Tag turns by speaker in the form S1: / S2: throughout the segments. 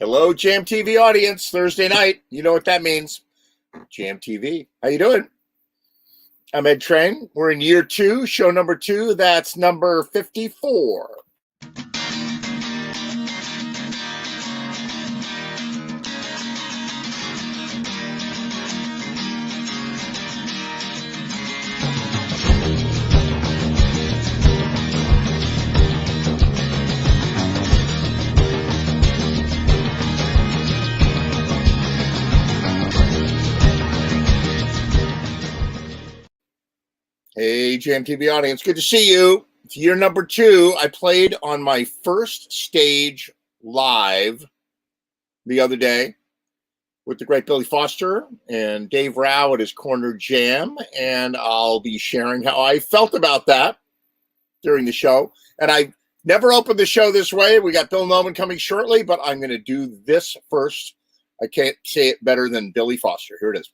S1: Hello, Jam TV audience. Thursday night. You know what that means. Jam TV. How you doing? I'm Ed Train. We're in year 2, show number 2. That's number 54. Hey, Jam TV audience. Good to see you. It's year number 2. I played on my first stage live the other day with the great Billy Foster and Dave Rao at his Corner Jam, and I'll be sharing how I felt about that during the show. And I never opened the show this way. We got Bill Nolan coming shortly, but I'm going to do this first. I can't say it better than Billy Foster. Here it is.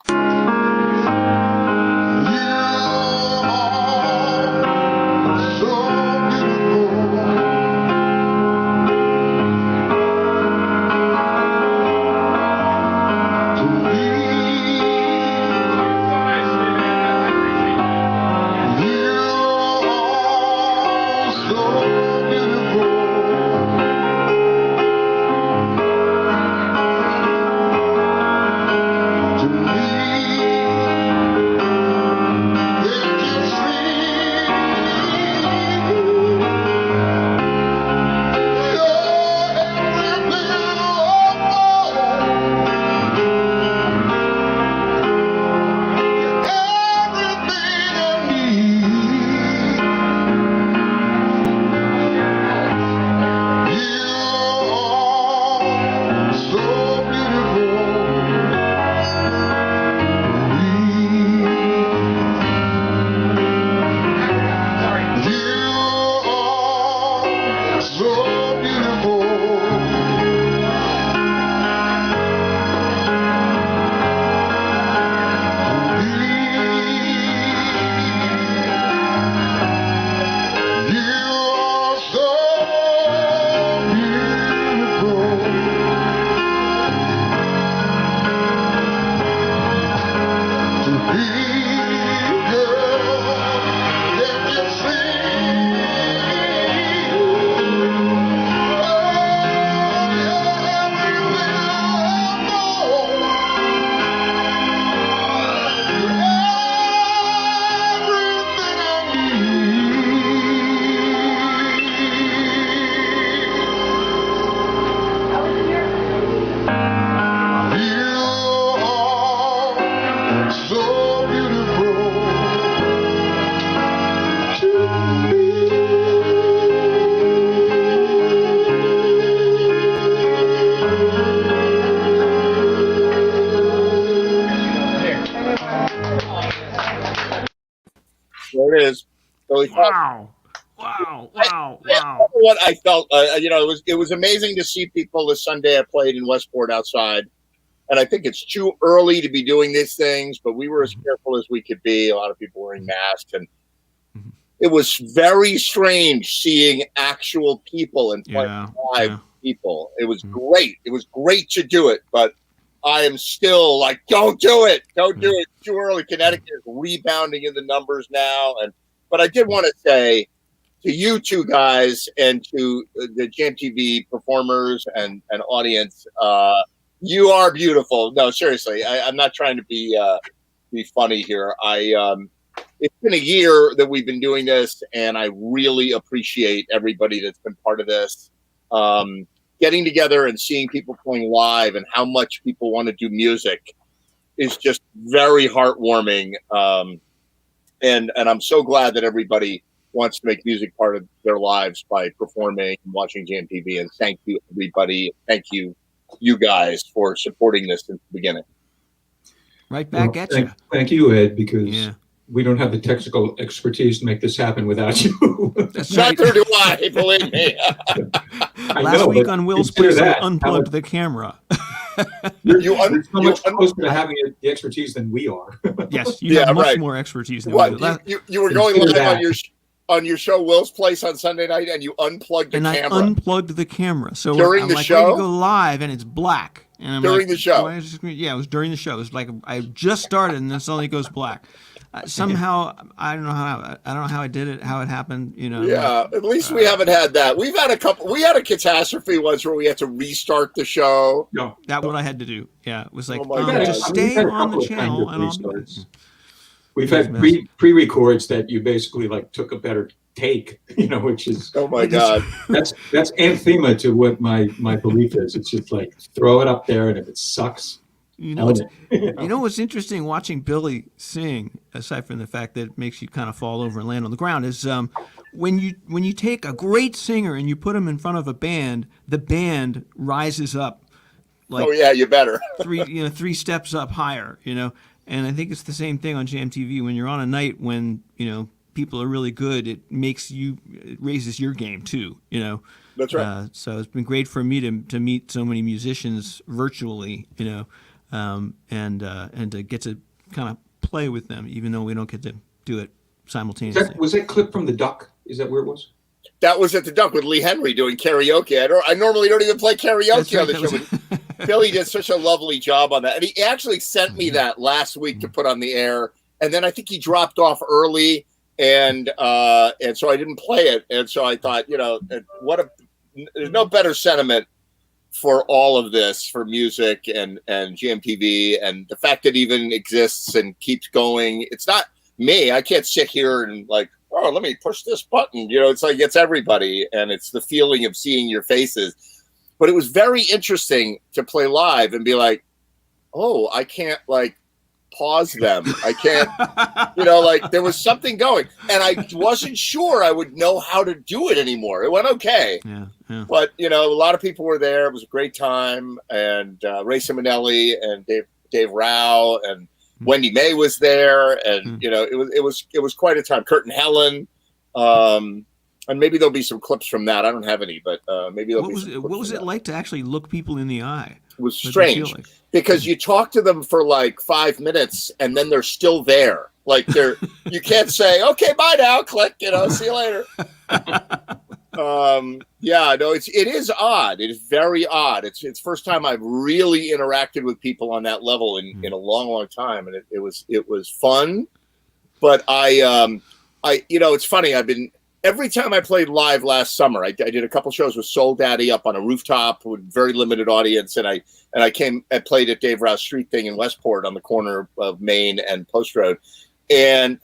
S1: There it is. Billy Foster.
S2: Wow.
S1: What I felt, it was amazing to see people this Sunday. I played in Westport outside, and I think it's too early to be doing these things, but we were as careful as we could be. A lot of people wearing masks, and it was very strange seeing actual people and playing live people. It was great. It was great to do it, but I am still like, don't do it. Don't do it. It's too early. Connecticut is rebounding in the numbers now. But I did want to say to you two guys and to the Jam TV performers and audience, you are beautiful. No, seriously, I'm not trying to be funny here. It's been a year that we've been doing this, and I really appreciate everybody that's been part of this. Getting together and seeing people playing live and how much people want to do music is just very heartwarming. And I'm so glad that everybody wants to make music part of their lives by performing and watching Jam TV. And thank you, everybody. Thank you, you guys, for supporting this since the beginning.
S2: Right back at you.
S3: Thank you, Ed, because we don't have the technical expertise to make this happen without you.
S1: Neither do I, believe me.
S2: Last week on Will's Place, I unplugged the camera.
S3: You're so much closer to having the expertise than we are.
S2: Yes, you have much more expertise than we do.
S1: You were going live on your show Will's Place on Sunday night, and you unplugged the camera.
S2: And I unplugged the camera. So
S1: during the show,
S2: ready to go live, and it's black. And I'm
S1: during the show.
S2: Yeah, it was during the show. It was like I just started, and then suddenly it goes black. Somehow I don't know how I did it, how it happened.
S1: Yeah, at least we haven't had that. We've had a couple. We had a catastrophe once where we had to restart the show.
S3: No,
S2: that's what I had to do. Yeah, it was like
S1: just
S2: stay on the channel and I'll do it.
S3: We've had pre-records that you basically like took a better take, which is
S1: oh my god,
S3: that's anathema to what my belief is. It's just like throw it up there, and if it sucks,
S2: what's interesting watching Billy sing, aside from the fact that it makes you kind of fall over and land on the ground, is when you take a great singer and you put him in front of a band, the band rises up. Like,
S1: oh yeah, you better
S2: three steps up higher, And I think it's the same thing on JMTV. When you're on a night when, people are really good, it raises your game too,
S1: That's right.
S2: So it's been great for me to meet so many musicians virtually, and to get to kind of play with them, even though we don't get to do it simultaneously.
S3: Was that clip from The Duck? Is that where it was?
S1: That was at the Duck with Lee Henry doing karaoke. I normally don't even play karaoke on the show. Billy did such a lovely job on that. And he actually sent me that last week to put on the air. And then I think he dropped off early, and so I didn't play it. And so I thought, there's no better sentiment for all of this, for music and GMTV, and the fact that it even exists and keeps going. It's not me. I can't sit here and like, oh, let me push this button. It's like it's everybody, and it's the feeling of seeing your faces. But it was very interesting to play live and be like, oh, I can't like pause them. I can't, like there was something going, and I wasn't sure I would know how to do it anymore. It went okay.
S2: Yeah.
S1: But, a lot of people were there. It was a great time. And Ray Simonelli and Dave Rao and Wendy May was there, and it was quite a time. Kurt and Helen, and maybe there'll be some clips from that. I don't have any, but maybe there'll be some clips.
S2: What was it like to actually look people in the eye?
S1: It was strange because you talk to them for like 5 minutes, and then they're still there. Like you can't say, "Okay, bye now." Click. See you later. It is odd. It is very odd. It's the first time I've really interacted with people on that level in a long time, and it was fun. But it's funny. Every time I played live last summer, I did a couple shows with Soul Daddy up on a rooftop with very limited audience, and I came and played at Dave Rouse Street Thing in Westport on the corner of Main and Post Road, and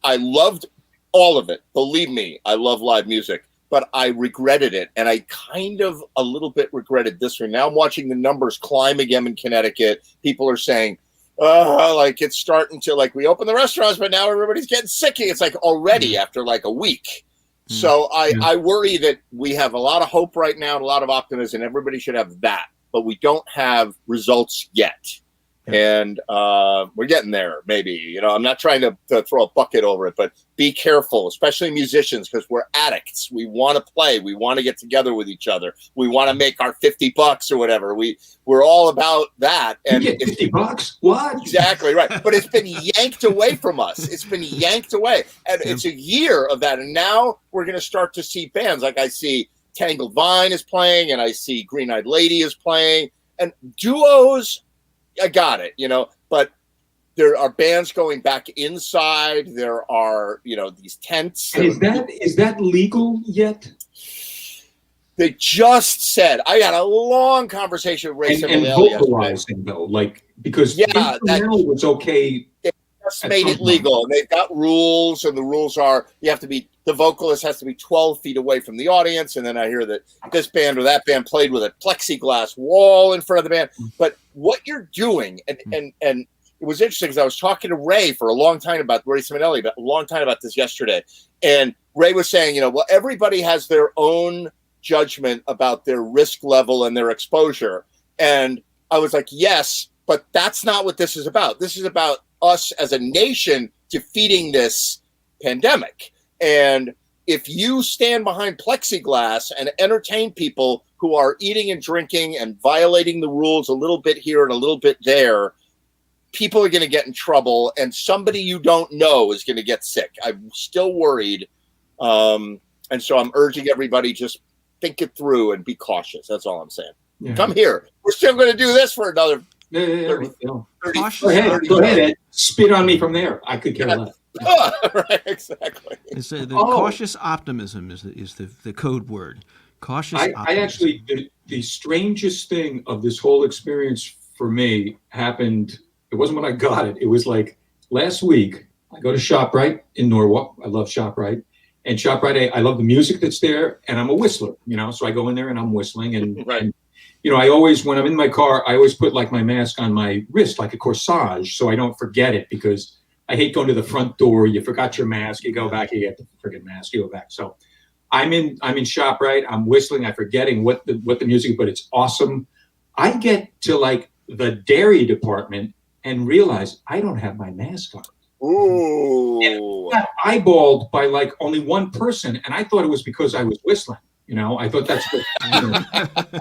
S1: I loved all of it. Believe me, I love live music, but I regretted it. And I kind of a little bit regretted this one. Now I'm watching the numbers climb again in Connecticut. People are saying, like it's starting to, like, we open the restaurants, but now everybody's getting sick. It's like already after like a week. So I worry that we have a lot of hope right now and a lot of optimism. Everybody should have that, but we don't have results yet. And we're getting there, maybe. I'm not trying to throw a bucket over it, but be careful, especially musicians, because we're addicts. We want to play. We want to get together with each other. We want to make our $50 or whatever. We're all about that. And
S3: you get $50? What?
S1: Exactly right. But it's been yanked away from us. It's been yanked away. And it's a year of that. And now we're going to start to see bands. Like I see Tangled Vine is playing, and I see Green Eyed Lady is playing. And duos, I got it, but there are bands going back inside. There are, these tents.
S3: And is that legal yet?
S1: They just said, I had a long conversation with Ray
S3: and vocalizing though, like, because now it's okay.
S1: They just made it legal, and they've got rules, and the rules are the vocalist has to be 12 feet away from the audience. And then I hear that this band or that band played with a plexiglass wall in front of the band. But what you're doing, and it was interesting because I was talking to Ray for a long time about Ray Simonelli, but a long time about this yesterday. And Ray was saying, well, everybody has their own judgment about their risk level and their exposure. And I was like, yes, but that's not what this is about. This is about us as a nation defeating this pandemic. And if you stand behind plexiglass and entertain people who are eating and drinking and violating the rules a little bit here and a little bit there, people are going to get in trouble, and somebody you don't know is going to get sick. I'm still worried. And so I'm urging everybody, just think it through and be cautious. That's all I'm saying. Yeah. Come here. We're still going to do this for another 30, 30,
S3: go ahead, Ed. Spit on me from there. I could care less.
S1: Right, exactly.
S2: The cautious optimism is the code word. Cautious optimism.
S3: I actually, the strangest thing of this whole experience for me happened. It wasn't when I got it. It was like last week. I go to ShopRite in Norwalk. I love ShopRite. And ShopRite, I love the music that's there, and I'm a whistler, so I go in there and I'm whistling. And,
S1: right.
S3: and I always, when I'm in my car, I always put like my mask on my wrist, like a corsage, so I don't forget it, because I hate going to the front door. You forgot your mask. You go back, you get the freaking mask, you go back. So I'm in ShopRite. I'm whistling. I'm forgetting what the music, but it's awesome. I get to like the dairy department and realize I don't have my mask on.
S1: Ooh.
S3: And I got eyeballed by like only one person, and I thought it was because I was whistling. I thought that's what.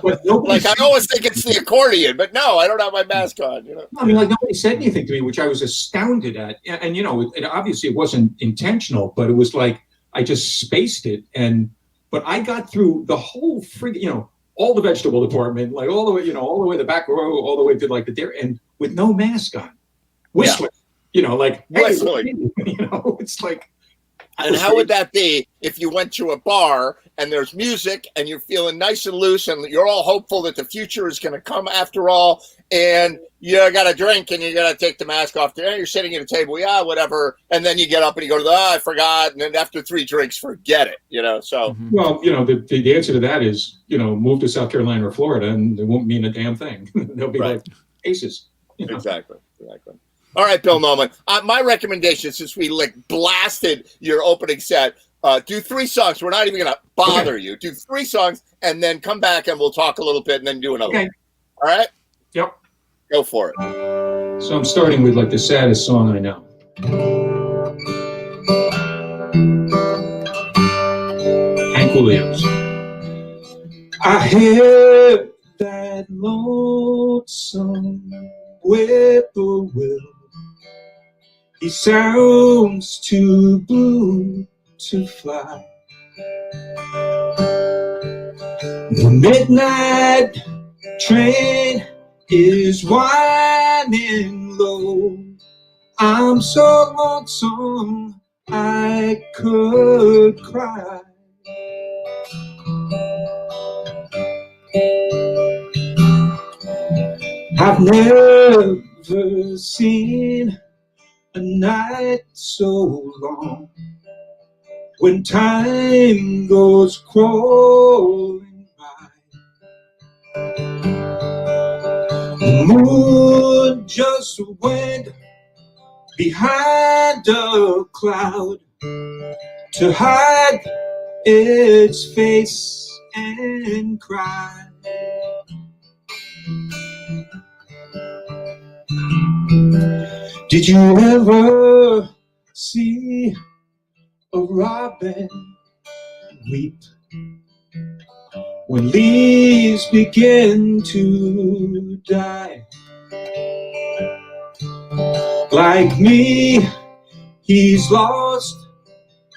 S3: But
S1: like I always think it's the accordion, but no, I don't have my mask on.
S3: I mean, like nobody said anything to me, which I was astounded at. And it obviously it wasn't intentional, but it was like I just spaced it. But I got through the whole all the vegetable department, like all the way, all the way to the back row, all the way to like the dairy, and with no mask on, whistling. Like
S1: whistling.
S3: It's like.
S1: And how would that be if you went to a bar and there's music and you're feeling nice and loose and you're all hopeful that the future is going to come after all, and you got a drink and you got to take the mask off there, you're sitting at a table, whatever, and then you get up and you go to I forgot, and then after 3 drinks, forget it, so.
S3: Well, the answer to that is, move to South Carolina or Florida and it won't mean a damn thing. They'll be like aces.
S1: Exactly. All right, Bill Nolan. My recommendation, since we blasted your opening set, do 3 songs. We're not even going to bother you. Do 3 songs, and then come back and we'll talk a little bit, and then do another one. All right?
S3: Yep.
S1: Go for it.
S3: So I'm starting with the saddest song I know. Hank Williams. I hear that lonesome whippoorwill. He sounds too blue to fly. The midnight train is winding low. I'm so lonesome I could cry. I've never seen a night so long, when time goes crawling by. The moon just went behind a cloud to hide its face and cry. Did you ever see a robin weep when leaves begin to die? Like me, he's lost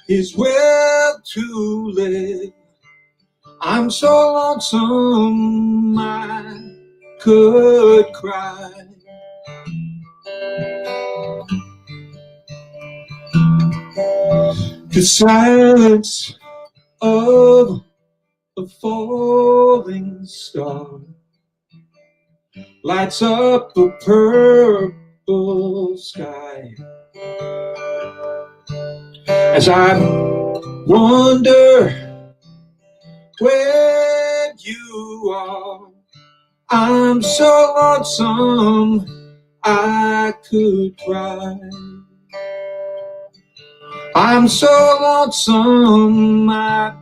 S3: his will to live. I'm so lonesome I could cry. The silence of a falling star lights up a purple sky. As I wonder where you are, I'm so lonesome I could cry. I'm so lonesome I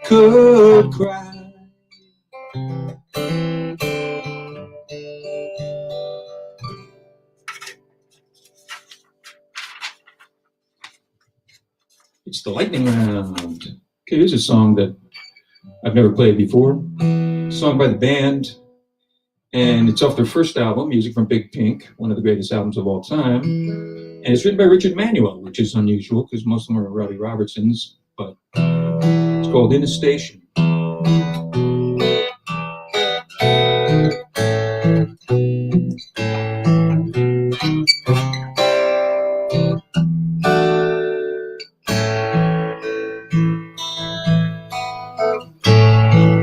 S3: could cry. It's the lightning round. Okay, here's a song that I've never played before. A song by the band And it's off their first album, Music from Big Pink, one of the greatest albums of all time. And it's written by Richard Manuel, which is unusual because most of them are Robbie Robertson's, but it's called In a Station.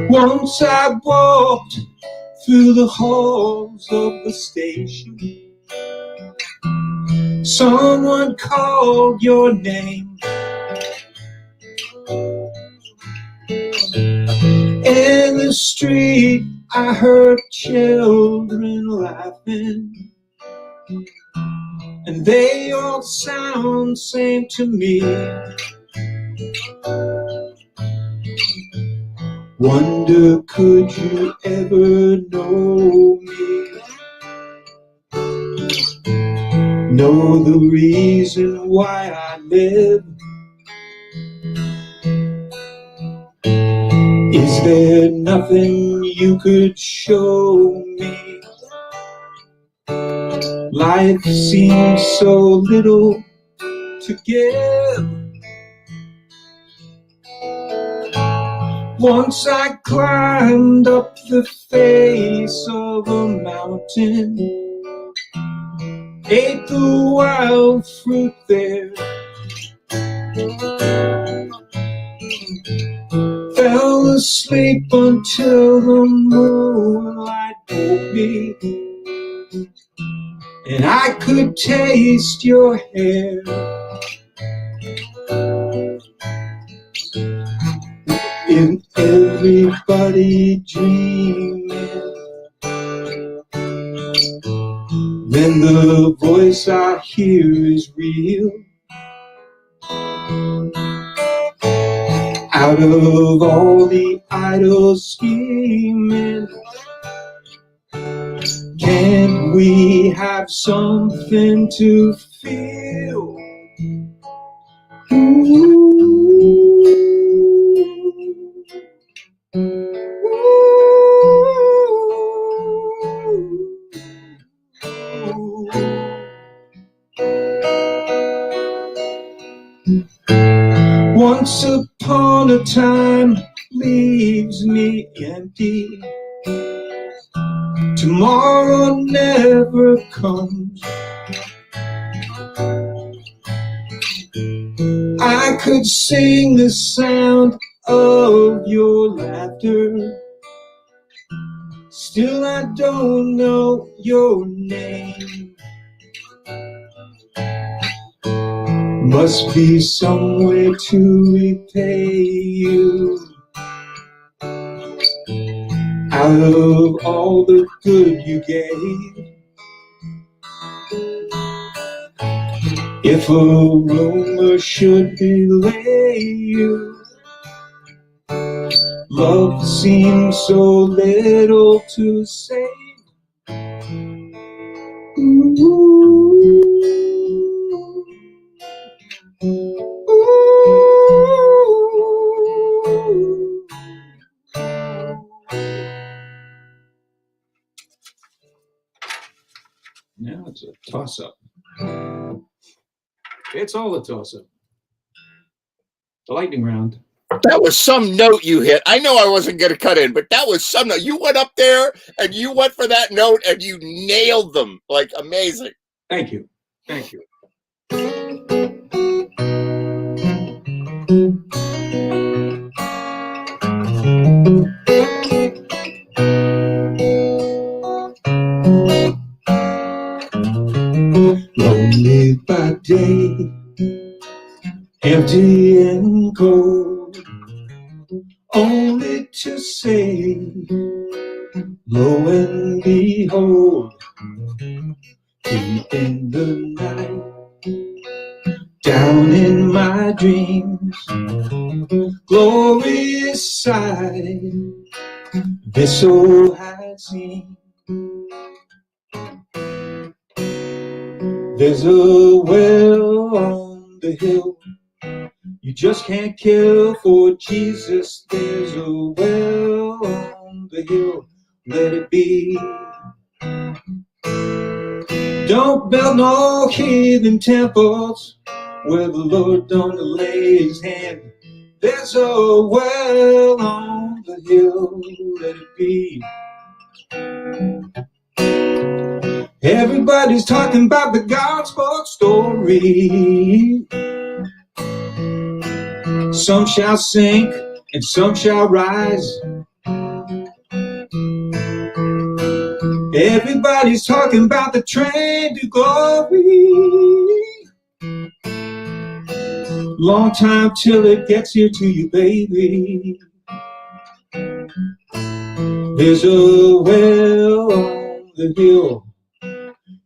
S3: Once I walked through the halls of the station. Someone called your name. In the street, I heard children laughing, and they all sound same to me. Wonder, could you ever know me? Know the reason why I live? Is there nothing you could show me? Life seems so little to give. Once I climbed up the face of a mountain, ate the wild fruit there, fell asleep until the moonlight woke me, and I could taste your hair. In everybody dreaming, then the voice I hear is real. Out of all the idle scheming, can't we have something to feel? Once upon a time leaves me empty. Tomorrow never comes. I could sing the sound of your laughter. Still I don't know your name. Must be some way to repay you. Out of all the good you gave, if a rumor should belay you, love seems so little to say. Now it's a toss-up. It's all a toss-up. The lightning round.
S1: That was some note you hit. I know I wasn't going to cut in, but that was some note. You went up there and you went for that note and you nailed them. Like, amazing.
S3: Thank you. Thank you. Lonely by day, empty and cold, only to say, lo and behold, deep in the night, down in my dreams, glorious sight, this soul had seen. There's a well on the hill you just can't kill for Jesus. There's a well on the hill, let it be. Don't build no heathen temples where the Lord don't lay his hand. There's a well on the hill, let it be. Everybody's talking about the gospel story. Some shall sink and some shall rise. Everybody's talking about the train to glory. Long time till it gets here to you, baby. There's a well on the hill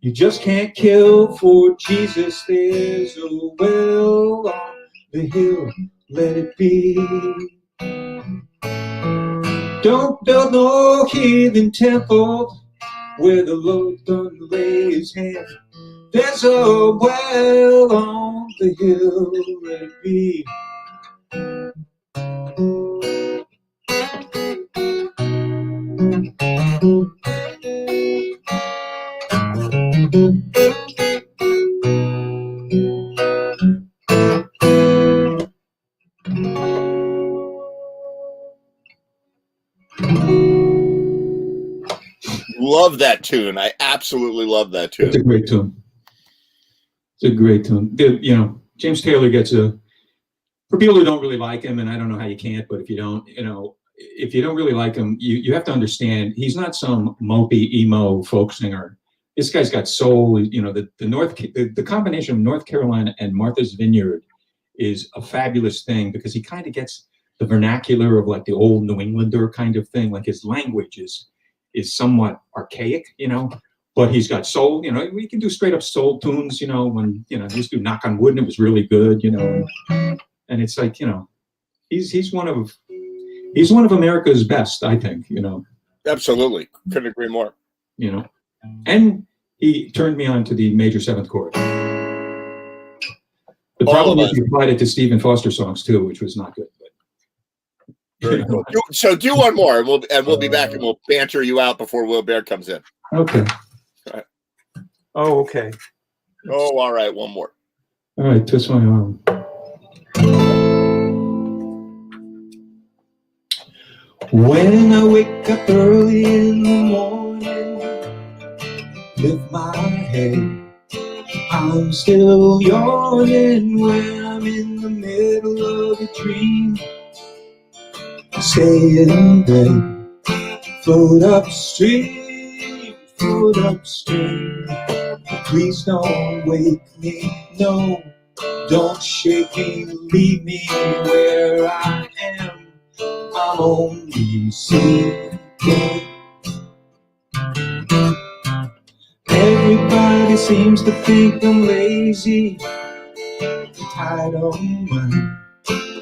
S3: you just can't kill for Jesus. There's a well on the hill, let it be. Don't build no heathen temple where the Lord don't lay his hand. There's a well on the hill, let it be.
S1: Love that tune. I absolutely love that tune.
S3: It's a great tune. It's a great tune. You know, James Taylor gets a, for people who don't really like him, and I don't know how you can't, but if you don't, you know, if you don't really like him, you have to understand he's not some mopey emo folk singer. This guy's got soul. You know, the combination of North Carolina and Martha's Vineyard is a fabulous thing because he kind of gets the vernacular of like the old New Englander kind of thing. Like his language is somewhat archaic, you know, but he's got soul. You know, we can do straight up soul tunes. You know, when you know used to Knock on Wood and it was really good. You know, and it's like, you know, he's one of America's best, I think. You know,
S1: absolutely, couldn't agree more.
S3: You know, and he turned me on to the major seventh chord. The problem is he applied it to Stephen Foster songs too, which was not good. But
S1: very cool. So do one more, and we'll be back, and we'll banter you out before Will Baird comes in.
S3: Okay.
S1: All right.
S3: Oh, okay.
S1: Oh, all right. One more.
S3: All right, twist my arm. When I wake up early in the morning, lift my head, I'm still yawning. When I'm in the middle of a dream, stay in bed, float upstream, float upstream. Please don't wake me, no, don't shake me, leave me where I am. I'm only sleeping. Everybody seems to think I'm lazy. I don't mind.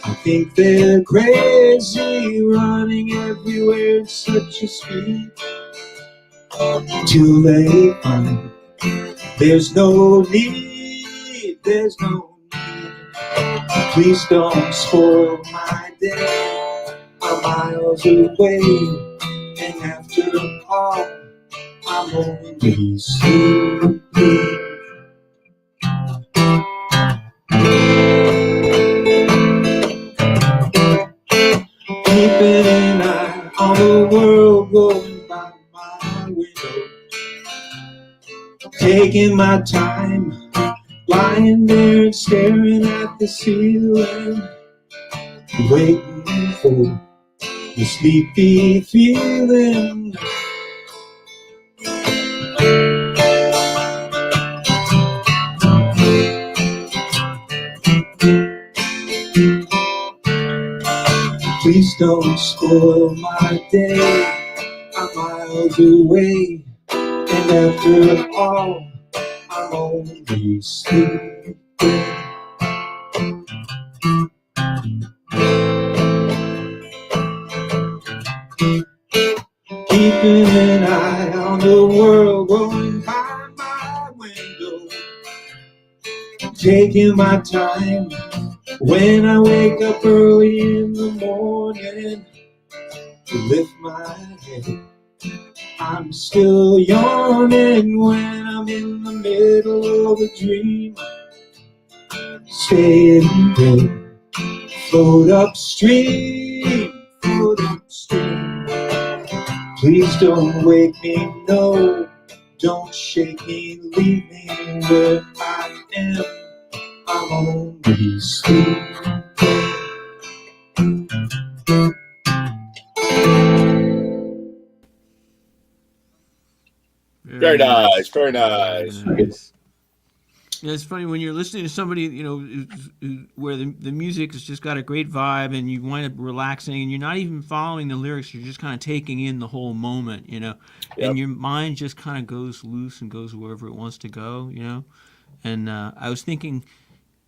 S3: I think they're crazy, running everywhere at such a speed. Till they find there's no need, there's no need. Please don't spoil my day. I'm miles away, and after all, I'm only sleeping. Keeping an eye on the world going by my window, taking my time, lying there and staring at the ceiling, waiting for the sleepy feeling. Please don't spoil my day. I'm miles away, and after all, I'm only sleeping. Keeping an eye on the world going by my window, taking my time. When I wake up early in the morning, to lift my head, I'm still yawning when I'm in the middle of a dream. Stay in bed, float upstream, float upstream. Please don't wake me, no, don't shake me, leave me where I am. I'm only sleeping.
S1: Very nice, very nice.
S2: Very nice. Yeah, it's funny when you're listening to somebody, you know, where the music has just got a great vibe, and you wind up relaxing, and you're not even following the lyrics. You're just kind of taking in the whole moment, you know,
S1: Yep.
S2: and your mind just kind of goes loose and goes wherever it wants to go, you know. And I was thinking,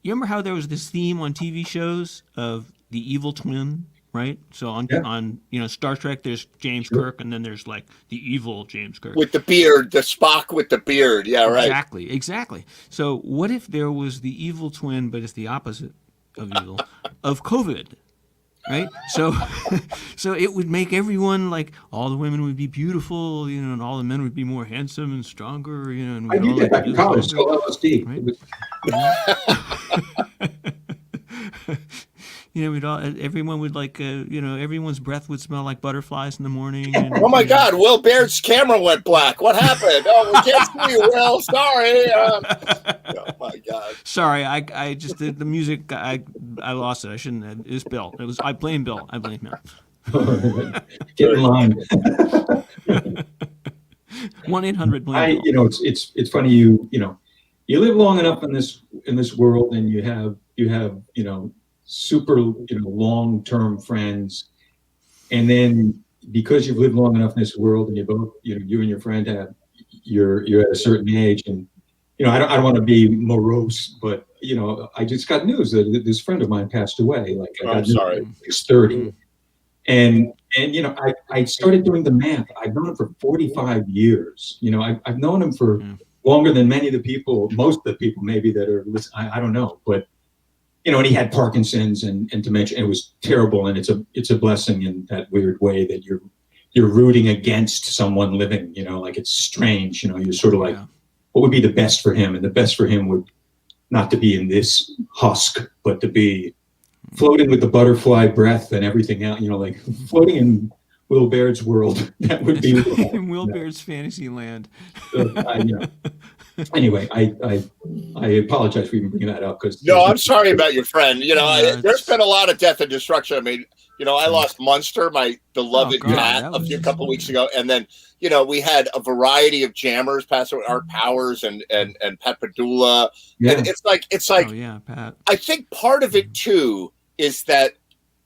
S2: you remember how there was this theme on TV shows of the evil twin, right? So on you know, Star Trek, there's James Kirk, and then there's like the evil James Kirk.
S1: With the beard, the Spock with the beard. Yeah, right.
S2: Exactly. So what if there was the evil twin, but it's the opposite of evil, of COVID, right? So so it would make everyone, like, all the women would be beautiful, you know, and all the men would be more handsome and stronger, you know. And
S3: I
S2: we'd all
S3: did that back in
S2: live
S3: college,
S2: longer,
S3: so LSD.
S2: right?
S3: It was-
S2: You know, we'd all, everyone would like, you know, everyone's breath would smell like butterflies in the morning. And,
S1: Oh my
S2: you know,
S1: God, Will Baird's camera went black. What happened? Oh, we can't see you, Will. Sorry. Oh my God.
S2: Sorry, I just did the music. I lost it. I shouldn't have. It was Bill. I blame Bill. I blame him.
S3: Get in line.
S2: 1-800 blame Bill.
S3: You know, it's funny. You know, you live long enough in this world, and you have you know, super, you know, long-term friends, and then because you've lived long enough in this world, and you both, you know, you and your friend you're at a certain age, and you know, I don't want to be morose, but you know, I just got news that this friend of mine passed away. Like, I got
S1: I'm
S3: news
S1: sorry.
S3: at 30, and you know, I started doing the math. I've known him for 45 years. You know, I've known him for longer than many of the people, most of the people maybe that are listening. I don't know, but you know, and he had Parkinson's and dementia, and it was terrible. And it's a blessing in that weird way that you're rooting against someone living, you know, like it's strange, you know, you're sort of like, what would be the best for him? And the best for him would not to be in this husk, but to be floating with the butterfly breath and everything else, you know, like floating in Will Baird's world. That would be
S2: in Will Baird's fantasy land.
S3: you know. Anyway, I apologize for even bringing that up, because
S1: No, I'm sorry about your friend. You know,
S2: Yeah,
S1: there's been a lot of death and destruction. I mean, you know, I lost Munster, my beloved
S2: God,
S1: cat,
S2: that was-
S1: couple weeks ago, and then you know, we had a variety of jammers pass away, Art Powers and Pat Padula.
S3: yeah.
S1: And it's like
S2: Oh yeah, Pat.
S1: I think part of it too is that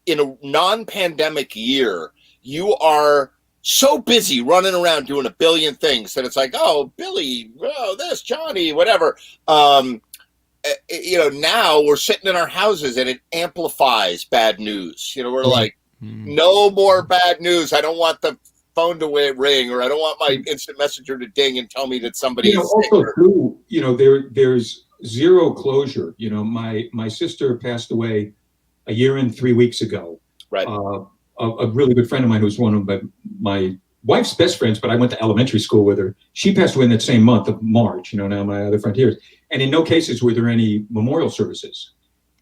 S1: in a non-pandemic year, you are so busy running around doing a billion things that it's like, oh, Billy, oh, this, Johnny, whatever. You know, now we're sitting in our houses and it amplifies bad news. You know, we're like, no more bad news. I don't want the phone to ring, or I don't want my instant messenger to ding and tell me that somebody
S3: You know,
S1: is sick.
S3: also too, you know, there's zero closure. You know, my sister passed away a year and 3 weeks ago.
S1: Right.
S3: A really good friend of mine, who's one of my wife's best friends, but I went to elementary school with her. She passed away in that same month of March. You know, now my other friend here, and in no cases were there any memorial services.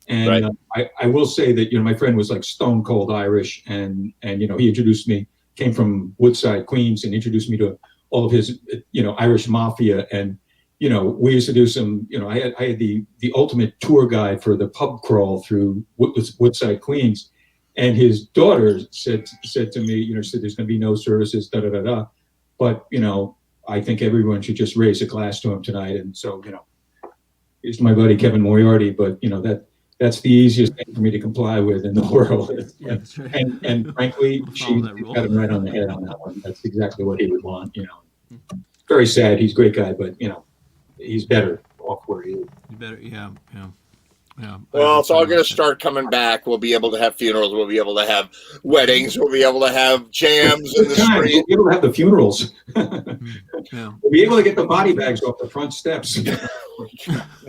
S3: And I will say that, you know, my friend was like stone cold Irish, and you know, he introduced me, came from Woodside, Queens, and introduced me to all of his, you know, Irish mafia. And you know, we used to do some, you know, I had the ultimate tour guide for the pub crawl through Woodside, Queens. And his daughter said to me, you know, she said, there's going to be no services, da da da da. But you know, I think everyone should just raise a glass to him tonight. And so, you know, here's my buddy Kevin Moriarty. But you know, that's the easiest thing for me to comply with in the world.
S2: Yeah, that's right.
S3: And frankly, she
S2: that rule.
S3: got him right on the head on that one. That's exactly what he would want. You know, very sad. He's a great guy, but you know, he's better off where he is.
S2: You better, yeah.
S1: Well, it's all going to start coming back. We'll be able to have funerals. We'll be able to have weddings. We'll be able to have jams in the
S3: We'll
S1: street.
S3: be able to have the funerals.
S2: Yeah.
S3: We'll be able to get the body bags off the front steps.
S1: They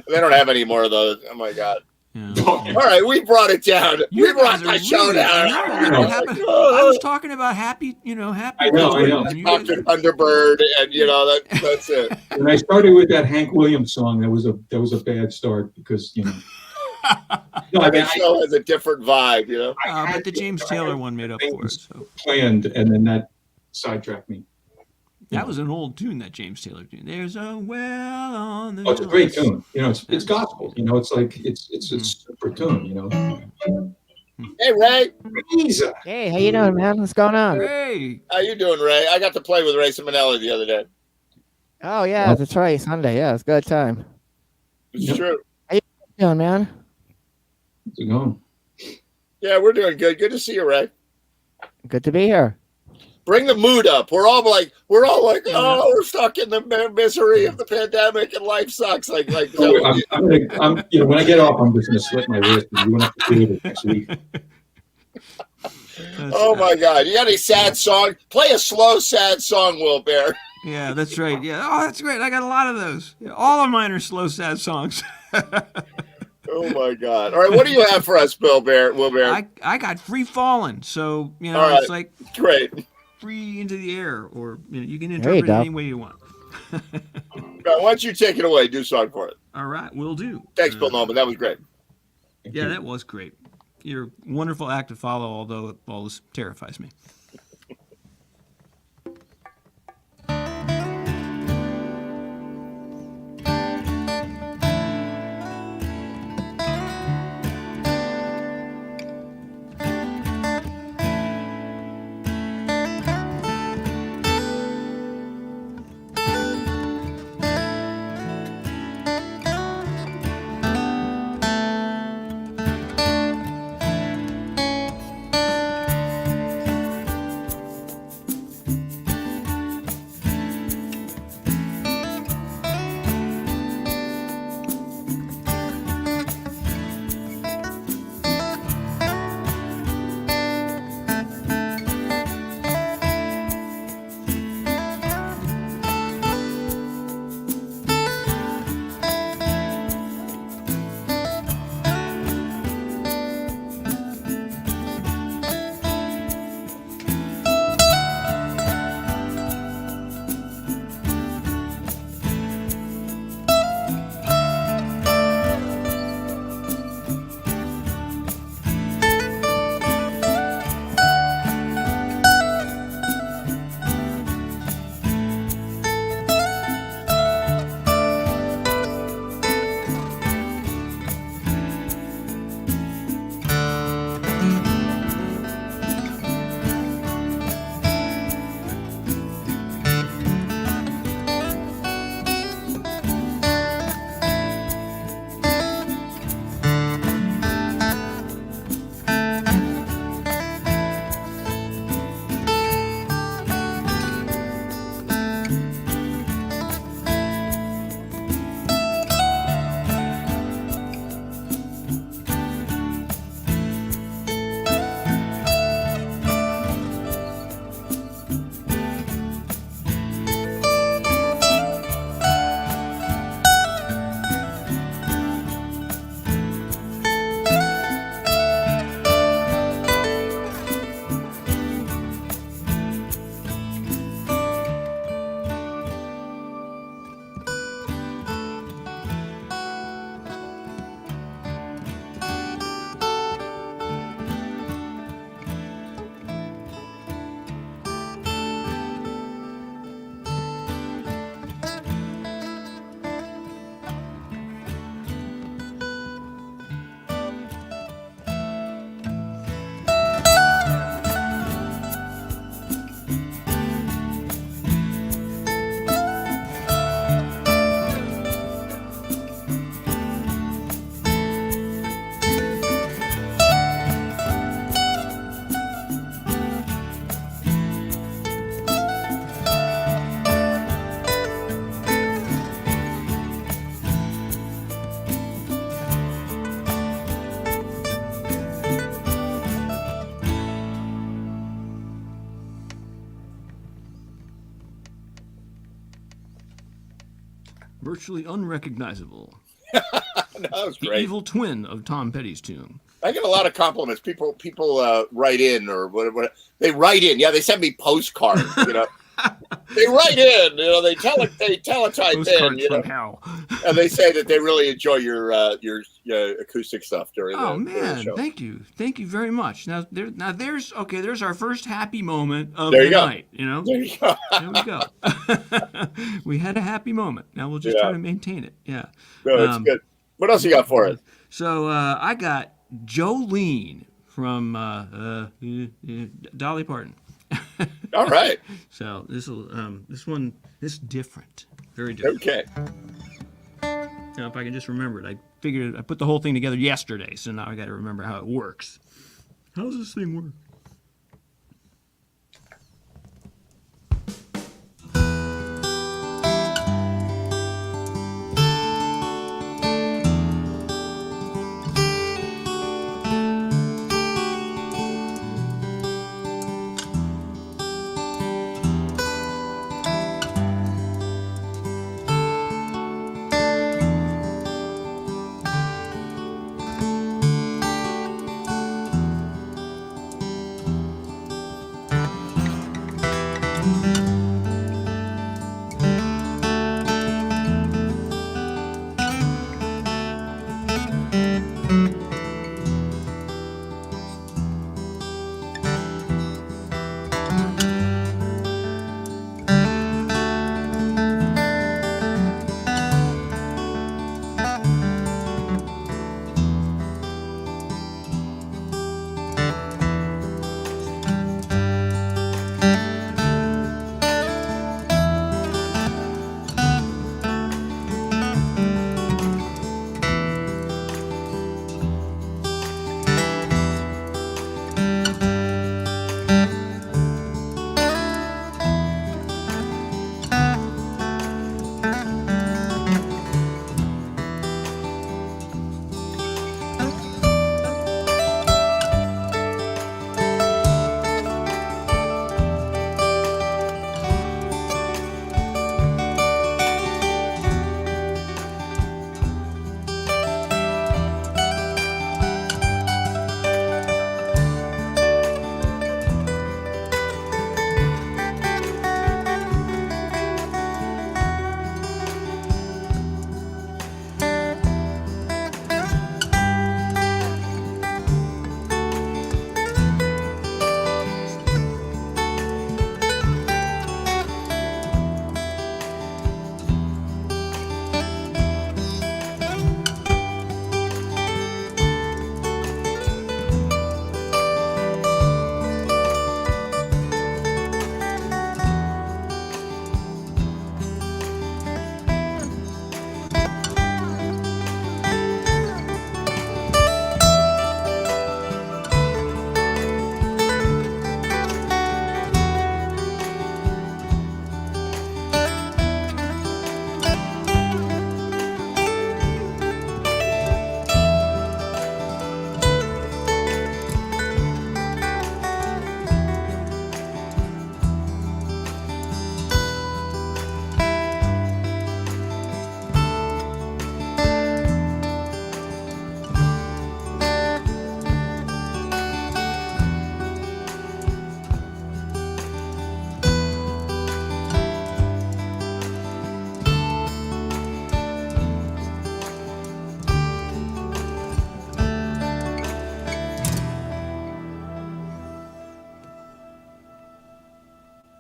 S1: don't have any more of those. Oh my God.
S2: Yeah.
S3: Oh,
S1: All right, we brought it down. We
S2: You
S1: brought
S2: guys
S1: that
S2: are
S1: show
S2: really,
S1: down.
S2: I know, I was talking about happy, happy.
S3: I know.
S2: and you guys
S1: Dr.
S2: are-
S1: Thunderbird, and that's it.
S3: When I started with that Hank Williams song, that was a bad start because no, I
S1: Every
S3: mean,
S1: show has a different vibe,
S2: but the James Taylor one made up for it. So
S3: planned, and then that sidetracked me.
S2: that was an old tune, that James Taylor tune. There's a well on the
S3: Oh, it's a
S2: hill.
S3: great tune. It's gospel. It's like it's a super tune.
S1: Hey, Ray.
S3: Lisa.
S4: Hey, how you doing, man? What's going on?
S2: Hey,
S1: How you doing, Ray? I got to play with Ray Simonelli the other day.
S4: Oh yeah, that's right. Sunday. Yeah, it's a good time.
S1: It's
S3: Yep.
S1: true.
S4: How you doing, man?
S3: How's it going?
S1: Yeah, we're doing good. Good to see you, Ray.
S4: Good to be here.
S1: Bring the mood up. We're all like, oh, we're stuck in the misery of the pandemic and life sucks. Like
S3: I'm when I get off, I'm just gonna slit my wrist, and you won't have to do it next week.
S1: oh my God. You got any sad song? Play a slow, sad song, Will Bear.
S2: yeah, that's right. Yeah, oh, that's great. I got a lot of those. Yeah, all of mine are slow, sad songs.
S1: Oh my God. All right, what do you have for us, Will Bear?
S2: I got Free Falling, so
S1: All right.
S2: it's like
S1: Great.
S2: free into the air, or you can
S4: There you
S2: interpret it
S4: go.
S2: any way you want.
S1: Right, why don't you take it away? Do a song for it.
S2: All right, will do.
S1: Thanks, Bill Noman. That was great.
S2: Yeah, that was great. You're a wonderful act to follow, although all this terrifies me. Virtually unrecognizable.
S1: That was
S2: The
S1: great.
S2: evil twin of Tom Petty's tune.
S1: I get a lot of compliments. People write in or whatever. They write in. Yeah, they send me postcards. They write in. They teletype in.
S2: Postcards from hell.
S1: And they say that they really enjoy your acoustic stuff during
S2: Oh
S1: the
S2: man,
S1: show.
S2: thank you very much. There's our first happy moment of
S1: There
S2: the
S1: you go.
S2: night.
S1: There you go.
S2: There we go. We had a happy moment. Now we'll just try to maintain it. Yeah.
S1: No, it's good. What else you got for us?
S2: So I got Jolene from Dolly Parton.
S1: All right.
S2: So this is different, very different.
S1: Okay.
S2: Now, if I can just remember it, I figured I put the whole thing together yesterday, so now I got to remember how it works. How does this thing work?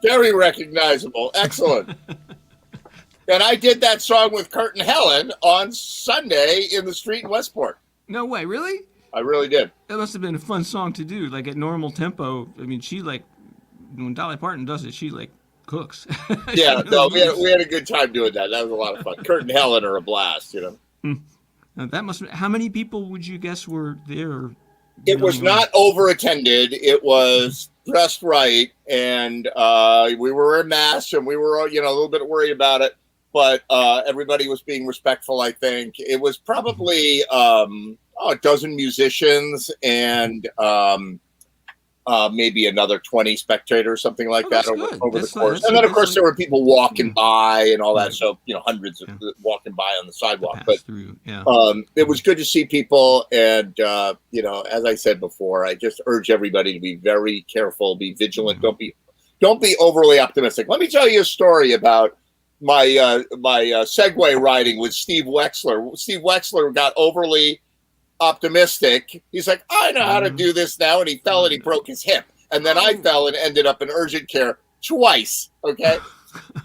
S1: Very recognizable. Excellent. And I did that song with Kurt and Helen on Sunday in the street in Westport.
S2: No way, really?
S1: I really did.
S2: That must have been a fun song to do, like at normal tempo. I mean, when Dolly Parton does it, she cooks.
S1: Yeah, no, we had a good time doing that. That was a lot of fun. Kurt and Helen are a blast,
S2: That must. How many people would you guess were there?
S1: It was not over-attended. It was dressed right, and we were in masks, and we were, a little bit worried about it. But everybody was being respectful, I think. It was probably a dozen musicians and maybe another 20 spectators, something like that
S2: that's good.
S1: over
S2: That's
S1: the course.
S2: that's
S1: And then, of
S2: that's
S1: course,
S2: like-
S1: there were people walking by and all that.
S2: Right.
S1: So, hundreds of walking by on the sidewalk.
S2: pass
S1: But
S2: through. Yeah.
S1: it was good to see people. And, as I said before, I just urge everybody to be very careful, be vigilant. Don't be overly optimistic. Let me tell you a story about my Segway riding with Steve Wexler. Steve Wexler got overly optimistic. He's like, I know how to do this now. And he fell and he broke his hip. And then I fell and ended up in urgent care twice. Okay.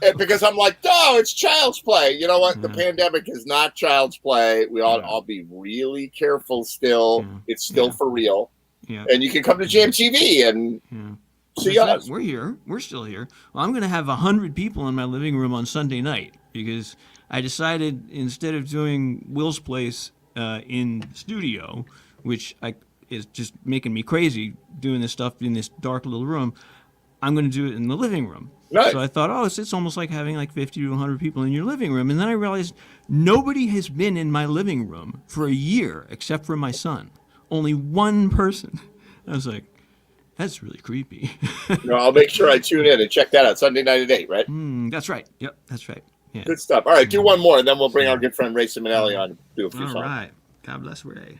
S1: And because I'm like, no, it's child's play. You know what? The pandemic is not child's play. We all be really careful still. It's still for real.
S2: Yeah.
S1: And you can come to Jam TV and see us.
S2: We're here. We're still here. Well, I'm going to have 100 people in my living room on Sunday night because I decided instead of doing Will's Place in studio, which is just making me crazy doing this stuff in this dark little room, I'm going to do it in the living room.
S1: Nice.
S2: So I thought, it's almost like having like 50 to 100 people in your living room. And then I realized nobody has been in my living room for a year except for my son. Only one person. I was like, that's really creepy.
S1: I'll make sure I tune in and check that out Sunday night at 8, right?
S2: That's right. Yep, that's right. Yeah.
S1: Good stuff. All right, do one more, and then we'll bring our good friend Ray Simonelli on to do a few
S2: All
S1: songs.
S2: right. God bless Ray.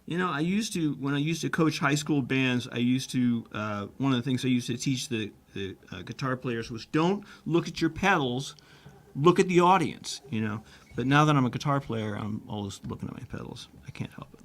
S2: When I used to coach high school bands, one of the things I used to teach the guitar players was don't look at your pedals, look at the audience, But now that I'm a guitar player, I'm always looking at my pedals. I can't help it.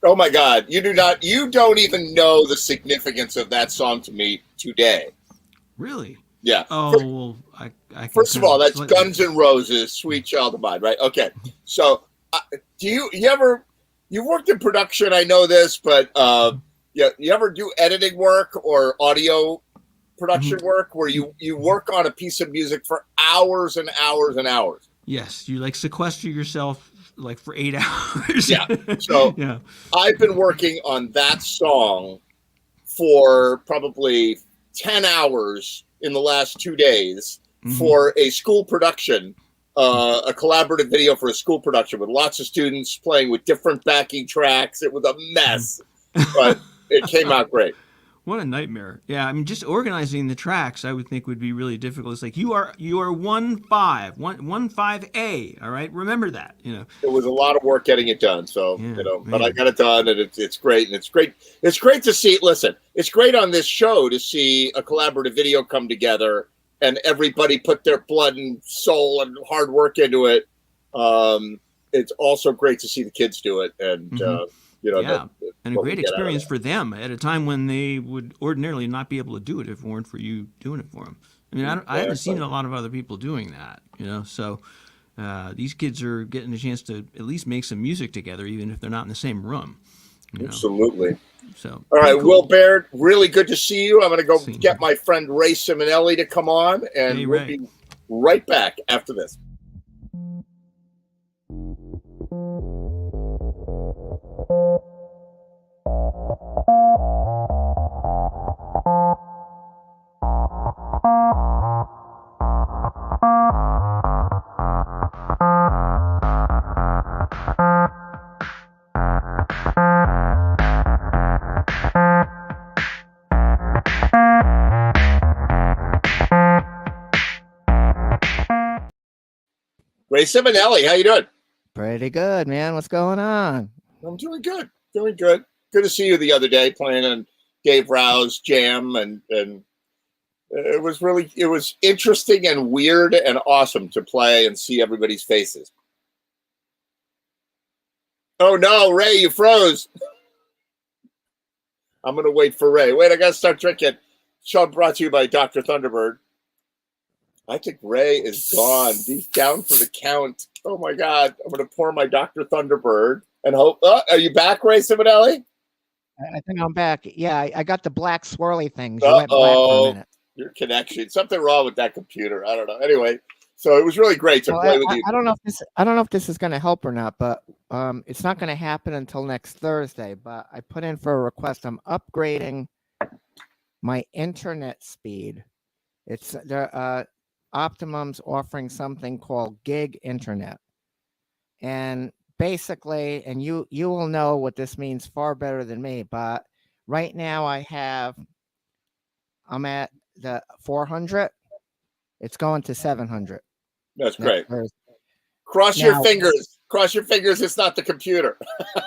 S1: Oh my God, you don't even know the significance of that song to me today.
S2: Really?
S1: Yeah.
S2: Oh, well, I can
S1: First of
S2: kind
S1: all, that's
S2: slightly-
S1: Guns N' Roses, "Sweet Child of Mine," right? Okay. So, do you ever you worked in production? I know this, but you ever do editing work or audio production work where you work on a piece of music for hours and hours and hours?
S2: Yes, you like sequester yourself like for 8 hours.
S1: Yeah. So
S2: yeah.
S1: I've been working on that song for probably 10 hours in the last 2 days for a school production, a collaborative video for a school production with lots of students playing with different backing tracks. It was a mess, but it came out great.
S2: What a nightmare. Yeah, I mean, just organizing the tracks, I would think would be really difficult. It's like you are 1-5A. All right, remember that.
S1: It was a lot of work getting it done. So
S2: Yeah,
S1: but I
S2: man.
S1: got it done, and it's great, and it's great. It's great to see. Listen, it's great on this show to see a collaborative video come together, and everybody put their blood and soul and hard work into it. It's also great to see the kids do it, and
S2: Yeah, and a
S1: what we
S2: great
S1: get out of
S2: experience
S1: that.
S2: for them at a time when they would ordinarily not be able to do it if it weren't for you doing it for them. I mean, I haven't seen a lot of other people doing that, so these kids are getting a chance to at least make some music together, even if they're not in the same room.
S1: Absolutely.
S2: So,
S1: All right,
S2: pretty cool.
S1: Will Baird, really good to see you. I'm going to go
S2: See you.
S1: get my friend Ray Simonelli to come on, and
S2: Hey,
S1: we'll
S2: Ray.
S1: be right back after this. Ray Simonelli, how you doing?
S4: Pretty good, man. What's going on?
S1: I'm doing good. Doing good. Good to see you the other day playing on Dave Rowe's jam, and it was interesting and weird and awesome to play and see everybody's faces. Oh no, Ray, you froze. I'm gonna wait for Ray. Wait, I gotta start drinking. Show brought to you by Dr. Thunderbird. I think Ray is gone. He's down for the count. Oh my God. I'm going to pour my Dr. Thunderbird and hope. Are you back, Ray Simonelli?
S4: I think I'm back. Yeah, I got the black swirly things. You went black for a minute.
S1: Your connection. Something wrong with that computer. I don't know. Anyway, so it was really great to play with you.
S4: I don't know if this is going to help or not, but it's not going to happen until next Thursday. But I put in for a request. I'm upgrading my internet speed. It's Optimum's offering something called gig internet, and basically, and you will know what this means far better than me, but right now I'm at the 400. It's going to 700.
S1: That's great.
S4: Thursday.
S1: Cross your fingers. Cross your fingers. It's not the computer.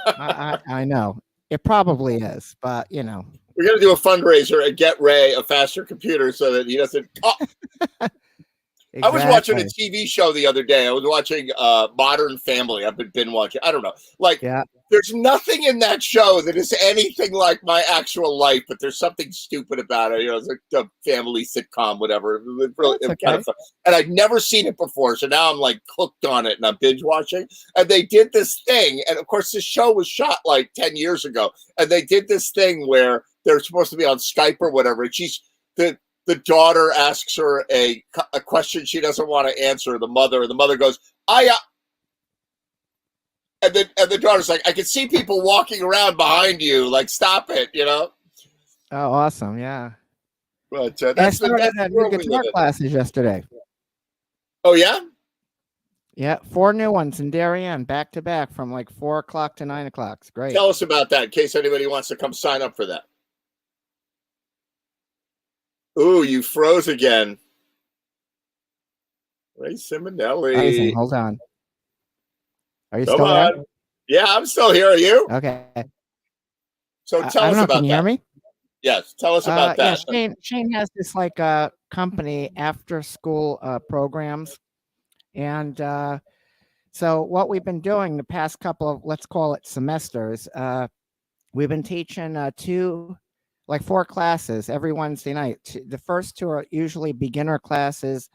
S4: I know it probably is, but
S1: we're going to do a fundraiser and get Ray a faster computer so that he doesn't.
S4: Exactly.
S1: I was watching a TV show the other day. I was watching Modern Family. I've been watching. I don't know. There's nothing in that show that is anything like my actual life, but there's something stupid about it. It's like a family sitcom, whatever. It was kind of fun. And I'd never seen it before. So now I'm like hooked on it and I'm binge watching. And they did this thing. And of course, this show was shot like 10 years ago. And they did this thing where they're supposed to be on Skype or whatever. And the daughter asks her a question she doesn't want to answer. The mother goes, and the daughter's like, I can see people walking around behind you. Like, stop it,
S4: Oh, awesome. Yeah.
S1: But
S4: I started new guitar classes yesterday.
S1: Oh, yeah?
S4: Yeah. 4 new ones in Darien, back to back from like 4 o'clock to 9 o'clock. It's great.
S1: Tell us about that in case anybody wants to come sign up for that. Ooh, you froze again. Ray Simonelli.
S4: Hold on. Are you
S1: Come
S4: still
S1: on.
S4: there?
S1: Yeah, I'm still here. Are you?
S4: Okay.
S1: So tell us about
S4: Can you hear me?
S1: Yes, tell us about that.
S4: Yeah, Shane has this like company after school programs. And so what we've been doing the past couple of, let's call it semesters, we've been teaching four classes every Wednesday night. The first two are usually beginner classes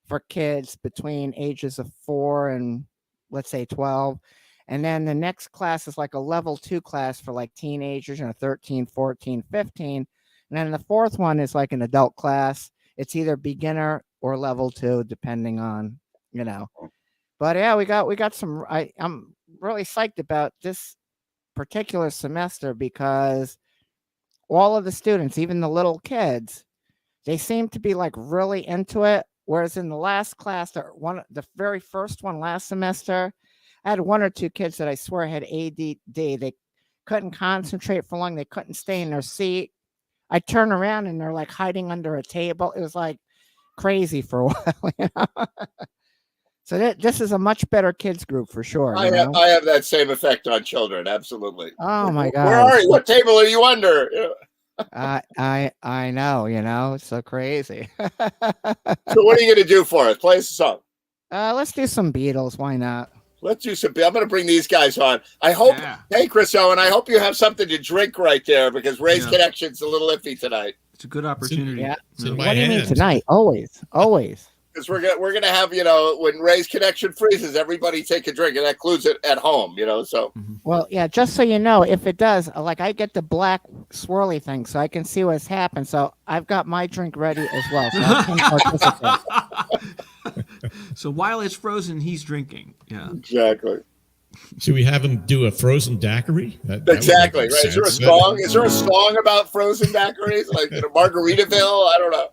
S4: for kids between ages of 4 and let's say 12. And then the next class is like a level 2 class for like teenagers, 13, 14, 15. And then the fourth one is like an adult class. It's either beginner or level 2, depending on, But yeah, we got some. I'm really psyched about this particular semester because all of the students, even the little kids, they seem to be like really into it. Whereas in the last class, the very first one last semester, I had 1 or 2 kids that I swear had ADD. They couldn't concentrate for long. They couldn't stay in their seat. I turn around and they're like hiding under a table. It was like crazy for a while. So this is a much better kids group for sure.
S1: I have that same effect on children. Absolutely.
S4: Oh my God.
S1: Where are you? What table are you under?
S4: I know, it's so crazy.
S1: So what are you going to do for us? Play us a song.
S4: Let's do some Beatles. Why not?
S1: Let's do some. I'm going to bring these guys on. I hope.
S2: Yeah.
S1: Hey, Chris Owen, I hope you have something to drink right there because Ray's connection's a little iffy tonight.
S2: It's a good opportunity.
S4: Yeah.
S2: No.
S4: What do you mean tonight? Always.
S1: Because we're gonna have when Ray's connection freezes, everybody take a drink, and that includes it at home. So.
S4: Well, yeah. Just so you know, if it does, like I get the black swirly thing, so I can see what's happened. So I've got my drink ready as well. So I can participate.
S2: So while it's frozen, he's drinking. Yeah.
S1: Exactly.
S5: Should we have him do a frozen daiquiri? That
S1: Exactly.
S5: would make
S1: Right. Is there a
S5: sense.
S1: song? Is there a song about frozen daiquiris, like Margaritaville? I don't know.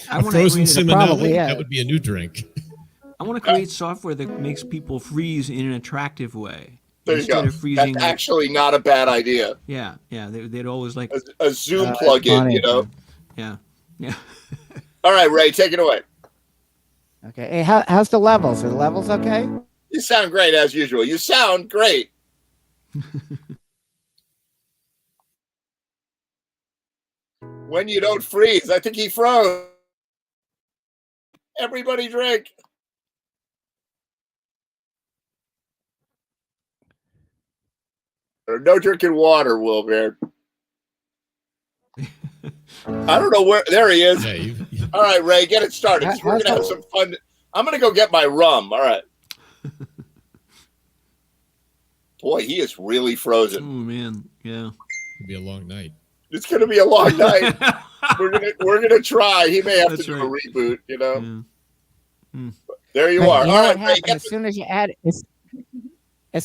S2: I
S5: A
S2: want
S5: frozen
S2: to
S4: Probably,
S5: Simonelli?
S4: yeah.
S5: That would be a new drink.
S2: I want to create software that makes people freeze in an attractive way.
S1: There you go.
S2: Instead of freezing.
S1: That's actually not a bad idea.
S2: Yeah. They'd always like.
S1: A Zoom plug-in,
S4: funny.
S2: Yeah.
S1: All right, Ray, take it away.
S4: Okay. Hey, how's the levels? Are the levels okay?
S1: You sound great as usual. You sound great. When you don't freeze, I think he froze. Everybody drink. No drinking water, Wilbur. I don't know where. There he is.
S5: Yeah,
S1: All right, Ray, get it started. We're going to have some fun. I'm going to go get my rum. All right. Boy, he is really
S2: Oh
S1: frozen.
S2: man. Yeah.
S5: it'd be a long night.
S1: It's going to be a long night. We're gonna try. He may have
S2: That's
S1: to do
S2: right.
S1: a reboot.
S2: Yeah.
S1: There you
S4: But
S1: are.
S4: you
S1: All
S4: know
S1: right,
S4: what
S1: Ray,
S4: happened?
S1: get
S4: As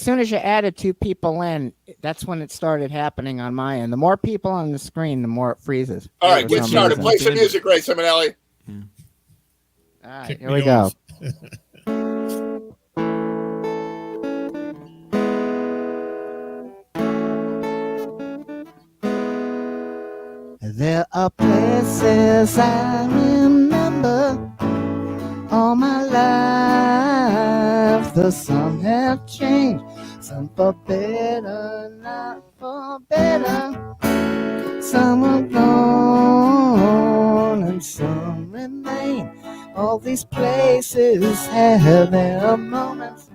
S4: soon as you added 2 people in, that's when it started happening on my end. The more people on the screen, the more it freezes.
S1: all right,
S4: For
S1: get
S4: some
S1: started.
S4: reason.
S1: Play some music, Ray Simonelli.
S4: All right,
S5: Kick
S4: here
S5: me
S4: we go.
S5: off.
S4: There are places I remember all my life. The some have changed, some for better, not for better. Some are gone and some remain. All these places have their moments.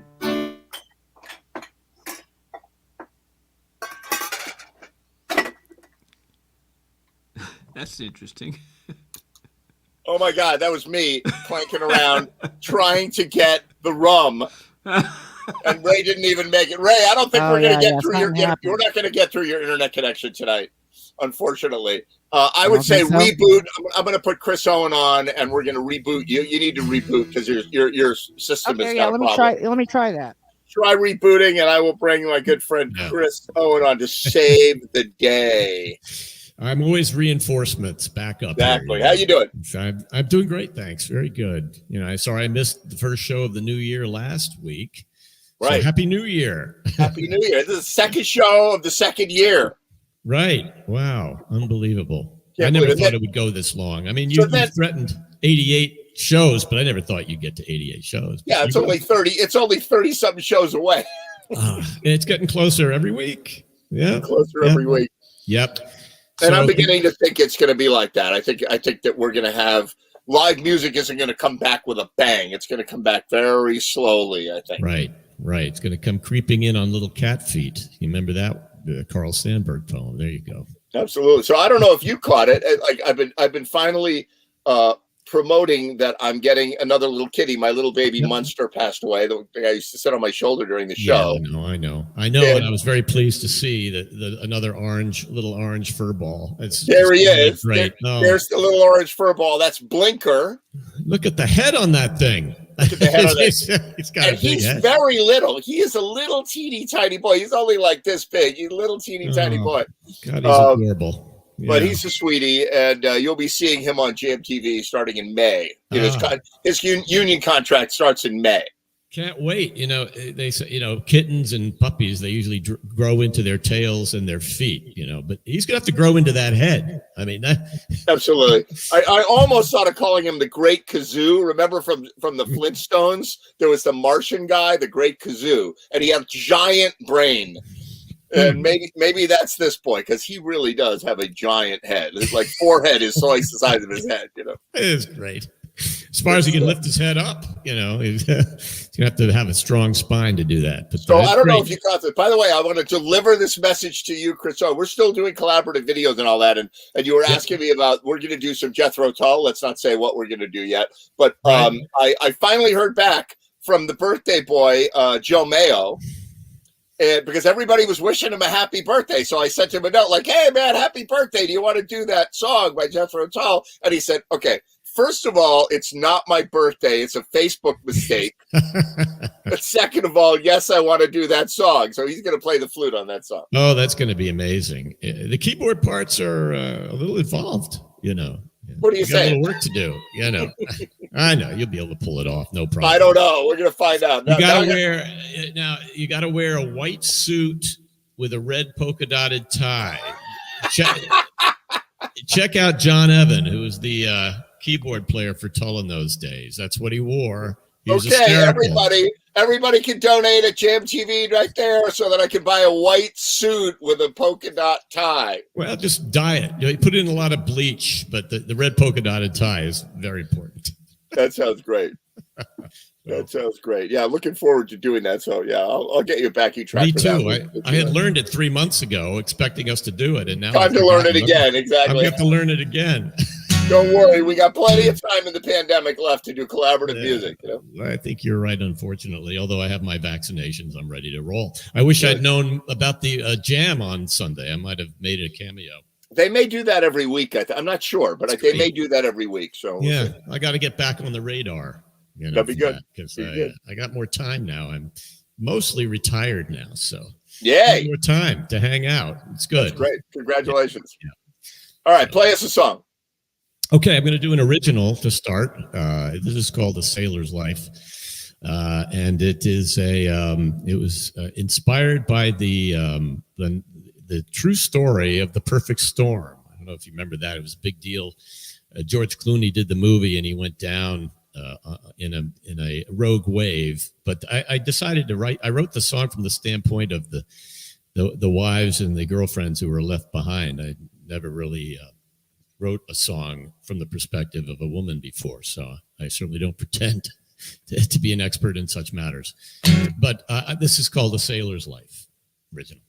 S2: That's interesting.
S1: Oh my God, that was me clanking around trying to get the rum, and Ray didn't even make it. Ray, I don't think
S4: Oh,
S1: we're gonna
S4: yeah,
S1: get
S4: yeah,
S1: through your.
S4: something happened.
S1: We're not gonna get through your internet connection tonight, unfortunately. I would
S4: don't
S1: say
S4: think so?
S1: reboot. I'm gonna put Chris Owen on, and we're gonna reboot you. You need to reboot because your system
S4: Okay,
S1: is
S4: yeah,
S1: got a
S4: let me
S1: problem.
S4: try. Let me try that.
S1: Try rebooting, and I will bring my good friend
S5: Yeah.
S1: Chris Owen on to save the day.
S5: I'm always reinforcements back up.
S1: Exactly.
S5: Here,
S1: How you doing?
S5: I'm doing great, thanks. Very good. Sorry I missed the first show of the new year last week.
S1: Right.
S5: So happy New Year.
S1: Happy New Year. This is the second show of the second year.
S5: Right. Wow. Unbelievable.
S1: Can't
S5: I never
S1: believe it.
S5: thought it would go this long. I mean,
S1: So
S5: you
S1: then-
S5: threatened 88 shows, but I never thought you'd get to 88 shows.
S1: Yeah, it's only 30. It's only 30 something shows away.
S5: It's getting closer every week. Yeah.
S1: Closer
S5: Yeah.
S1: every week.
S5: Yep.
S1: And
S5: So-
S1: I'm beginning to think it's going to be like that. I think that we're going to have live music isn't going to come back with a bang. It's going to come back very slowly, I think.
S5: Right. It's going to come creeping in on little cat feet. You remember that Carl Sandburg poem. There you go.
S1: Absolutely. So I don't know if you caught it. Like I've been finally promoting that I'm getting another little kitty. My little baby Munster passed away. The guy used to sit on my shoulder during the show.
S5: Yeah, I know. And I was very pleased to see that another little orange fur ball.
S1: There he is.
S5: Great.
S1: There's the little orange fur ball. That's Blinker.
S5: Look at the head on that thing.
S1: Look at the head on that.
S5: He's got a big head.
S1: Very little. He is a little teeny tiny boy. He's only like this big. He's a little teeny tiny boy.
S5: God, he's adorable. Yeah.
S1: But he's a sweetie, and you'll be seeing him on JMTV starting in May. His union contract starts in May.
S5: Can't wait. They say, kittens and puppies, they usually grow into their tails and their feet, but he's going to have to grow into that head. I mean,
S1: Absolutely. I almost thought of calling him the Great Kazoo. Remember from the Flintstones, there was the Martian guy, the Great Kazoo, and he had a giant brain. And maybe that's this boy, because he really does have a giant head. His like forehead is twice the size of his head.
S5: It is great. As far as he can lift his head up, he's gonna have to have a strong spine to do that. But
S1: so I don't know if you caught this. By the way, I want to deliver this message to you, Chris. So we're still doing collaborative videos and all that, and you were asking me about we're going to do some Jethro Tull. Let's not say what we're going to do yet, but I finally heard back from the birthday boy, Joe Mayo. Because everybody was wishing him a happy birthday. So I sent him a note like, hey, man, happy birthday. Do you want to do that song by Jethro Tull? And he said, okay, first of all, it's not my birthday. It's a Facebook mistake. But second of all, yes, I want to do that song. So he's going to play the flute on that song.
S5: Oh, that's going to be amazing. The keyboard parts are a little involved,
S1: What are you saying?
S5: A little work to do, I know you'll be able to pull it off, no problem.
S1: I don't know. We're gonna find out.
S5: You got to wear a white suit with a red polka dotted tie. Check out John Evan, who was the keyboard player for Tull in those days. That's what he wore. He was hysterical.
S1: Everybody can donate at JamTV right there so that I can buy a white suit with a polka dot tie.
S5: Well, just dye it. You put in a lot of bleach, but the red polka dotted tie is very important.
S1: That sounds great. That sounds great. Yeah, looking forward to doing that. So yeah, I'll get you a backing track.
S5: Me too. I had learned it 3 months ago, expecting us to do it, and now
S1: time to learn it again. Exactly.
S5: I have to learn it again.
S1: Don't worry, we got plenty of time in the pandemic left to do collaborative music.
S5: I think you're right, unfortunately. Although I have my vaccinations, I'm ready to roll. I wish I'd known about the jam on Sunday. I might have made a cameo.
S1: They may do that every week. I'm not sure, but they may do that every week. So
S5: I got to get back on the radar.
S1: That'd be good.
S5: Because I got more time now. I'm mostly retired now, so more time to hang out. It's good.
S1: That's great. Congratulations. Yeah. All right, play us a song.
S5: Okay, I'm going to do an original to start. This is called "A Sailor's Life," and it is it was inspired by the true story of The Perfect Storm. I don't know if you remember that; it was a big deal. George Clooney did the movie, and he went down in a rogue wave. But I decided to write. I wrote the song from the standpoint of the wives and the girlfriends who were left behind. I never really wrote a song from the perspective of a woman before, so I certainly don't pretend to be an expert in such matters. But this is called "A Sailor's Life," original.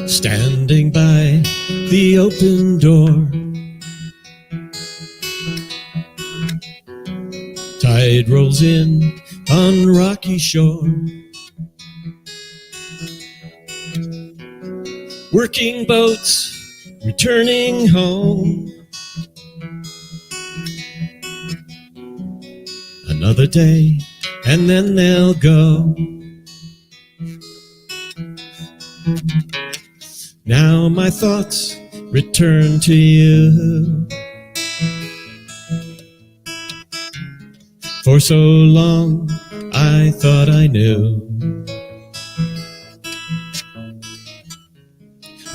S5: Standing by the open door, tide rolls in on rocky shore, working boats returning home. Another day and then they'll go. Now my thoughts return to you. For so long I thought I knew.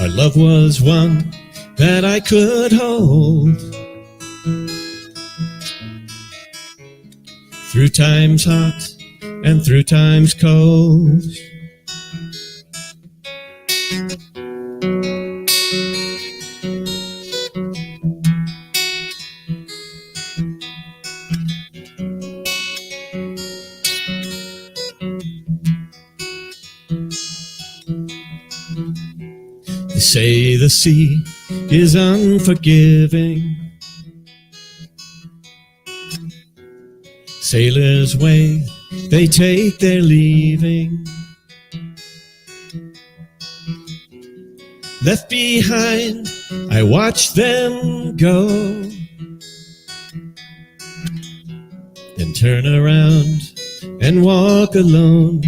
S5: Our love was one that I could hold through times hot and through times cold. They say the sea is unforgiving. Sailors wait, they take their leaving. Left behind, I watch them go, then turn around and walk alone.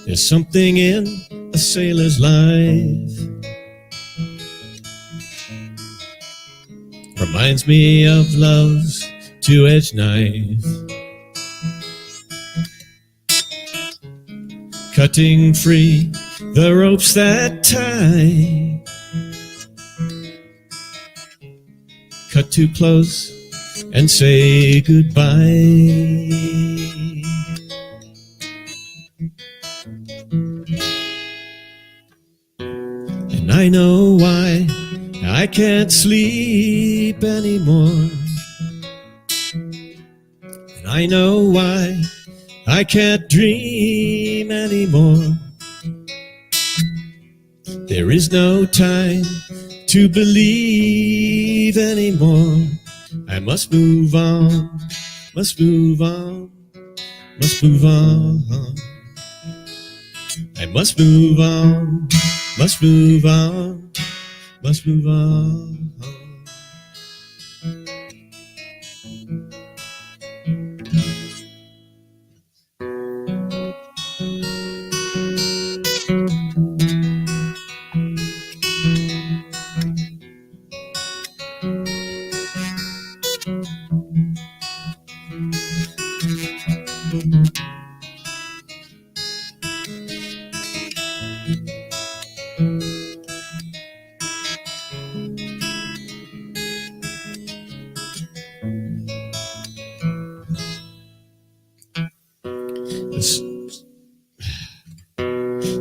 S5: There's something in a sailor's life, reminds me of love's two-edged knife, cutting free the ropes that tie. Cut too close and say goodbye. And I know why I can't sleep anymore. And I know why I can't dream anymore. There is no time to believe anymore. I must move on, must move on, must move on. I must move on, must move on, must move on.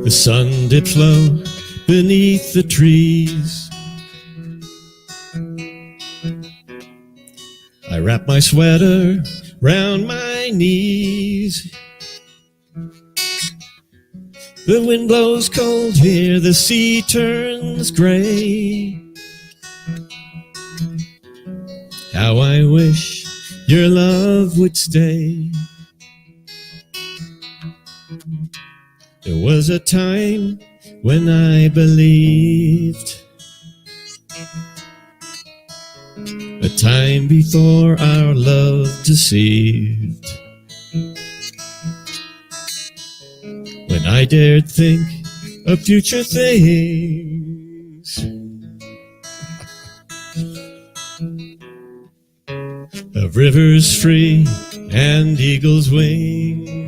S5: The sun dips low beneath the trees. I wrap my sweater round my knees. The wind blows cold here, the sea turns gray. How I wish your love would stay. There was a time when I believed, a time before our love deceived, when I dared think of future things, of rivers free and eagles' wings.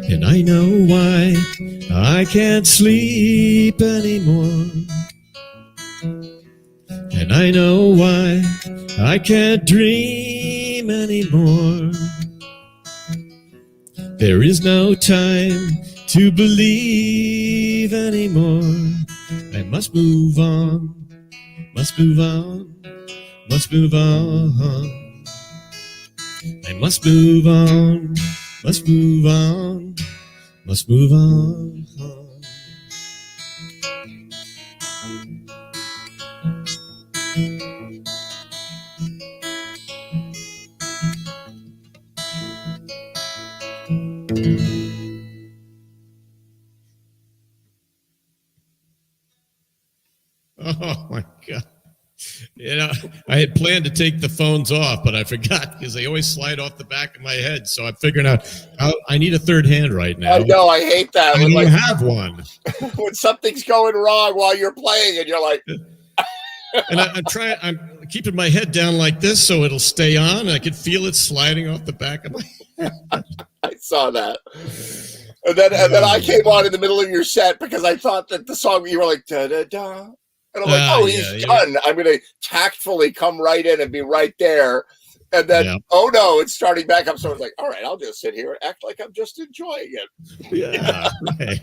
S5: And I know why I can't sleep anymore. And I know why I can't dream anymore. There is no time to believe anymore. I must move on, must move on, must move on. I must move on, must move on, must move on. Oh my God. You know, I had planned to take the phones off, but I forgot because they always slide off the back of my head. So I'm figuring out how I need a third hand right now.
S1: I know, I hate that.
S5: I
S1: When,
S5: don't
S1: like,
S5: have one.
S1: when something's going wrong while you're playing and you're like,
S5: And I'm keeping my head down like this so it'll stay on. I could feel it sliding off the back of my
S1: I saw that. And then I came on in the middle of your set because I thought that the song, you were like, da da da. And I'm like, oh, he's done. I'm going to tactfully come right in and be right there. And then, oh no, it's starting back up. So I was like, all right, I'll just sit here and act like I'm just enjoying it.
S5: Yeah. Right.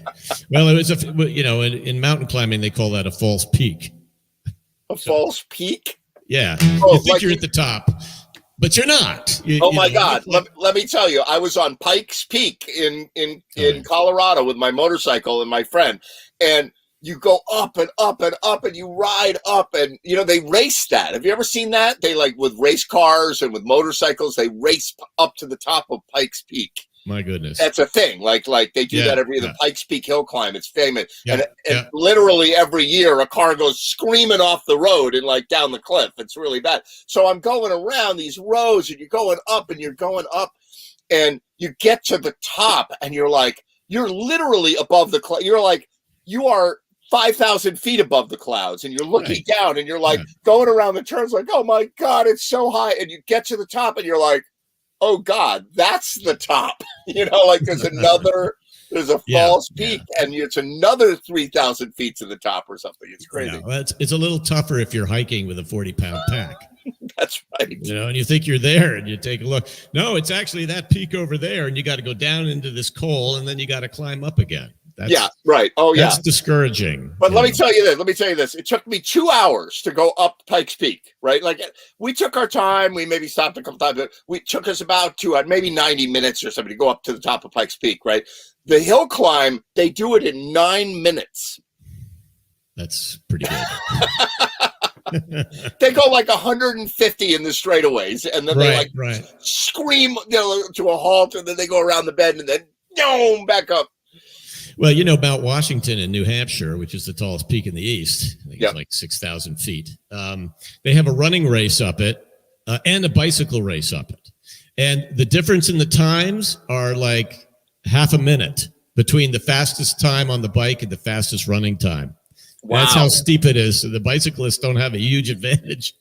S5: Well, it was in mountain climbing, they call that a false peak.
S1: A false peak?
S5: Yeah.
S1: Oh,
S5: you think
S1: like
S5: you're at the top, but you're not.
S1: Oh my God. Let me tell you, I was on Pikes Peak in Colorado with my motorcycle and my friend. And you go up and up and up and you ride up and, they race that. Have you ever seen that? They like with race cars and with motorcycles, they race up to the top of Pikes Peak.
S5: My goodness.
S1: That's a thing. Like they do that every year. The Pikes Peak Hill Climb. It's famous.
S5: Yeah,
S1: and literally every year a car goes screaming off the road and like down the cliff. It's really bad. So I'm going around these roads and you're going up and you're going up and you get to the top and you're literally above the cloud. You're like, you are 5,000 feet above the clouds and you're looking down and you're like going around the turns like, oh my God, it's so high. And you get to the top and you're like, oh God, that's the top. Like there's a false peak and it's another 3,000 feet to the top or something. It's crazy.
S5: Yeah, well, it's a little tougher if you're hiking with a 40-pound pack.
S1: That's right.
S5: And you think you're there and you take a look. No, it's actually that peak over there. And you got to go down into this coal and then you got to climb up again.
S1: Right. Oh, yeah.
S5: That's discouraging.
S1: But let me tell you this. It took me 2 hours to go up Pikes Peak, right? Like we took our time. We maybe stopped a couple times, but we took us about maybe 90 minutes or something to go up to the top of Pikes Peak, right? The hill climb, they do it in 9 minutes.
S5: That's pretty good.
S1: They go like 150 in the straightaways, and then they scream to a halt, and then they go around the bend, and then back up.
S5: Well, Mount Washington in New Hampshire, which is the tallest peak in the East, I think it's like 6,000 feet. They have a running race up it and a bicycle race up it. And the difference in the times are like half a minute between the fastest time on the bike and the fastest running time. Wow. That's how steep it is. So the bicyclists don't have a huge advantage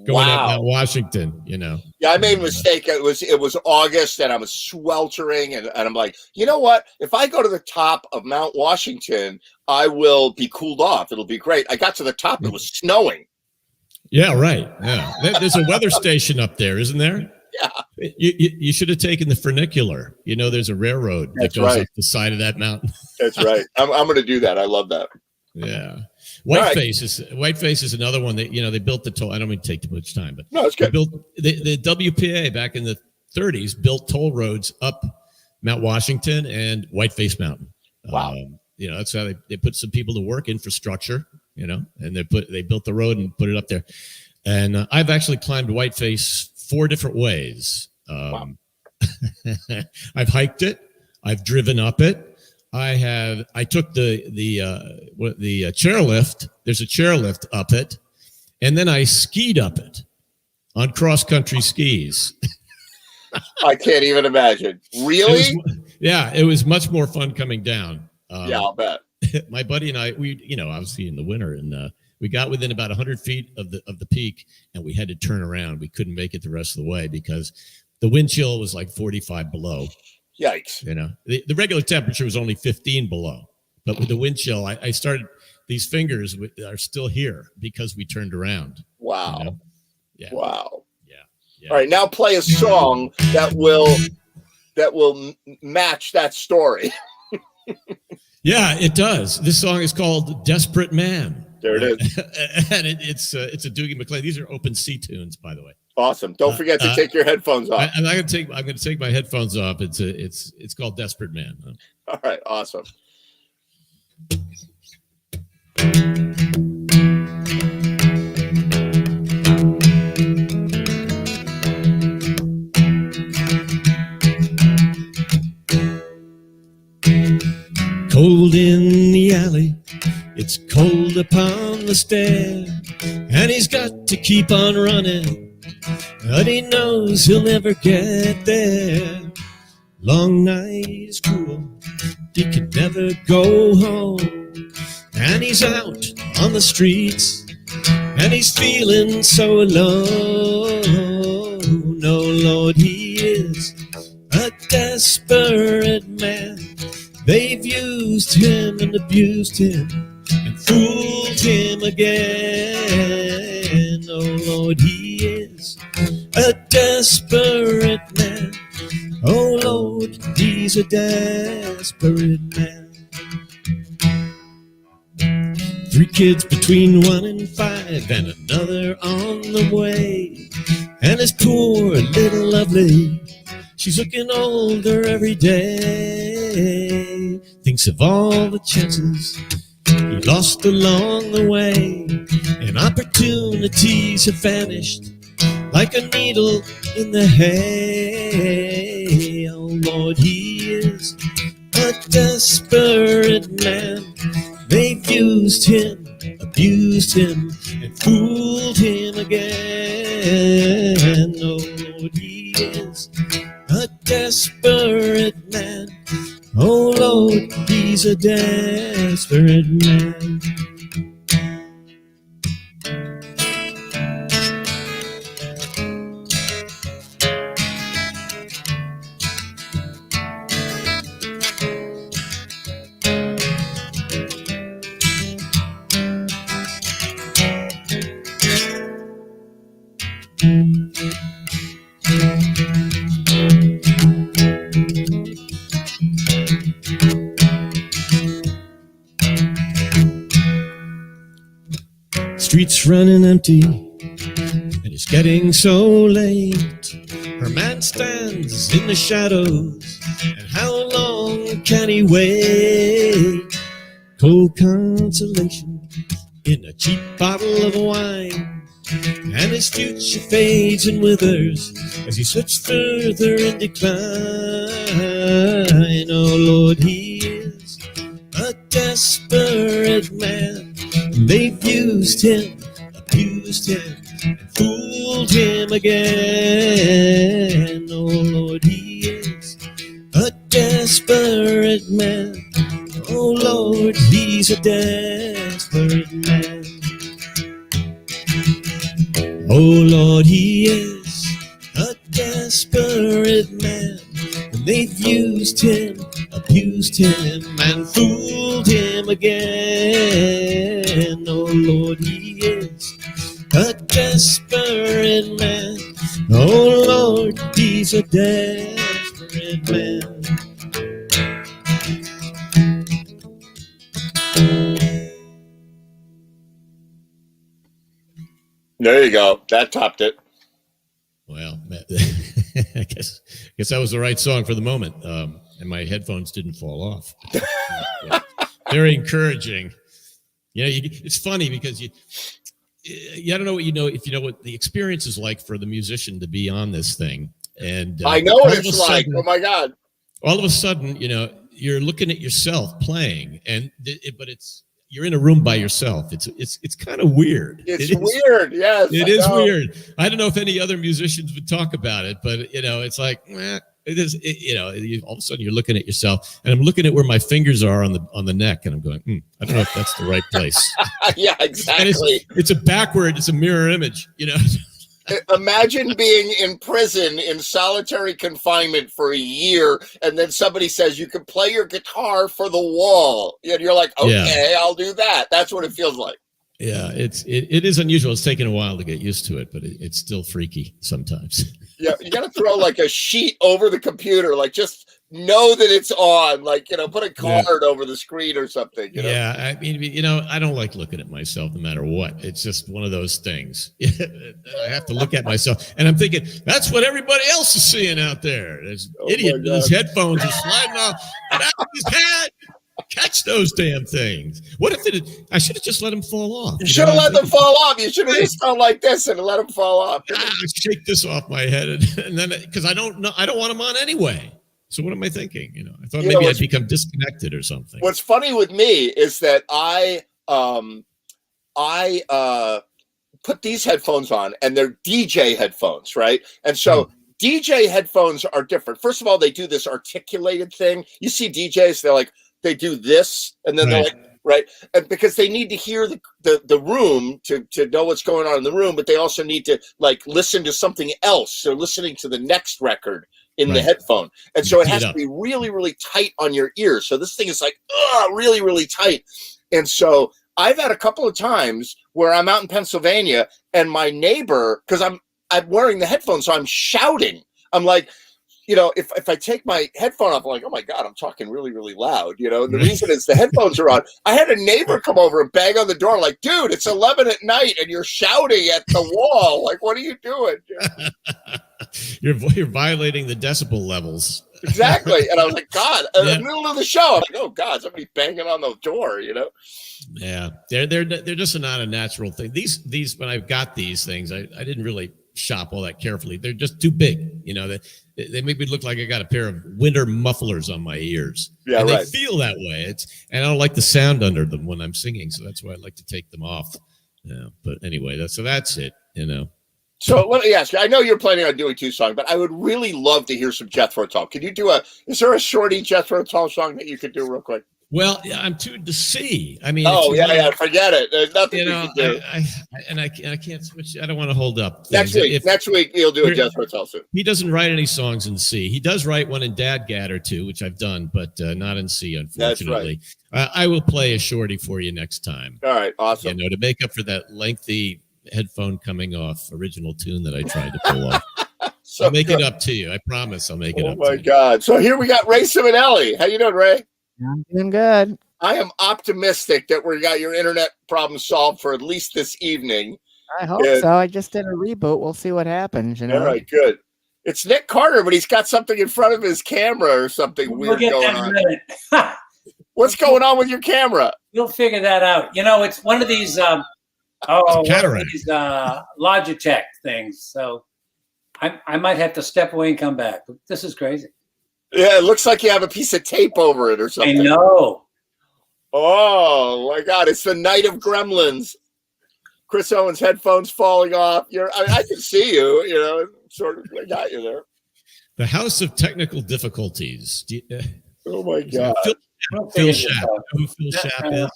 S5: going up Mount Washington, Yeah,
S1: I made a mistake. It was August and I was sweltering and I'm like, you know what? If I go to the top of Mount Washington, I will be cooled off. It'll be great. I got to the top. It was snowing.
S5: Yeah, right. Yeah. There's a weather station up there, isn't there?
S1: Yeah.
S5: You should have taken the funicular. There's a railroad that goes up the side of that mountain.
S1: That's right. I'm going to do that. I love that.
S5: Yeah. Whiteface is another one that, they built the toll. I don't mean to take too much time, but
S1: no, it's good.
S5: The WPA back in the 30s built toll roads up Mount Washington and Whiteface Mountain.
S1: Wow.
S5: That's how they put some people to work, infrastructure, and they built the road and put it up there. And I've actually climbed Whiteface 4 different ways. I've hiked it. I've driven up it. I took the chairlift. There's a chairlift up it, and then I skied up it on cross country skis.
S1: I can't even imagine. Really?
S5: It was much more fun coming down.
S1: I'll bet.
S5: My buddy and I, we obviously in the winter, and we got within about 100 feet of the peak, and we had to turn around. We couldn't make it the rest of the way because the wind chill was like 45 below.
S1: Yikes.
S5: The regular temperature was only 15 below, but with the wind chill, I started, these fingers are still here because we turned around.
S1: Wow.
S5: Yeah.
S1: Wow.
S5: Yeah.
S1: All right. Now play a song that will match that story.
S5: Yeah, it does. This song is called Desperate Man.
S1: There it is.
S5: And it's a Doogie McClain. These are open C tunes, by the way.
S1: Awesome. Don't forget to take your headphones off.
S5: I'm going to take my headphones off. It's called Desperate Man.
S1: All right. Awesome.
S5: Cold in the alley, It's cold upon the stair, and he's got to keep on running, but he knows he'll never get there. Long night is cruel, he can never go home, and he's out on the streets, and he's feeling so alone. Oh Lord, he is a desperate man. They've used him and abused him and fooled him again. Oh Lord, he is a desperate man. Oh Lord, he's a desperate man. 3 kids between 1 and 5, and another on the way. And his poor little lovely, she's looking older every day. Thinks of all the chances he lost along the way, and opportunities have vanished like a needle in the hay. Oh Lord, he is a desperate man. They've used him, abused him, and fooled him again. Oh Lord, he is a desperate man. Oh Lord, he's a desperate man. Streets running empty, and it's getting so late. Her man stands in the shadows, and how long can he wait? Cold consolation in a cheap bottle of wine, and his future fades and withers as he slips further in decline. Oh Lord, he is a desperate man. They've used him, abused him, and fooled him again. Oh Lord, he is a desperate man. Oh Lord, he's a desperate man. Oh Lord, he is a desperate man. And they've used him, abused him, and fooled him again. Oh Lord, he is a desperate man. Oh Lord, he's a desperate man.
S1: There you go. That topped it.
S5: Well, I guess that was the right song for the moment, and my headphones didn't fall off. Very encouraging. You know, it's funny because you don't know what you know if you know what the experience is like for the musician to be on this thing. And
S1: I know what it's like. Oh my God!
S5: All of a sudden, you know, you're looking at yourself playing, but you're in a room by yourself. It's kind of weird.
S1: It's weird. Yes,
S5: it is weird. I don't know if any other musicians would talk about it, but you know, it's like it is. All of a sudden you're looking at yourself, and I'm looking at where my fingers are on the neck, and I'm going, I don't know if that's the right place.
S1: Yeah, exactly.
S5: It's a mirror image. You know.
S1: Imagine being in prison in solitary confinement for a year, and then somebody says you can play your guitar for the wall, and you're like, okay, I'll do that. That's what it feels like.
S5: Yeah, it is unusual. It's taken a while to get used to it, but it's still freaky sometimes.
S1: Yeah, you got to throw like a sheet over the computer, like just know that it's on, like, you know, put a card over the screen or something. You know?
S5: Yeah, I mean, you know, I don't like looking at myself no matter what. It's just one of those things. I have to look at myself, and I'm thinking that's what everybody else is seeing out there. There's idiot with his headphones are sliding off his head. Catch those damn things. What if I should have just let them fall off?
S1: You should have let them fall off. You should have just gone like this and let them fall off.
S5: Shake this off my head, and then because I don't want them on anyway. So what am I thinking? You know, I thought maybe I'd become disconnected or something.
S1: What's funny with me is that I I put these headphones on, and they're DJ headphones, right? And so DJ headphones are different. First of all, they do this articulated thing. You see DJs, they do this, and then they're like, right? And because they need to hear the room to know what's going on in the room, but they also need to like listen to something else. So listening to the next record in the headphone. And so it has to be really, really tight on your ears. So this thing is like, really, really tight. And so I've had a couple of times where I'm out in Pennsylvania and my neighbor, because I'm wearing the headphones, so I'm shouting. I'm like, if I take my headphone off, I'm like, oh my God, I'm talking really, really loud. The reason is the headphones are on. I had a neighbor come over and bang on the door like, dude, it's 11 at night and you're shouting at the wall. Like, what are you doing?
S5: You're violating the decibel levels.
S1: Exactly. And I was like, God, in the middle of the show, I'm like, oh God, somebody banging on the door,
S5: Yeah, they're just not a natural thing. These when I've got these things, I didn't really shop all that carefully. They're just too big. They make me look like I got a pair of winter mufflers on my ears. Yeah, and they feel that way. And I don't like the sound under them when I'm singing, so that's why I like to take them off. Yeah, but anyway, that's it.
S1: So let me ask you, I know you're planning on doing 2 songs, but I would really love to hear some Jethro Tull. Can you do is there a shorty Jethro Tull song that you could do real quick?
S5: Well, I'm tuned to C. I mean,
S1: forget it. There's nothing you can do.
S5: I can't switch. I don't want to hold up
S1: things. Next week you'll do a Jethro Tull suit.
S5: He doesn't write any songs in C. He does write one in Dadgad or 2, which I've done, but not in C, unfortunately. That's right. I will play a shorty for you next time.
S1: All right, awesome.
S5: To make up for that lengthy headphone coming off original tune that I tried to pull off. So I'll make it up to you. I promise I'll make it up.
S1: Oh my God. So here we got Ray Simonelli. How you doing, Ray?
S4: I'm doing good.
S1: I am optimistic that we got your internet problem solved for at least this evening.
S4: I hope so. I just did a reboot. We'll see what happens. All
S1: right, good. It's Nick Carter, but he's got something in front of his camera or something weird going on. What's going on with your camera?
S6: You'll figure that out. It's one of these Logitech things. So I might have to step away and come back. This is crazy.
S1: Yeah, it looks like you have a piece of tape over it or something.
S6: I know.
S1: Oh my God! It's the night of Gremlins. Chris Owens' headphones falling off. I can see you. Sort of. I got you there.
S5: The House of Technical Difficulties.
S1: Oh my God!
S5: Phil Schaap. Who Phil Schaap is?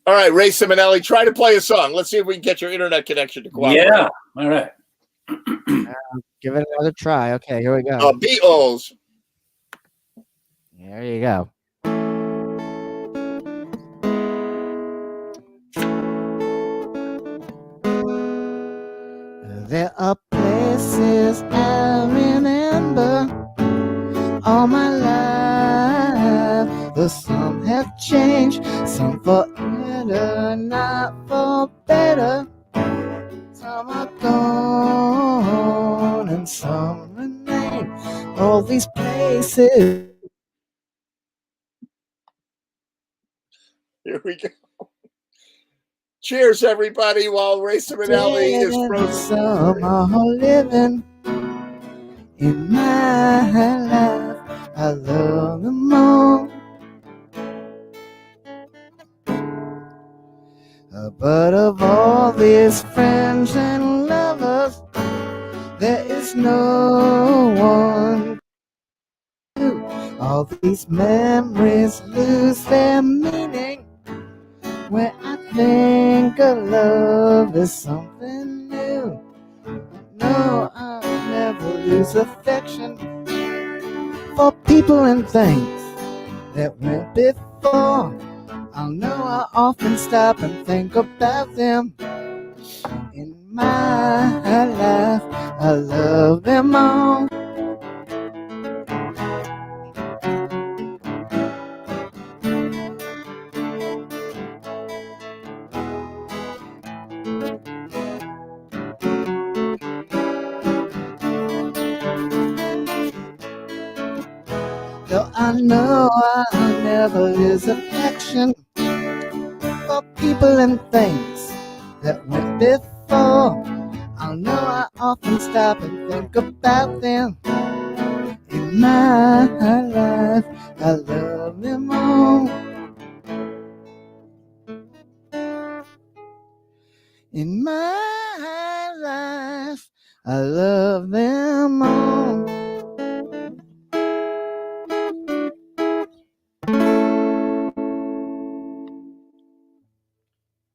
S1: All right, Ray Simonelli, try to play a song. Let's see if we can get your internet connection to cooperate.
S6: Yeah. All right.
S4: Give it another try. Okay, here we go.
S1: Beatles.
S4: There you go. There are places I remember all my life. But some have changed, some for better, not for better. Some are gone and some remain. All these places.
S1: Here we go. Cheers, everybody, while Ray Simonelli is frozen.
S4: Some are living in my life. I love them all. But of all these friends and lovers, there is no one. All these memories lose their meaning when I think of love is something new. No, I'll never lose affection for people and things that went before. I know I often stop and think about them. In my life, I love them all. Though I know I'll never lose affection for people and things that went before. I know I often stop and think about them. In my life, I love them all. in my life. I love them all.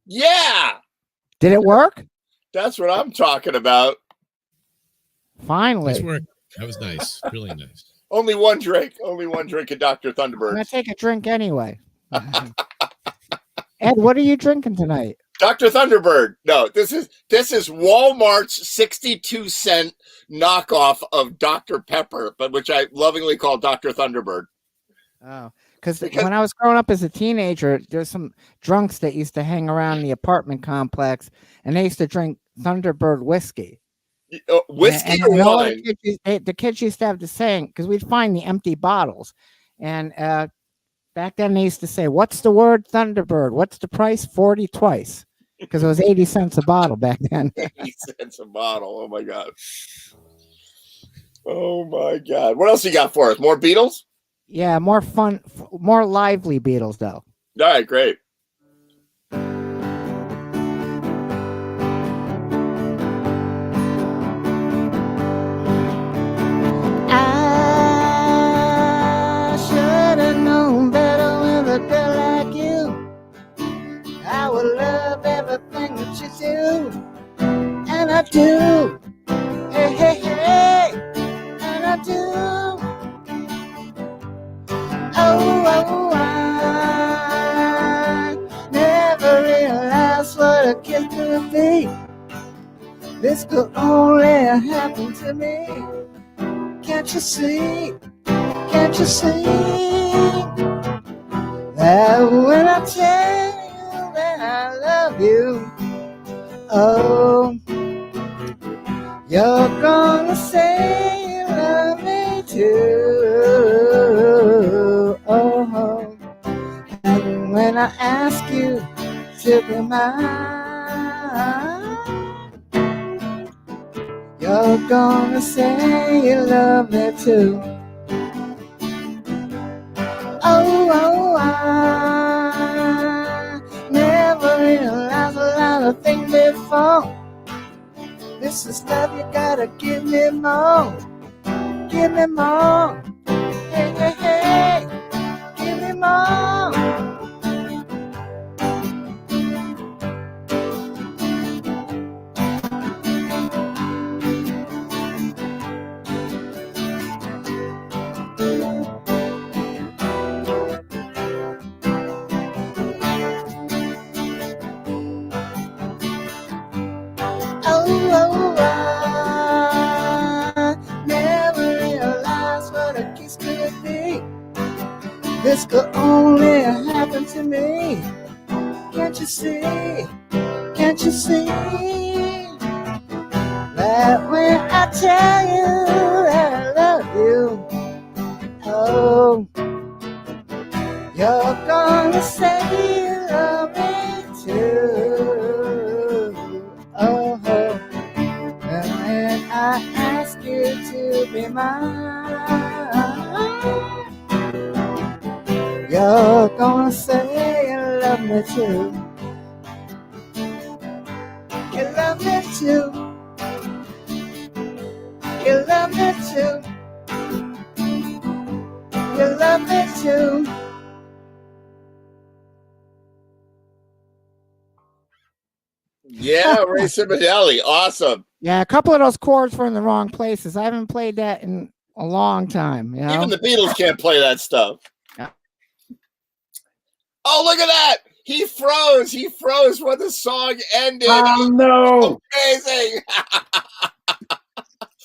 S1: Yeah,
S4: Did it work?
S1: that's what I'm talking about.
S5: Nice
S4: Finally.
S5: work. That was nice. Really nice.
S1: Only one drink of Dr.
S4: I'm
S1: Thunderbird.
S4: gonna take a drink anyway. Ed, what are you drinking tonight?
S1: Dr. Thunderbird. No, this is Walmart's 62-cent knockoff of Dr. Pepper, but which I lovingly call Dr. Thunderbird.
S4: Oh, because
S1: Because-
S4: when I was growing up as a teenager, there's some drunks that used to hang around the apartment complex, and they used to drink Thunderbird whiskey.
S1: Whiskey
S4: And
S1: or
S4: all
S1: wine?
S4: the kids used to have the saying, because we'd find the empty bottles, and back then they used to say, "What's the word Thunderbird? What's the price? 40 twice," because it was 80 cents a bottle back then.
S1: 80 cents a bottle. Oh my god. Oh my god. What else you got for us? More Beatles?
S4: Yeah, more fun, more lively Beatles though.
S1: All right, great.
S4: I should have known better with a girl like you. I would love everything that you do, and I do. Hey, hey, hey, and I do. Oh, I never realized what a kiss could be. This could only happen to me. Can't you see? Can't you see that when I tell you that I love you, oh, you're gonna say you love me too. Oh, and when I ask you to be mine, you're gonna say you love me too. Oh, I never realized a lot of things before. This is love, you gotta give me more. Give me more. Hey, hey, hey, give me more. Oh, I never realized what a kiss could be. This could only happen to me. Can't you see? Can't you see that when I tell you that I love you, oh, you're gonna say you love me too. Oh, and when I ask you to be mine, you're gonna say you love me too. You love me too. You love me too. You love me too.
S1: Yeah, Ray Ciminelli. Awesome.
S4: Yeah, a couple of those chords were in the wrong places. I haven't played that in a long time. You know?
S1: Even the Beatles can't play that stuff.
S4: Yeah.
S1: Oh, look at that. He froze. He froze when the song ended.
S6: Oh no!
S1: Amazing.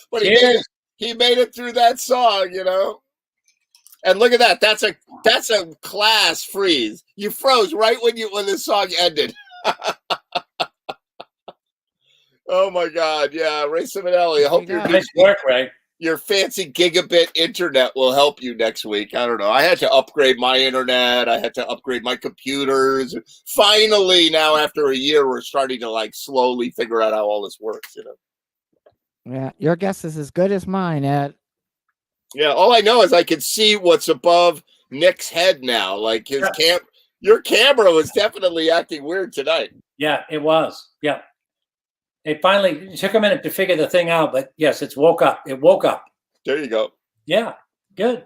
S1: But
S6: Cheers.
S1: he made it through that song, you know. And look at that. That's a class freeze. You froze right when the song ended. Oh my God. Yeah, Ray Ciminelli. I hope
S4: Yeah.
S6: Nice work, Ray.
S1: your fancy gigabit internet will help you next week. I don't know. I had to upgrade my internet. I had to upgrade my computers. Finally, now after a year, we're starting to like slowly figure out how all this works, you know.
S4: Yeah, your guess is as good as mine, Ed.
S1: Yeah, all I know is I can see what's above Nick's head now. Like his your camera was definitely acting weird tonight.
S6: Yeah, it was. Yeah. It finally took a minute to figure the thing out, but yes, it's woke up. It woke up.
S1: There you go.
S6: Yeah, good.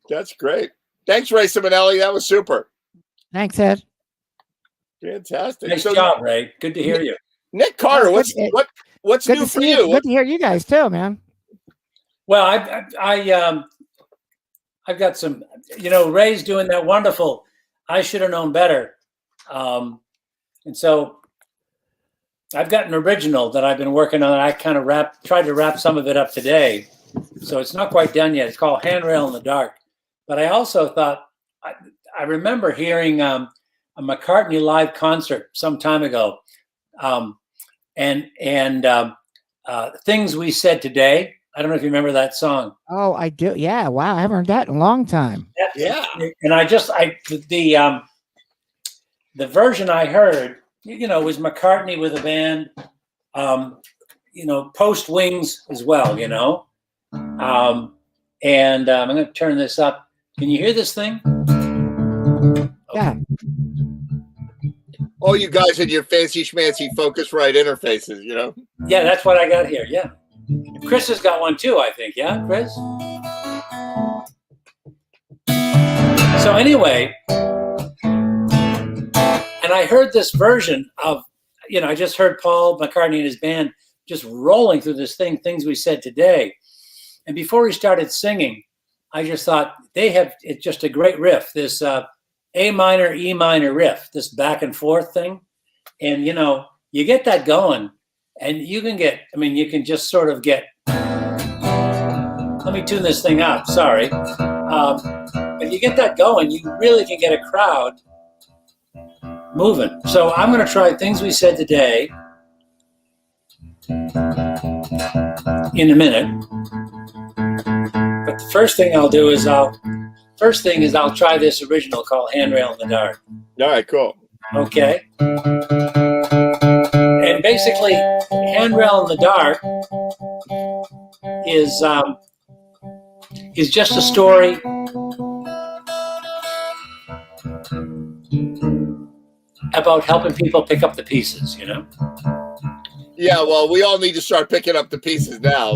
S1: That's great. Thanks, Ray Simonelli. That was super.
S4: Thanks, Ed.
S1: Fantastic.
S6: Nice
S1: So,
S6: job, Ray. Good to hear you.
S1: Nick Carter, what's
S4: Good-
S1: what's
S4: Good
S1: new
S4: to
S1: for
S4: see
S1: you?
S4: Good to hear you guys too, man.
S6: Well, I've got some. Ray's doing that wonderful. I should have known better, and so I've got an original that I've been working on. I kind of tried to wrap some of it up today, so it's not quite done yet. It's called Handrail in the Dark. But I also thought I remember hearing a McCartney live concert some time ago, and Things We Said Today. I don't know if you remember that song.
S4: Oh, I do. Yeah. Wow. I haven't heard that in a long time.
S1: Yeah.
S6: And the version I heard, was McCartney with a band, post Wings as well, and I'm going to turn this up. Can you hear this thing?
S4: Yeah.
S1: All you guys in your fancy schmancy Focusrite interfaces,
S6: Yeah, that's what I got here. Yeah. Chris has got one too, I think. Yeah, Chris? So anyway, and I heard this version of, I just heard Paul McCartney and his band just rolling through this thing, Things We Said Today. And before he started singing, I just thought it's just a great riff, this A minor, E minor riff, this back and forth thing. And, you get that going and you can just sort of get, let me tune this thing up, sorry. If you get that going, you really can get a crowd moving. So I'm going to try Things We Said Today in a minute. But the first thing I'll do is I'll try this original called Handrail in the Dark.
S1: All right, cool.
S6: Okay. And basically, Handrail in the Dark is just a story about helping people pick up the pieces,
S1: Yeah, well, we all need to start picking up the pieces now.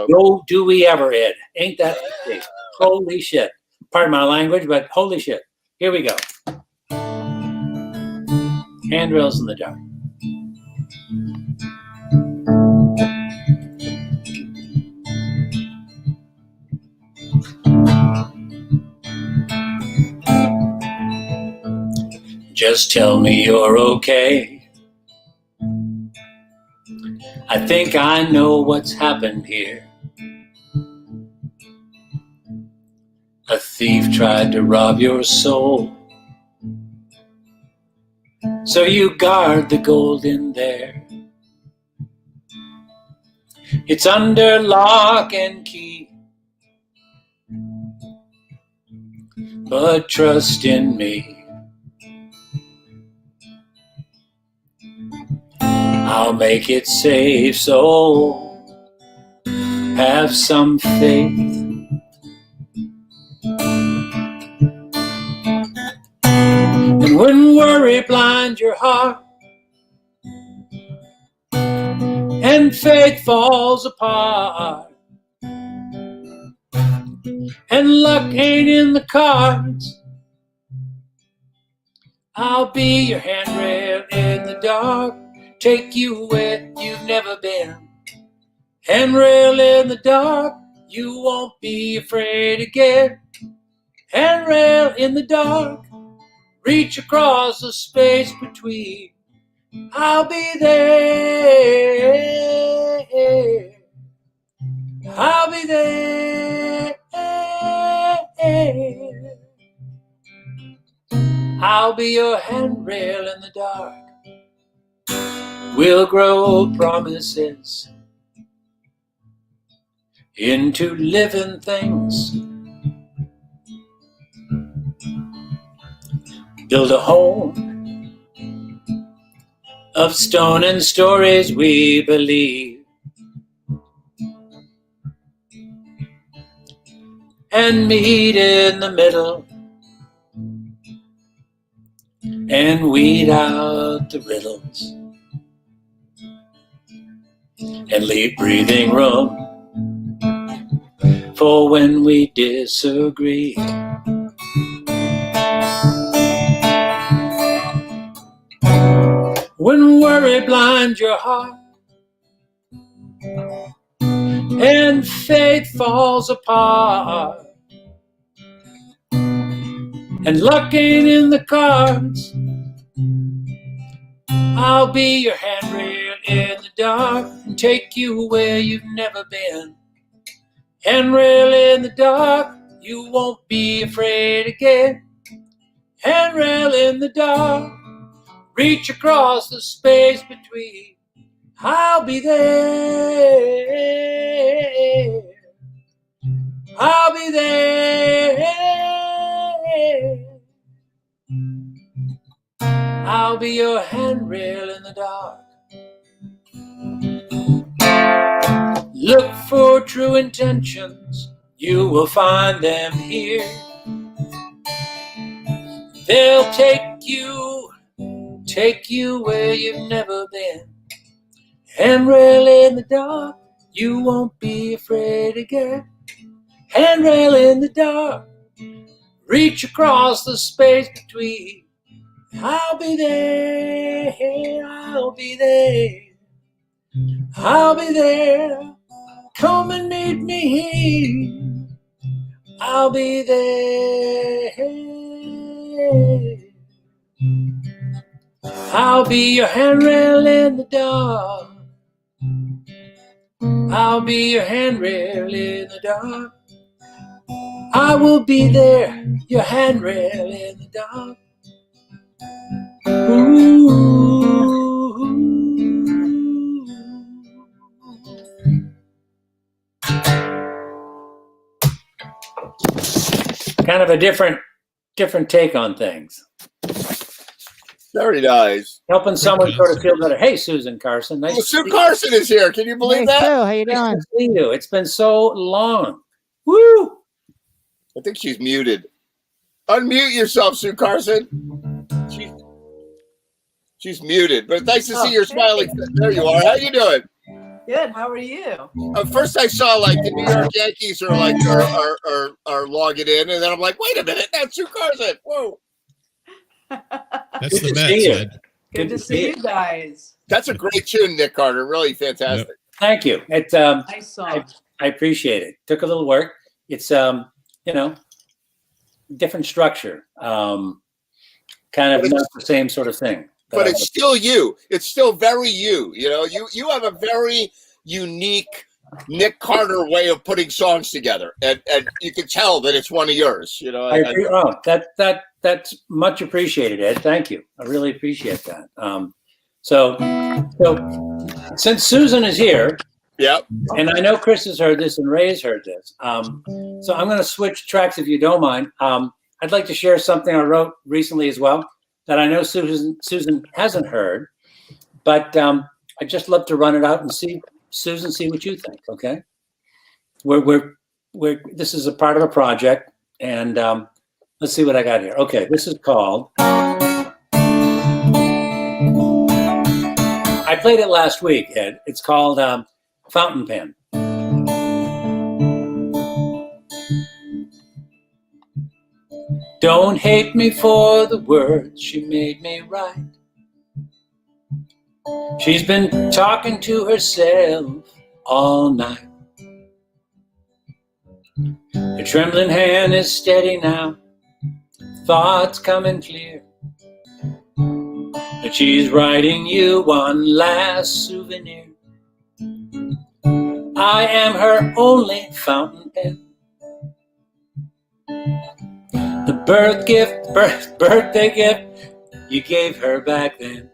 S6: No, do we ever, Ed? Ain't that the case? Holy shit. Pardon my language, but holy shit. Here we go. Handrails in the Dark. Just tell me you're okay. I think I know what's happened here. A thief tried to rob your soul, so you guard the gold in there. It's under lock and key, but trust in me. I'll make it safe, so have some faith. And when worry blinds your heart and faith falls apart and luck ain't in the cards, I'll be your handrail in the dark. Take you where you've never been. Handrail in the dark, you won't be afraid again. Handrail in the dark, reach across the space between. I'll be there. I'll be there. I'll be your handrail in the dark. We'll grow promises into living things. Build a home of stone and stories we believe, and meet in the middle and weed out the riddles. and leave breathing room for when we disagree. When worry blinds your heart and faith falls apart, and luck ain't in the cards, I'll be your handrail in the dark and take you where you've never been. Handrail in the dark, you won't be afraid again. Handrail in the dark, reach across the space between. I'll be there. I'll be there. I'll be your handrail in the dark. Look for true intentions, you will find them here. They'll take you where you've never been. Handrail in the dark, you won't be afraid again. Handrail in the dark, reach across the space between. I'll be there, I'll be there, I'll be there. Come and meet me here. I'll be there. I'll be your handrail in the dark. I'll be your handrail in the dark. I will be there, your handrail in the dark. Ooh. Kind of a different take on things.
S1: Very nice.
S6: Helping someone sort of feel better. Hey, Susan Carson. Nice
S1: Oh,
S6: to
S1: Sue
S6: see you.
S1: Carson is here. Can you
S4: Hey,
S1: believe
S4: Sue,
S1: that?
S4: how you
S6: Nice
S4: doing?
S6: to see you. It's been so long. Woo!
S1: I think she's muted. Unmute yourself, Sue Carson. She's muted, but nice to see your smiling face. There you are. How you doing?
S7: Good. How are you?
S1: First, I saw like the New York Yankees are like are logging in, and then I'm like, wait a minute, that's Sue Carson. Whoa,
S5: That's
S6: Good
S5: the
S6: to
S5: Mets,
S6: see you.
S5: Ed.
S7: Good to see you guys.
S1: that's a great tune, Nick Carter. Really fantastic.
S6: Thank you. It
S7: Nice song.
S6: I appreciate it. Took a little work. It's different structure. Kind of not the same sort of thing.
S1: But it's still you. It's still very you. You know, you have a very unique Nick Carter way of putting songs together, and you can tell that it's one of yours. You know,
S6: That's much appreciated, Ed. Thank you. I really appreciate that. So since Susan is here,
S1: yeah.
S6: and I know Chris has heard this and Ray's heard this, so I'm going to switch tracks if you don't mind. I'd like to share something I wrote recently as well that I know Susan hasn't heard, but I'd just love to run it out and see what you think. Okay, this is a part of a project, and let's see what I got here. Okay, this is called. I played it last week, Ed. It's called Fountain Pen. Don't hate me for the words she made me write. She's been talking to herself all night. Her trembling hand is steady now, thoughts coming clear. But she's writing you one last souvenir. I am her only fountain pen. The birthday gift you gave her back then.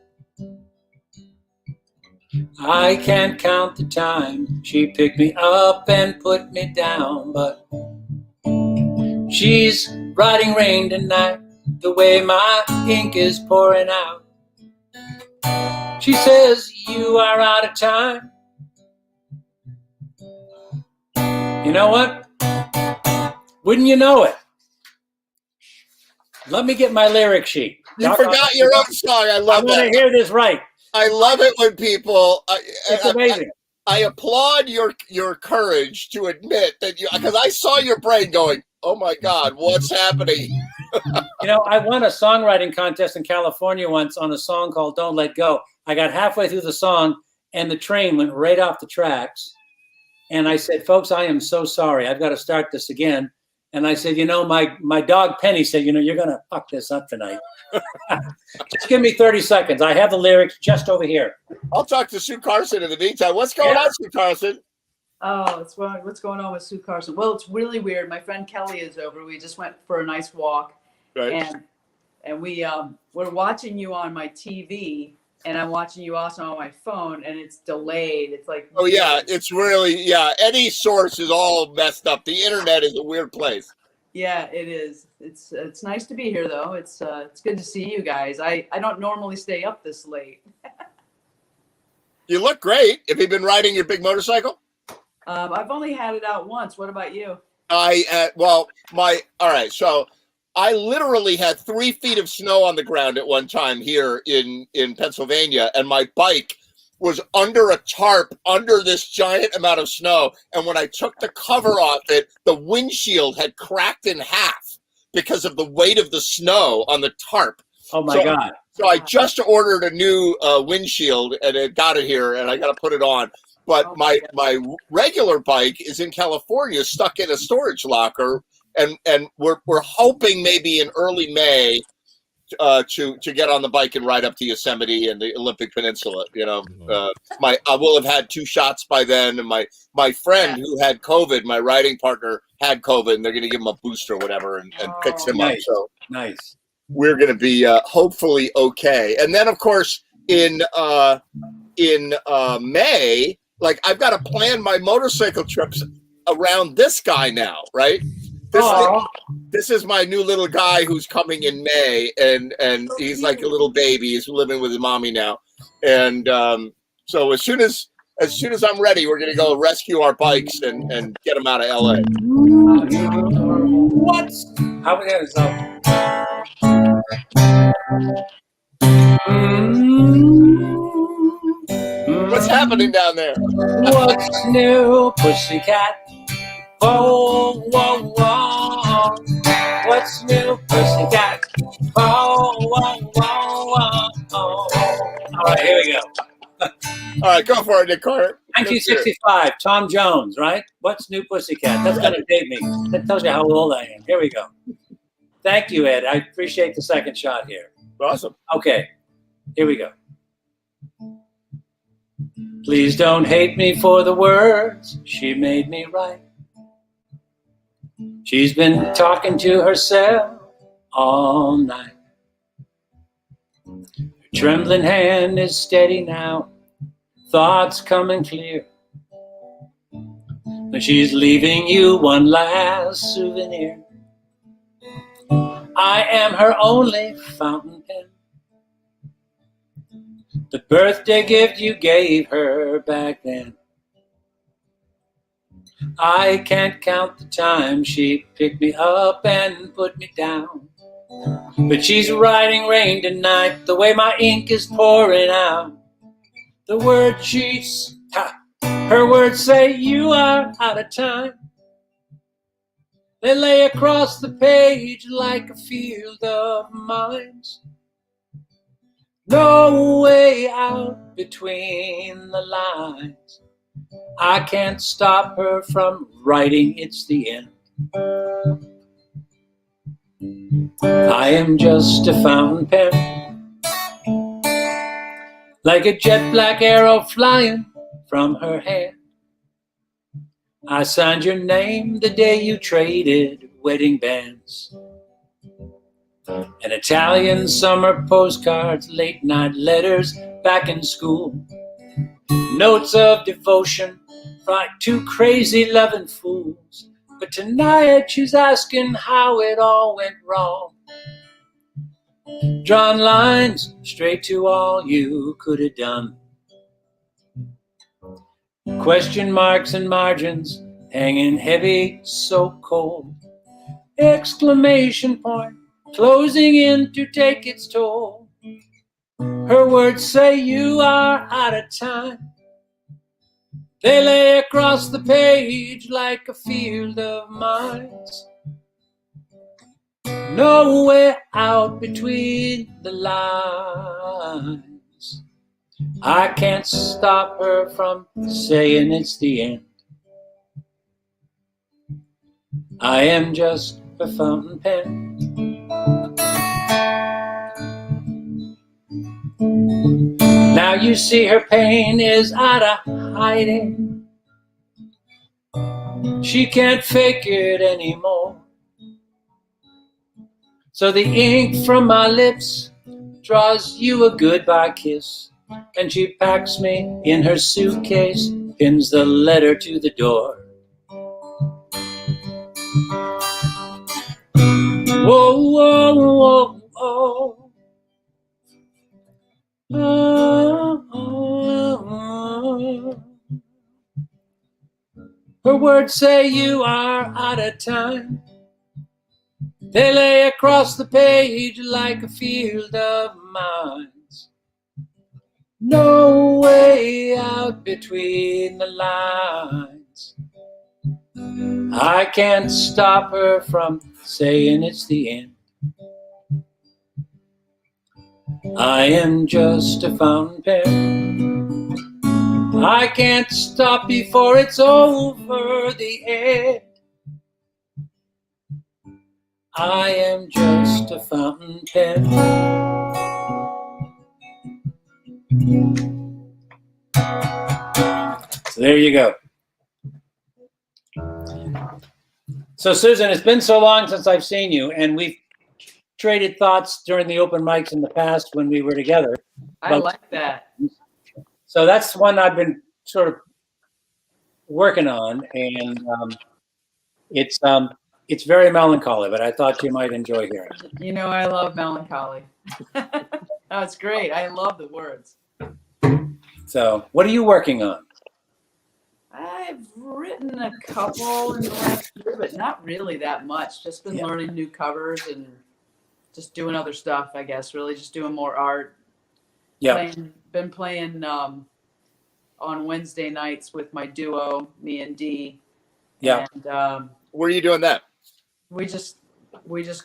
S6: I can't count the time she picked me up and put me down, but she's writing rain tonight, the way my ink is pouring out. She says you are out of time. You know what? Wouldn't you know it? Let me get my lyric sheet.
S1: You forgot your own song. I love
S6: I'm going
S1: that.
S6: to hear this right.
S1: I love it when people.
S6: It's amazing.
S1: I applaud your courage to admit that because I saw your brain going, oh my God, what's happening?
S6: You know, I won a songwriting contest in California once on a song called Don't Let Go. I got halfway through the song and the train went right off the tracks. And I said, folks, I am so sorry. I've got to start this again. And I said, you know, my dog Penny said, you know, you're going to fuck this up tonight. Just give me 30 seconds. I have the lyrics just over here.
S1: I'll talk to Sue Carson in the meantime. What's going on, Sue Carson?
S7: Oh, what's going on with Sue Carson? Well, it's really weird. My friend Kelly is over. We just went for a nice walk,
S1: Right.
S7: and we're watching you on my TV, and I'm watching you also on my phone, and it's delayed. It's like,
S1: Oh yeah, it's really, yeah. Any source is all messed up. The internet is a weird place.
S7: yeah, it is. It's nice to be here though. It's good to see you guys. I don't normally stay up this late.
S1: You look great. Have you been riding your big motorcycle?
S7: I've only had it out once. What about you?
S1: All right. So I literally had 3 feet of snow on the ground at one time here in Pennsylvania, and my bike was under a tarp under this giant amount of snow. And when I took the cover off it, the windshield had cracked in half because of the weight of the snow on the tarp.
S6: Oh my God.
S1: So I just ordered a new windshield, and it got it here, and I got to put it on. But my regular bike is in California, stuck in a storage locker, and we're hoping maybe in early May to get on the bike and ride up to Yosemite and the Olympic Peninsula. You know, I will have had 2 shots by then, and my friend who had COVID, my riding partner, had COVID, and they're going to give him a booster or whatever and fix him up. So
S6: Nice.
S1: we're going to be hopefully okay. And then of course in May, like I've got to plan my motorcycle trips around this guy now, right? This is my new little guy who's coming in May, and he's like a little baby. He's living with his mommy now, and so as soon as I'm ready, we're gonna go rescue our bikes and get them out of LA.
S6: How about that?
S1: What's happening down there?
S6: What's new, pussycat? Oh, whoa, whoa. What's new, pussycat? Oh, whoa, whoa, whoa. All right, here we go.
S1: All right, go for it, Nick Carter.
S6: 1965, Tom Jones, right? What's new, pussycat? That's going to date me. That tells you how old I am. Here we go. Thank you, Ed. I appreciate the second shot here.
S1: Awesome.
S6: Okay, here we go. Please don't hate me for the words she made me write. She's been talking to herself all night. Her trembling hand is steady now, thoughts coming clear. But she's leaving you one last souvenir. I am her only fountain pen, the birthday gift you gave her back then. I can't count the time she picked me up and put me down, but she's riding rain tonight, the way my ink is pouring out. The word sheets, her words say you are out of time. They lay across the page like a field of mines. No way out between the lines. I can't stop her from writing it's the end. I am just a fountain pen, like a jet black arrow flying from her hand. I signed your name the day you traded wedding bands, and Italian summer postcards, late night letters back in school, notes of devotion like 2 crazy loving fools. But tonight she's asking how it all went wrong, drawn lines straight to all you could have done. Question marks and margins hanging heavy, so cold. Exclamation point closing in to take its toll. Her words say you are out of time. They lay across the page like a field of mines. No way out between the lines. I can't stop her from saying it's the end. I am just a fountain pen. Now you see her pain is out of hiding. She can't fake it anymore. So the ink from my lips draws you a goodbye kiss, and she packs me in her suitcase, pins the letter to the door. Whoa, whoa, whoa, whoa. Oh, oh, oh. Her words say you are out of time. They lay across the page like a field of mines. No way out between the lines. I can't stop her from saying it's the end. I am just a fountain pen. I can't stop before it's over the end. I am just a fountain pen. So there you go. So Susan, it's been so long since I've seen you, and we've traded thoughts during the open mics in the past when we were together.
S7: I like that.
S6: So that's one I've been sort of working on, and it's very melancholy, but I thought you might enjoy hearing it.
S7: You know, I love melancholy. Oh, it's great. I love the words.
S6: So what are you working on?
S7: I've written a couple in the last year, but not really that much. Just been learning new covers and just doing other stuff, I guess. Really just doing more art.
S6: Yeah.
S7: Been playing on Wednesday nights with my duo, me and Dee.
S6: Yeah.
S7: And
S1: Where are you doing that?
S7: I just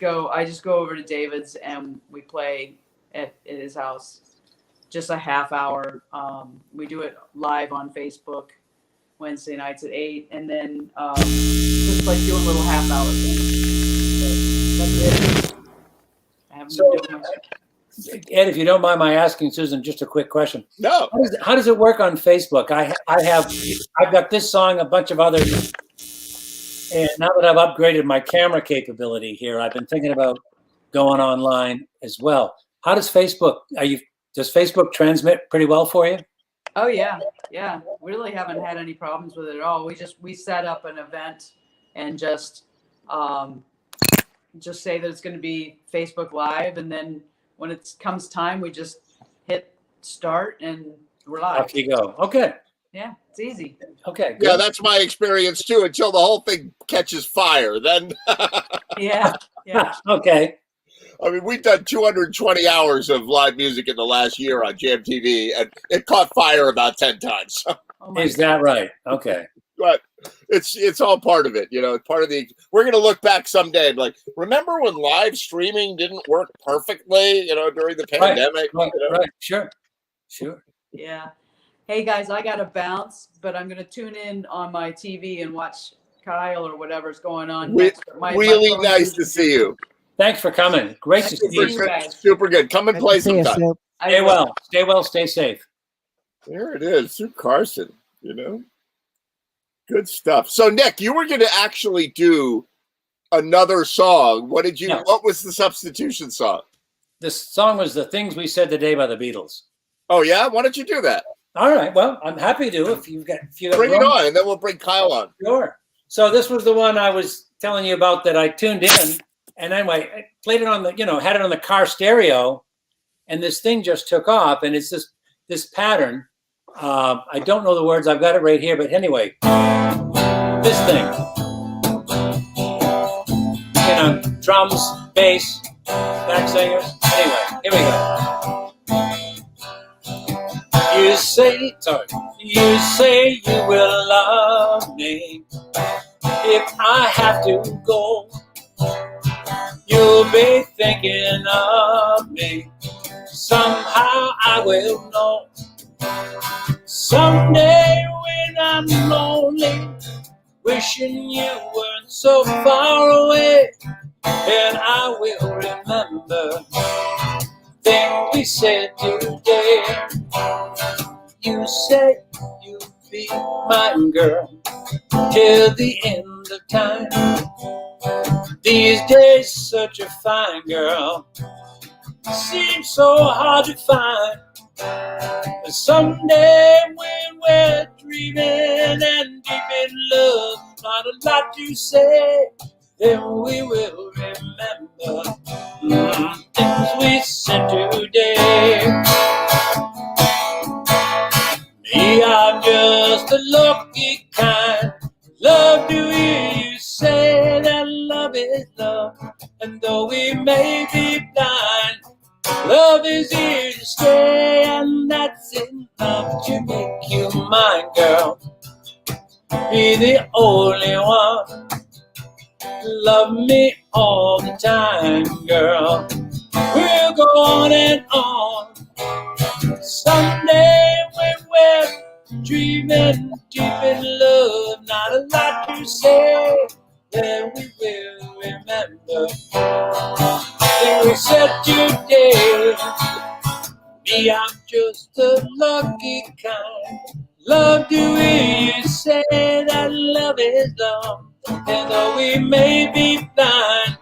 S7: go over to David's and we play at his house. Just a half hour. We do it live on Facebook Wednesday nights at 8, and then just like doing little half hour things. But that's it. I haven't been doing much.
S6: Ed, if you don't mind my asking Susan just a quick question.
S1: No.
S6: How does it work on Facebook? I've got this song, a bunch of others, and now that I've upgraded my camera capability here, I've been thinking about going online as well. How does Facebook? Does Facebook transmit pretty well for you?
S7: Oh yeah. We really haven't had any problems with it at all. We set up an event and just say that it's going to be Facebook Live, and then when it comes time, we just hit start and we're live.
S6: Off you go. Okay.
S7: Yeah, it's easy.
S6: Okay.
S1: Yeah, that's my experience too. Until the whole thing catches fire, then.
S7: Yeah.
S6: Okay.
S1: I mean, we've done 220 hours of live music in the last year on Jam TV, and it caught fire about 10 times.
S7: Oh my
S6: Is that right? Okay.
S1: But it's all part of it, you know. It's part of the. We're gonna look back someday and be like, remember when live streaming didn't work perfectly, you know, during the pandemic?
S6: Right.
S1: You know?
S6: Right. Sure.
S7: Yeah. Hey guys, I gotta bounce, but I'm gonna tune in on my TV and watch Kyle or whatever's going on.
S1: Really nice to see you.
S6: Thanks for coming. Great to see you.
S1: Super good. Come and play sometime.
S6: Stay well. Stay well. Stay safe.
S1: There it is, Sue Carson. You know, good stuff. So Nick, you were going to actually do another song. What did you?
S6: Yes.
S1: What was the substitution song?
S6: This song was "The Things We Said Today" by the Beatles.
S1: Oh yeah, why don't you do that?
S6: All right. Well, I'm happy to if you got
S1: bring it on, and then we'll bring Kyle on.
S6: Sure. So this was the one I was telling you about that I tuned in, and anyway, I played it on the, had it on the car stereo, and this thing just took off, and it's this pattern. I don't know the words. I've got it right here, but anyway, this thing. Drums, bass, back singers. Anyway, here we go. You You say, sorry, you say you will love me if I have to go. You'll be thinking of me. Somehow I will know. Someday when I'm lonely, wishing you weren't so far away, and I will remember things we said today. You said you'd be mine, girl, till the end of time. These days, such a fine girl seems so hard to find. But someday when we're dreaming and deep in love, not a lot to say, then we will remember things we said today. Me, I'm just a lucky kind. Love to hear you say that love is love. And though we may be blind, love is here to stay, and that's enough to make you mine, girl. Be the only one. Love me all the time, girl. We'll go on and on. Someday when we're dreaming deep in love, not a lot to say, then we will remember things we said today. Me, I'm just a lucky kind. Love to hear you say that love is love. And though we may be blind,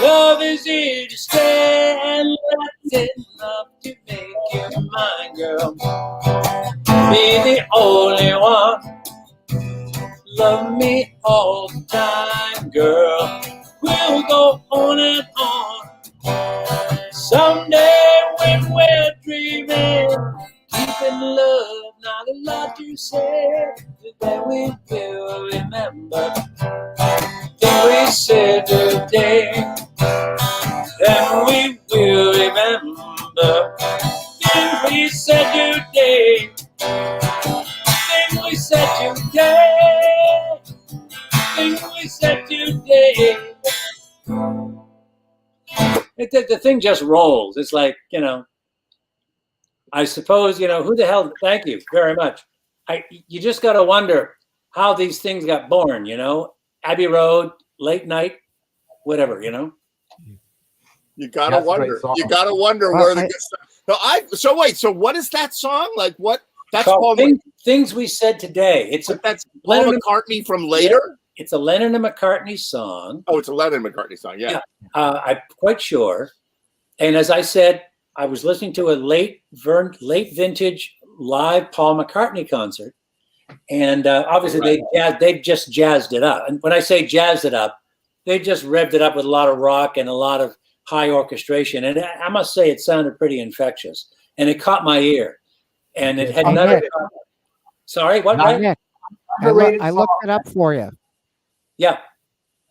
S6: love is here to stay, and that's enough to make you mine, girl. Be the only one. Love me all the time, girl. We'll go on and on. Someday when we're dreaming, deep in love, not a lot to say, but then we will remember things we said today. Then we will remember things we said today. Things we said today. Things we said today. The thing just rolls. It's like, I suppose, who the hell, thank you very much. You just got to wonder how these things got born, Abbey Road, late night, whatever,
S1: You gotta
S8: That's a great
S1: wonder.
S8: song.
S1: You gotta wonder where the good stuff. So wait. So what is that song? Like what? That's
S6: Called
S1: Paul.
S6: things we said today.
S1: That's Paul McCartney from later.
S6: It's a Lennon and McCartney song.
S1: Oh, it's a Lennon McCartney song. Yeah.
S6: I'm quite sure. And as I said, I was listening to a late vintage live Paul McCartney concert, and obviously they just jazzed it up. And when I say jazzed it up, they just revved it up with a lot of rock and a lot of high orchestration. And I must say, it sounded pretty infectious, and it caught my ear. And it had none of it. Sorry, what?
S4: Not
S6: Right?
S4: yet. I looked it up for you.
S6: Yeah.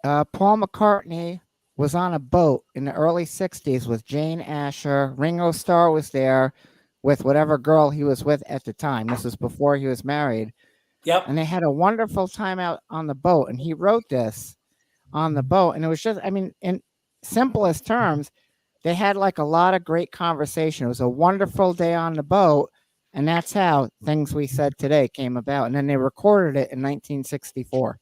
S4: Paul McCartney was on a boat in the early 60s with Jane Asher. Ringo Starr was there with whatever girl he was with at the time. This was before he was married.
S6: Yep.
S4: And they had a wonderful time out on the boat. And he wrote this on the boat. And it was just, in simplest terms, they had like a lot of great conversation. It was a wonderful day on the boat. And that's how Things We Said Today came about. And then they recorded it in 1964.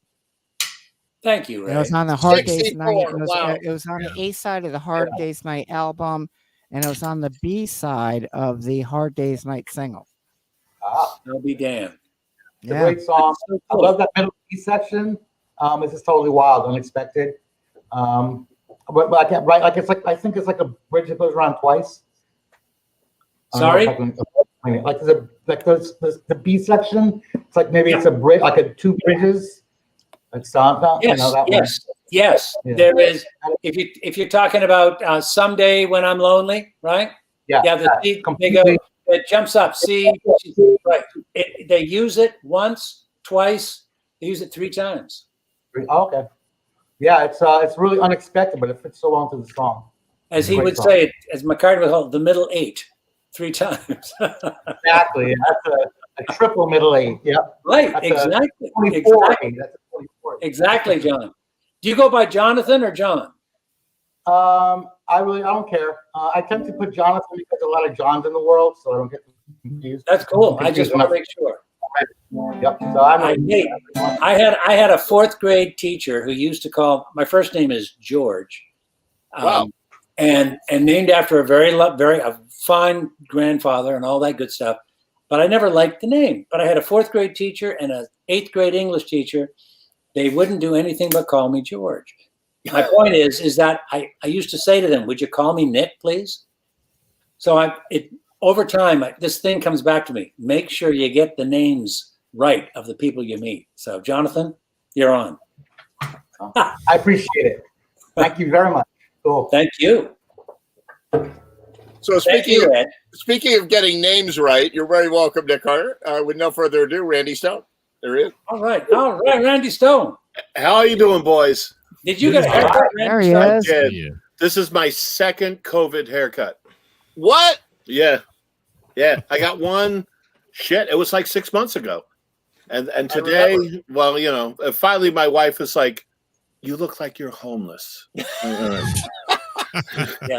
S6: Thank you, Ray.
S4: And it was on the Hard Day's
S1: 64,
S4: Night.
S1: wow.
S4: It was on the A side of the Hard Day's Night album, and it was on the B side of the Hard Day's Night single.
S6: I'll be damned.
S8: It's a great song.
S6: So
S8: I
S6: cool.
S8: love that middle B section. This is totally wild, unexpected. But I can't write. I think it's like a bridge that goes around twice. I don't know
S6: Sorry?
S8: if I can explain it. The B section. It's like maybe it's a bridge, like two bridges. Like
S6: Yes,
S8: that
S6: yes.
S8: Yeah.
S6: There is. If you're talking about Someday When I'm Lonely, right?
S8: one. Yeah.
S6: Yeah, the C, they
S8: completely.
S6: go. It jumps up. C, right? They use it once, twice. They use it 3 times.
S8: Oh, okay. Yeah, it's really unexpected, but it fits so well into the song.
S6: As he
S8: Great
S6: would
S8: song.
S6: say, as McCartney would call it, the middle 8. 3 times.
S8: Exactly. That's a triple middle A. Yep.
S6: Right,
S8: That's
S6: exactly.
S8: 24.
S6: Exactly.
S8: That's a 24.
S6: Exactly, John. Do you go by Jonathan or John?
S8: I don't care. I tend to put Jonathan because there's a lot of Johns in the world, so I don't get confused.
S6: That's cool. I just want to make sure.
S8: Yep. So I'm.
S6: I had a 4th grade teacher who used to call, my first name is George.
S1: Wow.
S6: And named after a very fine grandfather and all that good stuff. But I never liked the name. But I had a 4th grade teacher and a 8th grade English teacher. They wouldn't do anything but call me George. My point is that I used to say to them, would you call me Nick, please? So over time, this thing comes back to me. Make sure you get the names right of the people you meet. So, Jonathan, you're on.
S8: I appreciate it. Thank you very much. Cool.
S6: Thank you.
S1: So
S6: Thank you, Ed.
S1: speaking of getting names right, you're very welcome, Nick Carter. With no further ado, Randy Stone. There he is.
S6: All right, Randy Stone.
S9: How are you doing, boys?
S6: Did you get a haircut,
S4: There
S6: Randy
S4: he
S6: Stone?
S4: is.
S9: Did.
S5: Yeah.
S9: This is my second COVID haircut.
S1: What?
S9: Yeah. I got one. Shit, it was like 6 months ago. And today, well, finally my wife is like, you look like you're homeless.
S6: Yeah.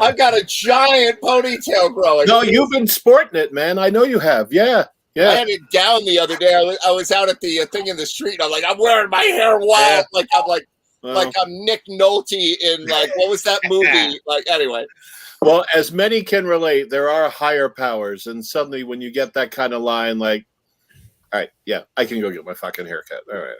S1: I've got a giant ponytail growing.
S9: No, you've been sporting it, man. I know you have. Yeah.
S1: I had it down the other day. I was out at the thing in the street. I'm like, I'm wearing my hair wild, like I'm Nick Nolte in what was that movie? Anyway.
S9: Well, as many can relate, there are higher powers, and suddenly when you get that kind of line, all right, yeah, I can go get my fucking haircut. All right.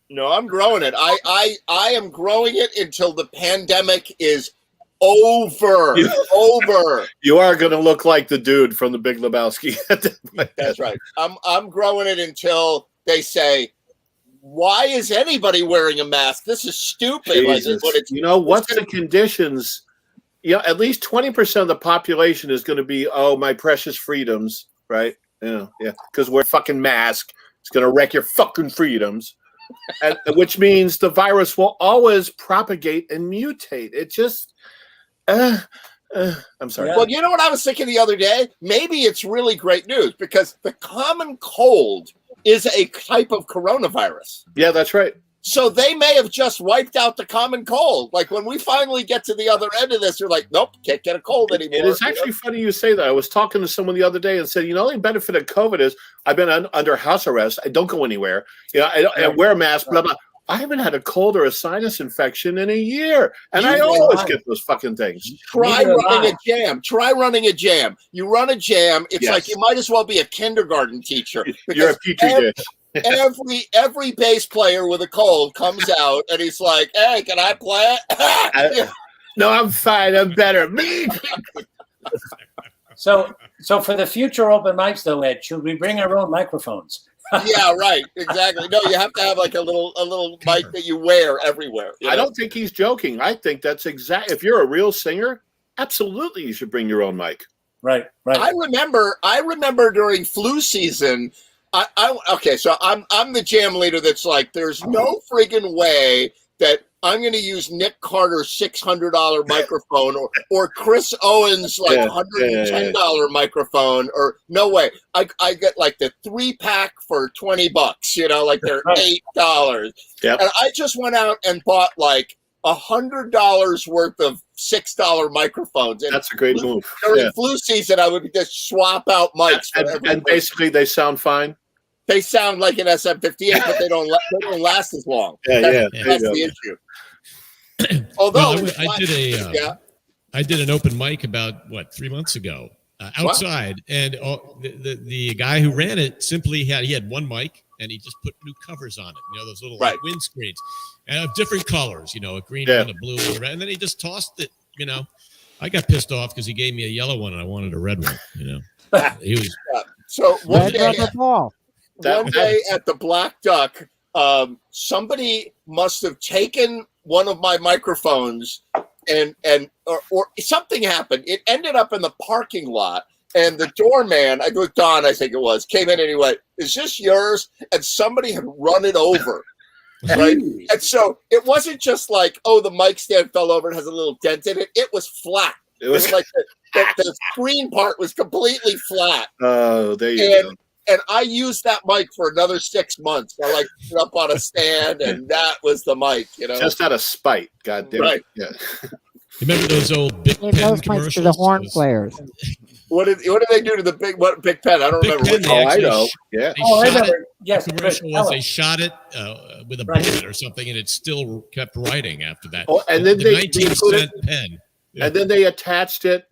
S1: No, I'm growing it. I am growing it until the pandemic is over. Over.
S9: You are going to look like the dude from The Big Lebowski.
S1: That's right. I'm growing it until they say, why is anybody wearing a mask? This is stupid.
S9: Jesus. What's the conditions? At least 20% of the population is going to be, my precious freedoms, right? Yeah, because wear a fucking mask. It's going to wreck your fucking freedoms, which means the virus will always propagate and mutate. It just, I'm sorry.
S1: Well, you know what I was thinking the other day? Maybe it's really great news because the common cold is a type of coronavirus.
S9: Yeah, that's right.
S1: So they may have just wiped out the common cold. Like when we finally get to the other end of this, you're like, nope, can't get a cold anymore.
S9: It is actually funny you say that. I was talking to someone the other day and said, the only benefit of COVID is I've been under house arrest. I don't go anywhere. I wear a mask, blah, blah. I haven't had a cold or a sinus infection in a year. And I always get those fucking things.
S1: Try running a jam. You run a jam. It's like you might as well be a kindergarten teacher.
S9: You're a petri dish.
S1: Every bass player with a cold comes out and he's like, hey, can I play?
S9: No, I'm fine. I'm better. Me.
S6: So for the future open mics, though, Ed, should we bring our own microphones?
S1: Yeah, right. Exactly. No, you have to have a little mic that you wear everywhere.
S9: I don't think he's joking. I think that's exact. If you're a real singer, absolutely, you should bring your own mic.
S6: Right.
S1: I remember during flu season. So I'm the jam leader that's like, there's no friggin' way that I'm going to use Nick Carter's $600 microphone or Chris Owens' $110 microphone, or no way. I get the 3-pack for $20, they're $8.
S9: Yep.
S1: And I just went out and bought $100 worth of $6 microphones. And
S9: that's a great move.
S1: During flu season, I would just swap out mics.
S9: And basically, they sound fine.
S1: They sound like an SM58, but they don't last as long.
S9: That's
S1: the issue. Although
S5: I did an open mic about 3 months ago outside, and the guy who ran it simply had one mic and he just put new covers on it. Those little windscreens and of different colors. A green one, a blue one, a red, and then he just tossed it. I got pissed off because he gave me a yellow one and I wanted a red one. He was
S1: so one
S4: day
S1: at the Black Duck, somebody must have taken one of my microphones or something happened. It ended up in the parking lot, and the doorman, I was Don, I think it was, came in and he went, "Is this yours?" And somebody had run it over. Right? And so it wasn't just the mic stand fell over and has a little dent in it. It was flat. It was like the screen part was completely flat.
S9: Oh, there you go.
S1: And I used that mic for another 6 months. I like put it up on a stand, and that was the mic,
S9: Just out of spite, goddamn
S1: Right.
S9: it. Yeah.
S5: You remember those old Big
S4: Gave
S5: Pen
S4: those mics
S5: commercials?
S4: to the horn
S5: Those-
S4: players.
S1: What did they do to the Big Pen? I don't
S5: Big
S1: remember
S5: Pen,
S1: which
S5: they
S9: Oh, I
S5: actually
S9: know.
S5: sh-
S9: Yeah.
S5: They
S6: Oh, I
S5: shot it.
S6: remember. Yes,
S5: The
S6: Chris,
S5: commercial
S6: tell
S5: was they
S6: us.
S5: shot it with a
S6: Right.
S5: bullet or something, and it still kept writing after that.
S9: Oh, and then
S5: the
S9: they
S5: 19
S9: put it-
S5: cent pen.
S9: And then they attached it.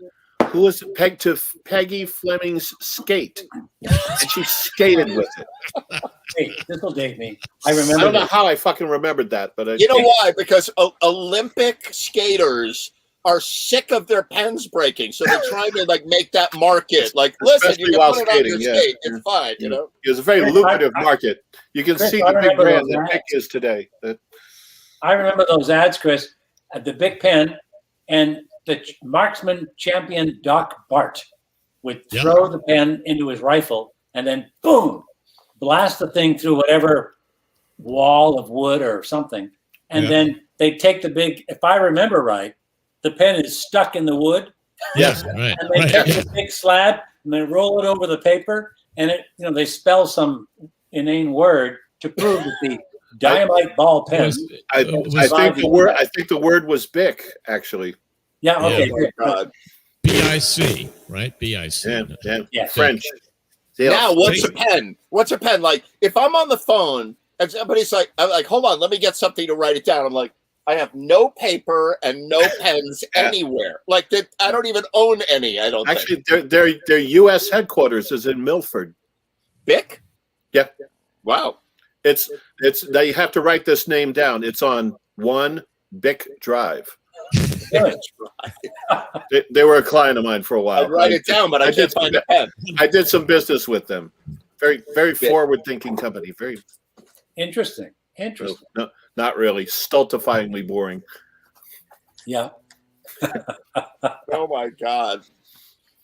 S9: Who was it? Pegged to Peggy Fleming's skate, and she skated with it.
S6: Hey, this will date me. I
S9: I
S6: remember.
S9: don't know
S6: this.
S9: how I fucking remembered that, but
S1: You know why? Because Olympic skaters are sick of their pens breaking, so they're trying to like make that market. Like, listen,
S9: Especially
S1: you can
S9: while
S1: put it on your
S9: skating, yeah.
S1: skate. It's fine, you know.
S9: it was a very
S6: Chris,
S9: lucrative
S6: I-
S9: market. You can
S6: Chris,
S9: see
S6: I
S9: the big
S6: remember
S9: brand
S6: those
S9: that
S6: ads.
S9: Pick is today.
S6: I remember those ads, Chris, at the Big Pen, and the marksman champion Doc Bart would
S5: Yeah.
S6: throw the pen into his rifle and then boom, blast the thing through whatever wall of wood or something. And
S5: Yeah.
S6: then they take the big, if I remember right, the pen is stuck in the wood,
S5: Yes, right.
S6: and they
S5: right.
S6: take the big slab and they roll it over the paper, and it, they spell some inane word to prove that the dynamite ball
S5: It
S6: pen.
S5: was-
S9: I
S5: it was
S9: think the word was Bic, actually.
S6: Yeah, okay.
S5: Yeah.
S1: Oh my God.
S5: BIC, right? BIC.
S9: Yeah.
S6: Yeah.
S9: French. Yeah.
S1: Now, what's a pen? What's a pen? Like, if I'm on the phone and somebody's like, I'm like, hold on, let me get something to write it down. I'm like, I have no paper and no pens anywhere. Like that, I don't even own any. I don't think.
S9: Actually, their U.S. headquarters is in Milford.
S1: Bic?
S9: Yeah.
S1: Wow.
S9: It's now you have to write this name down. It's on 1 Bic Drive.
S6: Good.
S9: They were a client of mine for a while.
S1: I'd write it down, but I can't find a pen.
S9: I did some business with them. Very, very
S1: Bic.
S9: forward-thinking company. Very,
S6: Interesting. Interesting.
S9: no, not really. Stultifyingly boring.
S6: Yeah.
S1: Oh my God.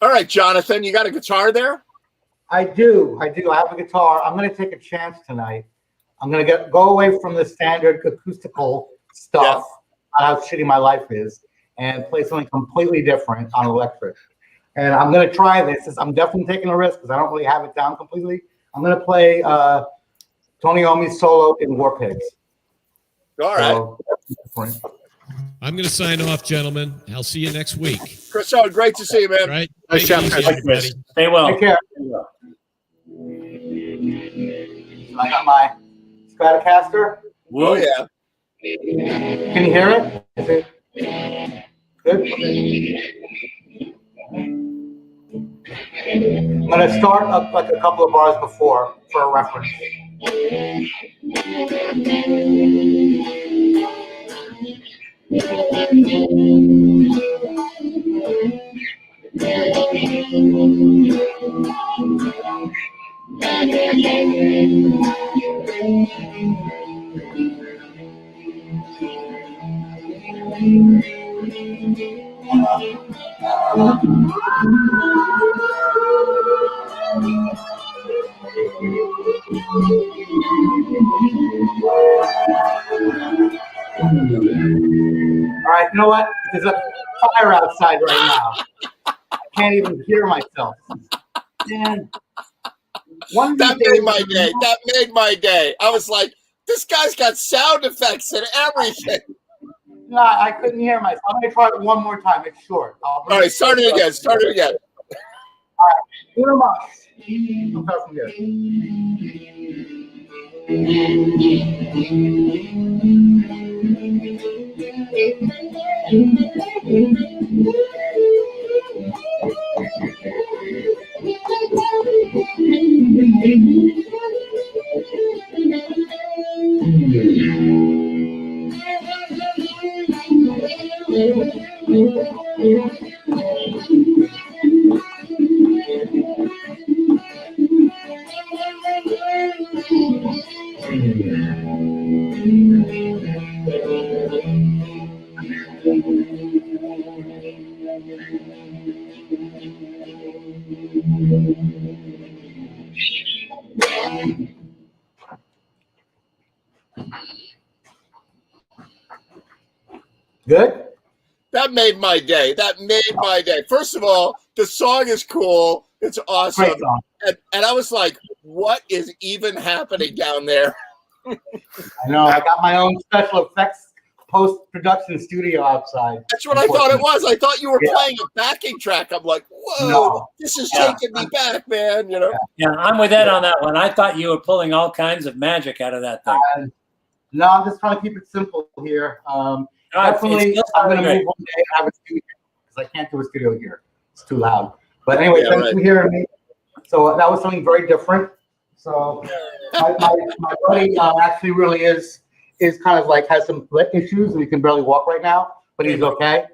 S1: All right, Jonathan, you got a guitar there?
S8: I do. I have a guitar. I'm going to take a chance tonight. I'm going to go away from the standard acoustical stuff, how shitty my life is, and play something completely different on electric. And I'm going to try this. I'm definitely taking a risk because I don't really have it down completely. I'm going to play Tony Iommi's solo in War Pigs.
S1: All right.
S8: So, that's different.
S5: I'm going to sign off, gentlemen. I'll see you next week.
S1: Chris, oh, great to see you, man.
S5: All right?
S9: Nice
S5: Take it
S9: job,
S5: easy,
S9: Chris.
S5: everybody.
S6: Stay well.
S8: Take care.
S6: Stay well.
S8: I got my Stratocaster.
S1: Oh, yeah.
S8: Can you hear it? Is it good? I'm going to start up like a couple of bars before for a reference. All right, you know what? There's a fire outside right now. I can't even hear myself. Man, one of these
S1: That made
S8: days-
S1: my day. That made my day. I was like, this guy's got sound effects and everything.
S8: No, I couldn't hear myself. I'm gonna try it one more time. It's short.
S1: All right, start it again. Start it again.
S8: Una más. I'm talking good. Good?
S1: That made my day. First of all, the song is cool. It's awesome.
S8: Great song.
S1: And I was like, what is even happening down there?
S8: I know. I got my own special effects post-production studio outside.
S1: That's what I thought it was. I thought you were
S8: Yeah.
S1: playing a backing track. I'm like, whoa,
S8: No.
S1: this is
S8: Yeah.
S1: taking me back, man. You know?
S6: Yeah, I'm with Ed on that one. I thought you were pulling all kinds of magic out of that thing.
S8: No, I'm just trying to keep it simple here.
S6: It
S8: Definitely,
S6: still
S8: I'm going to
S6: sounded
S8: move one day and have a studio because I can't do a studio here. It's too loud. But anyway,
S1: Yeah,
S8: thanks
S1: right.
S8: for hearing me. So that was something very different. So my buddy actually really is kind of like has some foot issues and he can barely walk right now, but he's okay.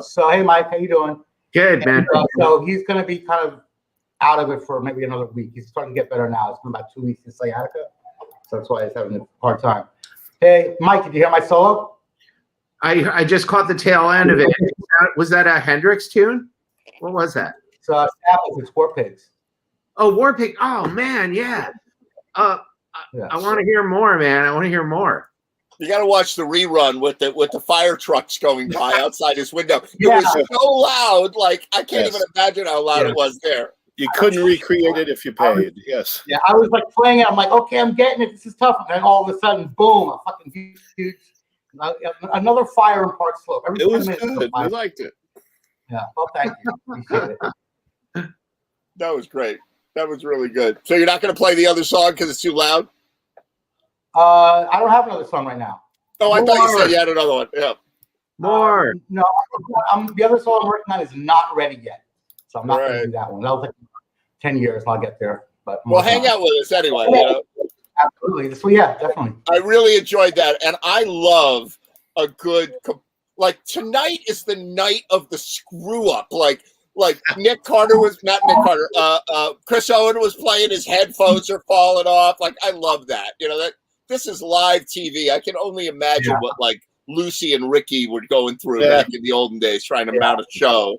S8: So hey, Mike, how you doing?
S10: Good, man.
S8: So he's going to be kind of out of it for maybe another week. He's starting to get better now. It's been about 2 weeks in sciatica, so that's why he's having a hard time. Hey, Mike, did you hear my solo?
S10: I just caught the tail end of it. Was that a Hendrix tune? What was that?
S8: So Apples, it's War Pigs.
S10: Oh, War Pig. Oh man, yeah.
S8: Yeah.
S10: I want to hear more, man. I want to hear more.
S1: You got to watch the rerun with the fire trucks going by outside his window. It
S8: Yeah.
S1: was so loud, like I can't
S9: Yes.
S1: even imagine how loud
S10: Yeah.
S1: it was there.
S9: You couldn't recreate it if you paid. Yes.
S8: Yeah, I was like playing it. I'm like, okay, I'm getting it. This is tough. And then all of a sudden, boom, a fucking huge, another fire in Park Slope. Every
S9: It
S8: 10
S9: was
S8: minutes, a
S9: good.
S8: fire.
S9: We liked it.
S8: Yeah, well, thank you. Appreciate it.
S1: That was great. That was really good. So you're not going to play the other song because it's too loud?
S8: I don't have another song right now.
S1: Oh, I thought you
S10: More.
S1: said you had another one. Yeah.
S10: More.
S8: No, the other song I'm working on is not ready yet. So I'm not going
S1: Right.
S8: to do that one. That'll take 10 years and I'll get there. But I'm
S1: Well,
S8: working
S1: hang
S8: on it.
S1: out with us anyway. You know?
S8: Absolutely. So yeah, definitely.
S1: I really enjoyed that, and I love a good like tonight is the night of the screw up. Like Nick Carter was not Nick Carter. Chris Owen was playing. His headphones are falling off. Like I love that. You know that this is live TV. I can only imagine
S8: Yeah.
S1: what like Lucy and Ricky were going through
S9: Yeah.
S1: back in the olden days trying to
S8: Yeah.
S1: mount a show.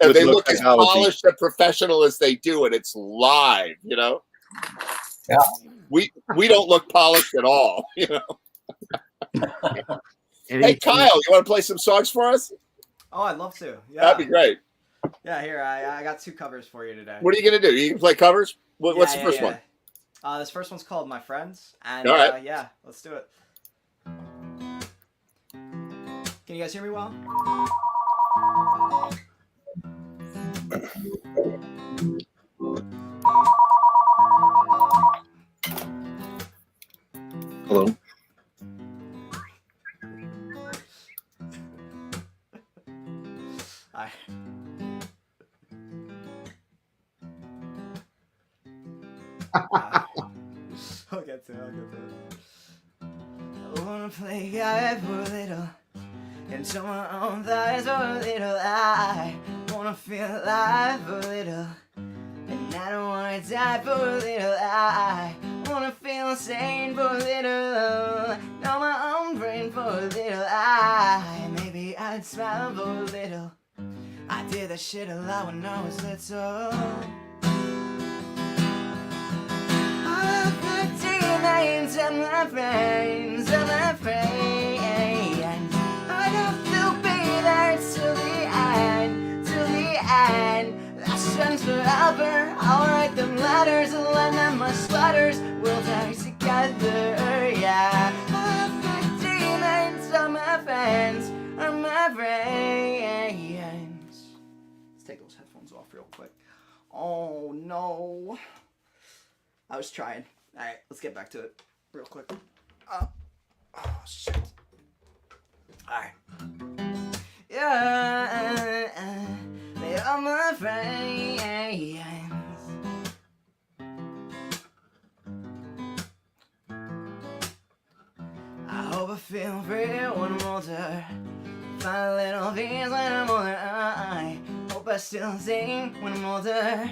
S1: And
S9: With
S1: they
S9: no
S1: look as
S9: technology.
S1: polished and professional as they do, and it's live. You know.
S8: Yeah.
S1: We don't look polished at all. You know.
S10: And
S1: Hey
S10: he-
S1: Kyle, you want to play some songs for us?
S11: Oh, I'd love to. Yeah.
S1: That'd be great.
S11: Yeah, here, I got 2 covers for you today.
S1: What are you gonna do? You can play covers. What's
S11: Yeah,
S1: the first
S11: yeah,
S1: one?
S11: yeah. This first one's called My Friends. And
S1: All right.
S11: yeah, let's do it. Can you guys hear me well?
S9: Hello.
S11: Alright. I'll get to it. I wanna play guy for a little and show my own thighs for a little. I wanna feel alive for a little, and I don't wanna die for a little. I wanna feel sane for a little, know my own brain for a little. Maybe I'd smile for a little. I did that shit a lot when I was little. All of the demons and my friends and my friends, I don't feel be there till the end, till the end. Last chance forever, I'll write them letters and lend them my sweaters. We'll die together, yeah. All of the demons are my friends, are my friends. Let's take those headphones off real quick. Oh no. I was trying. Alright, let's get back to it real quick. Oh shit. Alright. Yeah, they are my friends. I hope I feel free when I'm older. Find a little peace when I'm older. I hope I still sing when I'm older.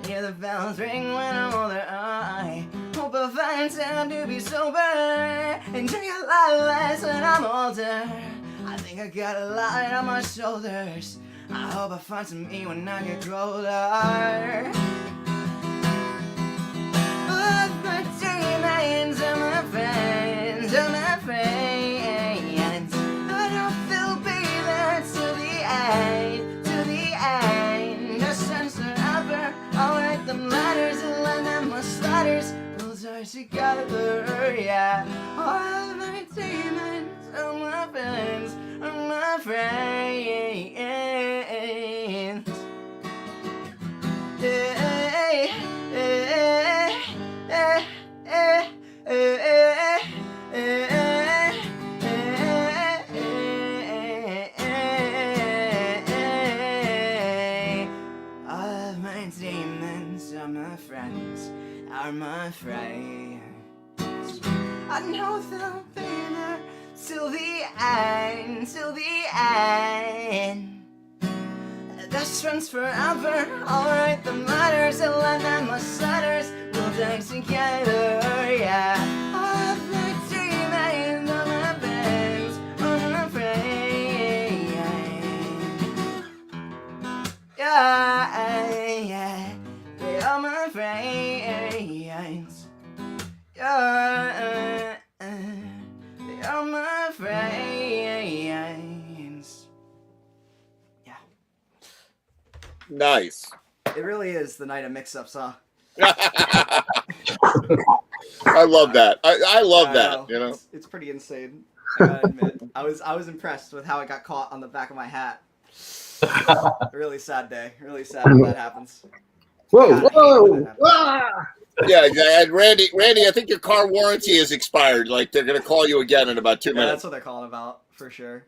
S11: Hear the bells ring when I'm older. I hope I find time to be sober and drink a lot less when I'm older. I think I got a lot on my shoulders. I hope I find some me when I get older. But my demons are my friends, are my friends. I don't feel be there till sliders will die together, yeah. All of my demons are my friends, are my friends. Hey, hey, hey, hey, all of my demons are my friends, are my friends. I know they'll be there till the end, till the end. Best friends forever, I'll write the letters and let them my sliders will die together, yeah. All of my demons are my friends, are my friends. Yeah, they are my friends. Yeah, they are my friends.
S1: Nice.
S11: It really is the night of mix-ups, huh?
S1: I love that. I love that. You know,
S11: it's pretty insane. I gotta admit, I was impressed with how it got caught on the back of my hat. A really sad day. Really sad when that happens.
S10: Whoa.
S1: yeah. And Randy, I think your car warranty is expired. Like they're gonna call you again in about 2
S11: Yeah,
S1: minutes.
S11: that's what they're calling about for sure.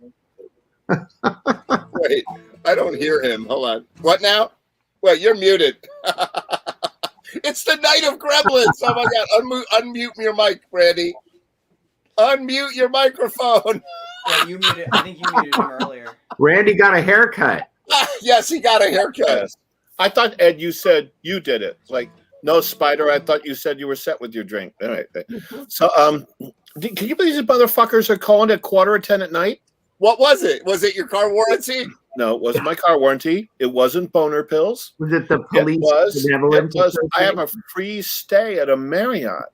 S1: Wait, I don't hear him. Hold on. What now? Wait, you're muted. It's the night of gremlins. Oh my God! Unmute your mic, Randy. Unmute your microphone.
S11: Yeah, you muted. I think you muted him earlier.
S10: Randy got a haircut.
S1: Yes, he got a haircut.
S9: Yes. I thought, Ed, you said you did it. Like, no, Spider, I thought you said you were set with your drink. All right. So, can you believe these motherfuckers are calling at 9:45 at night?
S1: What was it? Was it your car warranty?
S9: No, it wasn't my car warranty. It wasn't boner pills.
S10: Was it the police?
S9: It was. I have a free stay at a Marriott.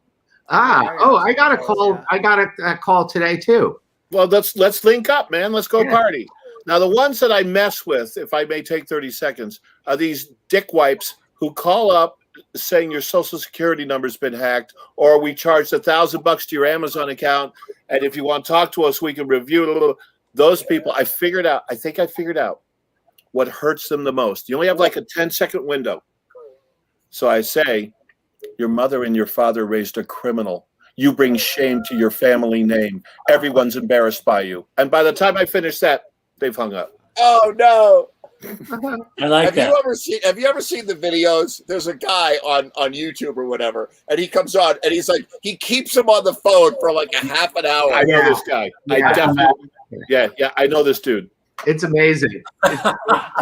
S10: I got a call. I got a call today too.
S9: Well, let's link up, man. Let's go party. Now, the ones that I mess with, if I may take 30 seconds, are these dick wipes who call up saying your social security number's been hacked, or we charged $1,000 to your Amazon account, and if you want to talk to us, we can review it a little. Those people, I think I figured out what hurts them the most. You only have like a 10-second window. So I say, your mother and your father raised a criminal. You bring shame to your family name. Everyone's embarrassed by you. And by the time I finish that, they've hung up.
S1: Oh no!
S6: I like that.
S1: Have you ever seen the videos? There's a guy on YouTube or whatever, and he comes on and he's like, he keeps him on the phone for like a half an hour.
S9: I know this guy.
S10: Yeah.
S9: I definitely. Yeah, I know this dude.
S10: It's amazing.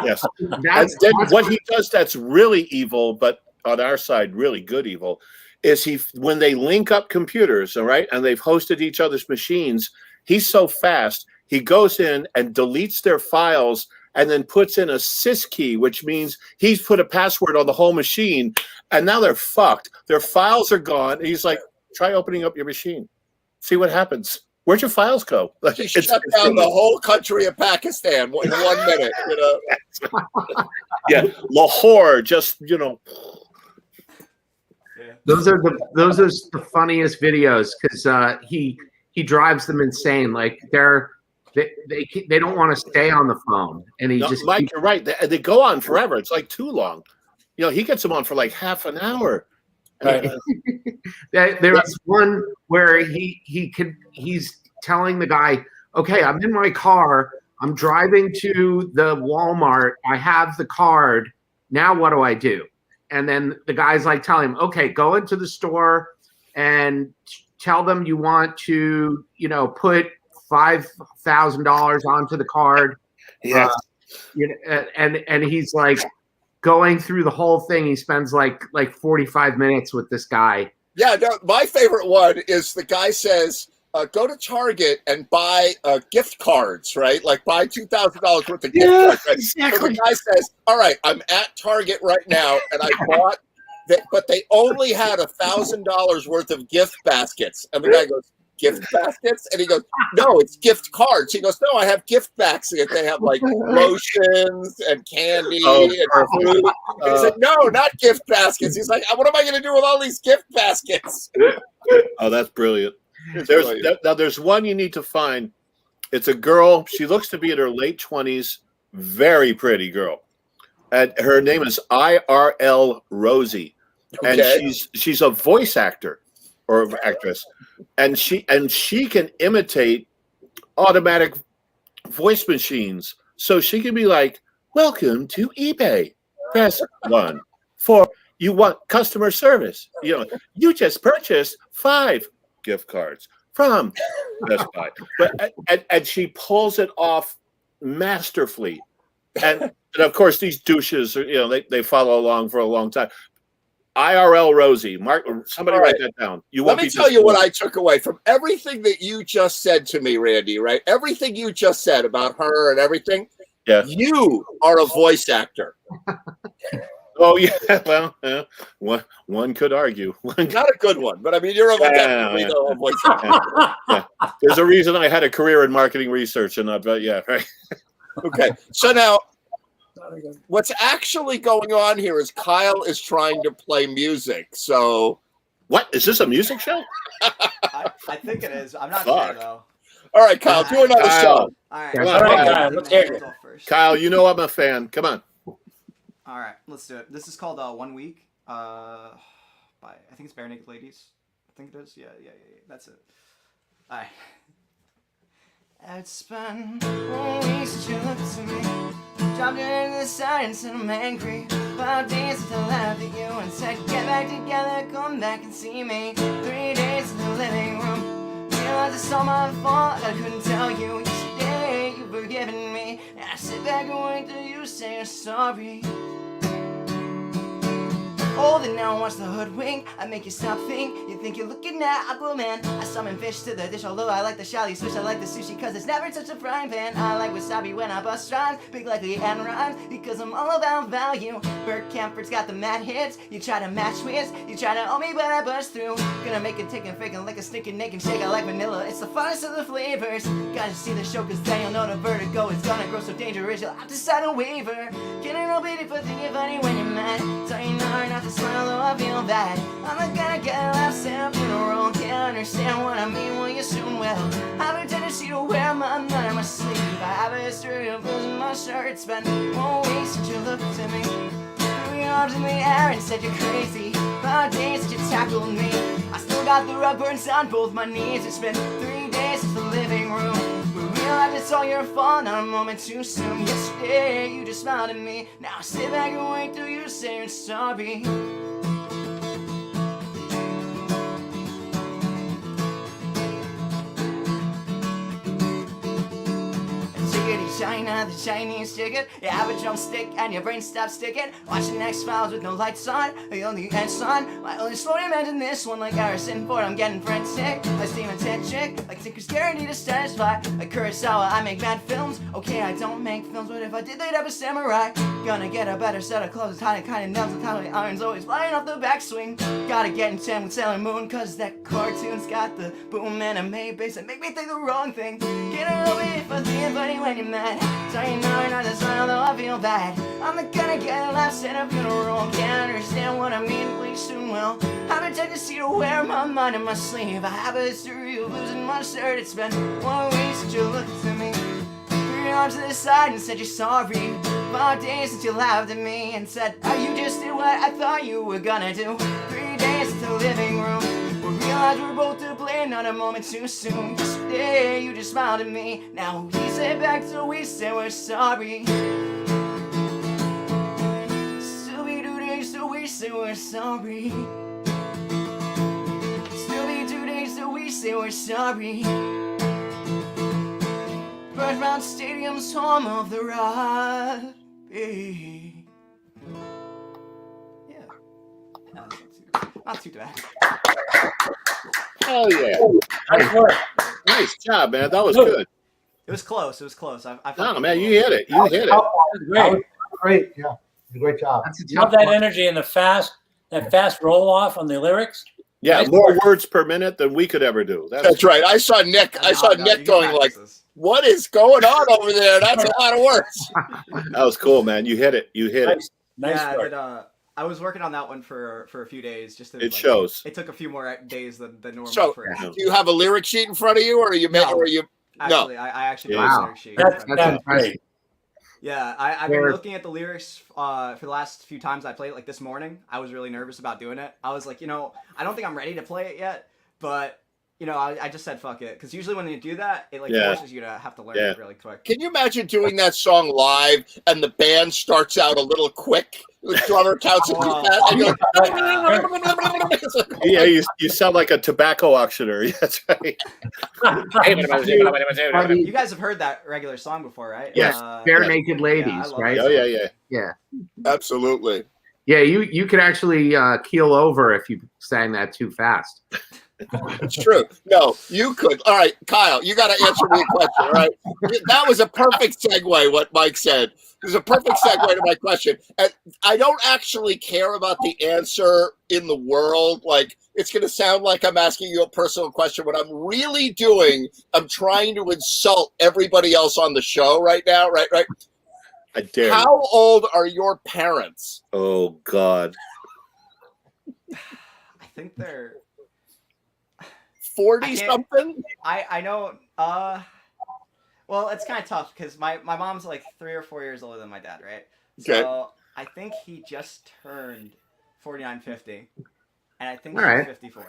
S9: Yes.
S10: That's
S9: what he does that's really evil, but on our side, really good evil, is when they link up computers, all right, and they've hosted each other's machines, he's so fast, he goes in and deletes their files and then puts in a sys key, which means he's put a password on the whole machine, and now they're fucked. Their files are gone. And he's like, try opening up your machine. See what happens. Where'd your files go? Like,
S1: He shut down the whole country of Pakistan in 1 minute. You know.
S9: Yeah, Lahore, just
S10: those are the funniest videos because he drives them insane. Like they don't want to stay on the phone, and
S9: Mike, you're right. They go on forever. It's like too long. You know, he gets them on for like half an hour.
S10: There was one where he's telling the guy, okay, I'm in my car, I'm driving to the Walmart, I have the card, now what do I do? And then the guy's like telling him, okay, go into the store and tell them you want to, put $5,000 onto the card.
S9: Yeah.
S10: And he's like going through the whole thing. He spends like 45 minutes with this guy.
S1: Yeah, no, my favorite one is the guy says, go to Target and buy gift cards, right? Like buy $2,000 worth of gift cards. Right?
S10: Exactly.
S1: So the guy says, all right, I'm at Target right now, and I bought that, but they only had $1,000 worth of gift baskets. And the guy goes, gift baskets? And he goes, no, it's gift cards. He goes, no, I have gift baskets. They have like lotions and candy and food. And he's like, no, not gift baskets. He's like, what am I going to do with all these gift baskets?
S9: Oh, that's brilliant.
S1: It's brilliant.
S9: There's one you need to find. It's a girl. She looks to be in her late 20s. Very pretty girl. And her name is IRL Rosie. And
S1: Okay.
S9: she's a voice actor or actress. And she can imitate automatic voice machines. So she can be like, welcome to eBay. Press 1 for you want customer service. You know, you just purchased 5 gift cards from Best Buy. But and she pulls it off masterfully. And of course, these douches are, they follow along for a long time. IRL Rosie, Mark, somebody
S1: All right.
S9: write that down. You
S1: Let
S9: won't
S1: me
S9: be
S1: tell you what
S9: disappointed.
S1: I took away from everything that you just said to me, Randy, right? Everything you just said about her and everything.
S9: Yeah.
S1: You are a voice actor.
S9: Oh yeah. Well, one could argue.
S1: Not a good one, but I mean, you're definitely a voice actor.
S9: Yeah. There's a reason I had a career in marketing research and not, but yeah, right.
S1: Okay. So now what's actually going on here is Kyle is trying to play music. So
S9: What is this, a music show?
S11: I think it is. I'm not
S9: Fuck.
S11: sure though.
S1: all right, Kyle, do another
S9: Kyle.
S1: song.
S11: All right.
S9: Come on,
S6: All right,
S9: Kyle.
S6: Kyle, let's hear it.
S11: First.
S9: Kyle, you know I'm a fan. Come on.
S11: All right, let's do it. This is called 1 Week by I think it's Bare Naked Ladies. I think it is. Yeah. That's it. All right. It's been 1 week since you looked at me. Dropped it in the silence and I'm angry. 5 days since I laughed at you and said, get back together, come back and see me. 3 days in the living room. Realized it's all my fault, I couldn't tell you. Yesterday you've forgiven me. And I sit back and wait till you say you're sorry. Old and now watch the hoodwink. I make you stop think. You think you're looking at Aquaman. I summon fish to the dish, although I like the shally swish. I like the sushi cause it's never touched a frying pan. I like wasabi when I bust rhymes, big likely and rhymes, because I'm all about value. Bert Camford's got the mad hits. You try to match with, you try to owe me but I bust through. Gonna make it tick and fake and lick a sneaking naked shake. I like vanilla, it's the funnest of the flavors. Gotta see the show cause then you'll know the vertigo is gonna grow so dangerous. You'll have to sign a waiver. Getting no pity for thinking funny when you're mad. So you know not to smile though I feel bad. I'm not gonna get laughs and I'm doing wrong. Can't understand what I mean, well you soon will. I have a tendency to wear my mind on my sleeve. I have a history of losing my shirt. It's been 1 week since you looked at me. Threw your arms in the air and said you're crazy. 5 days since you tackled me. I still got the rug burns on both my knees. It's been 3 days since the living room. We realized it's all your fault, not a moment too soon. Yesterday you just smiled at me. Now I sit back and wait till you say you're sorry. China, the Chinese chicken. You have a drumstick and your brain stops sticking. Watching X-Files with no lights on, the only edge on. I only slowly imagine this one like Harrison Ford. I'm getting frantic, like Steven Tetchick, like Tinker's guaranteed to satisfy. Like Kurosawa, I make bad films. Okay, I don't make films, but if I did, they'd have a samurai. Gonna get a better set of clothes, tiny kind of nails, and tiny irons always flying off the backswing. Gotta get in tune with Sailor Moon, cause that cartoon's got the boom anime bass that make me think the wrong thing. Get a little bit for thinking funny when you're mad. So you know not to smile though I feel bad. I'm not gonna get laughs at a funeral. Can't understand what I mean, we soon will. Have a tendency to wear my mind in my sleeve. I have a history of losing my shirt. It's been 1 week since you looked at me. Threw your arms to the side and said you're sorry. 5 days since you laughed at me and said, oh, you just did what I thought you were gonna do. 3 days into the living room. We realized we're both to blame, not a moment too soon. Yesterday you just smiled at me. Now we say back till we say we're sorry. Still be 2 days till we say we're sorry. Still be 2 days till we say we're sorry. Bird Round Stadium's home of the rugby. Yeah. Not too bad.
S9: Hell yeah.
S6: Nice work.
S9: Nice job, man. That was good.
S11: It was close. It was close.
S9: No, man, you hit it. You hit it.
S6: Great.
S8: Great, yeah. Great job.
S10: That's a
S6: Love
S10: tough
S6: that
S10: one.
S6: energy and that fast roll off on the lyrics.
S9: Yeah, more words per minute than we could ever do.
S1: That's right. I saw Nick going like, what is going on over there? That's a lot of words.
S9: That was cool, man. You hit it.
S6: Nice
S12: yeah,
S6: work.
S12: I was working on that one for a few days.
S9: It shows.
S12: It took a few more days than normal.
S1: So, do you have a lyric sheet in front of you, or are you?
S12: Actually, I actually have a lyric sheet.
S6: That's great.
S12: Yeah, I've been looking at the lyrics for the last few times I played it. Like this morning, I was really nervous about doing it. I was like, I don't think I'm ready to play it yet, but I just said fuck it, because usually when you do that, it forces you to have to learn it really quick.
S1: Can you imagine doing that song live and the band starts out a little quick? The drummer counts it and you're like,
S9: yeah, you sound like a tobacco auctioneer. That's right.
S12: You guys have heard that regular song before, right?
S10: Yes, Bare Naked Ladies, right?
S9: Oh yeah.
S1: Absolutely.
S10: Yeah, you could actually keel over if you sang that too fast.
S1: It's true. No, you could. All right, Kyle, you got to answer me a question. All right, that was a perfect segue. What Mike said. It was a perfect segue to my question. And I don't actually care about the answer in the world. Like, it's going to sound like I'm asking you a personal question. What I'm really doing, I'm trying to insult everybody else on the show right now. Right.
S9: I dare.
S1: How old are your parents?
S9: Oh God.
S12: I think they're
S1: 40 something.
S12: I know. Well, it's kind of tough because my mom's like 3 or 4 years older than my dad, right?
S1: Okay.
S12: So I think he just turned 49, 50, and I think
S10: All right.
S12: she's 54.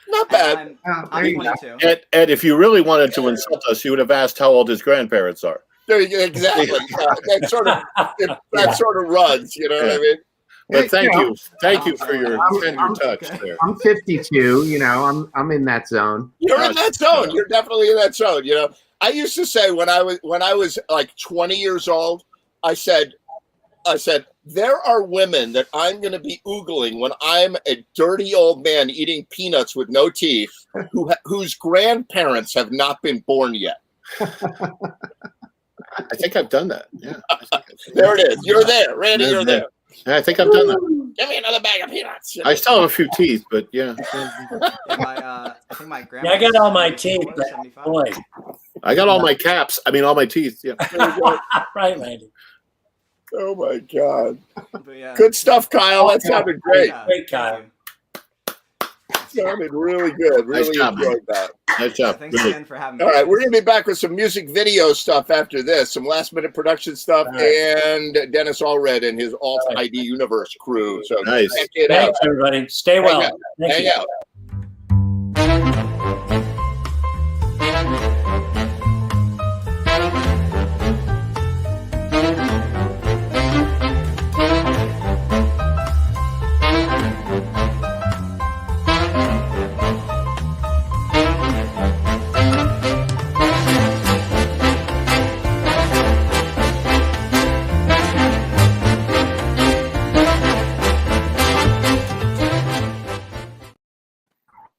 S1: Not bad.
S12: I'm 22.
S9: Ed, if you really wanted to insult us, you would have asked how old his grandparents are.
S1: There you go. Exactly. That sort of runs. You know what I mean?
S9: But thank you for your tender touch there.
S10: I'm 52. I'm in that zone.
S1: You're in that zone. You're definitely in that zone. I used to say when I was like 20 years old, I said, there are women that I'm going to be oogling when I'm a dirty old man eating peanuts with no teeth, whose grandparents have not been born yet.
S9: I think I've done that. Yeah.
S1: There it is. You're there, Randy. You're there.
S9: Yeah, I think I've done that.
S1: Give me another bag of peanuts.
S9: I still have a few teeth, but yeah.
S12: I think my grandma.
S6: I got all my teeth, but boy.
S9: I got all my caps. I mean, all my teeth. Yeah.
S6: Right, Randy.
S1: Oh my God.
S12: But yeah.
S1: Good stuff, Kyle. That sounded great.
S6: Great, Kyle.
S1: Sounded really good. Really
S9: Nice job,
S1: enjoyed that.
S9: Nice job.
S12: Thanks
S9: Really.
S12: again for having me.
S1: All right, we're going to be back with some music video stuff after this, some last-minute production stuff, and Dennis Allred and his Alt ID Universe crew. So
S9: Nice.
S1: check it out.
S6: Thanks, everybody. Stay well.
S1: Hang out.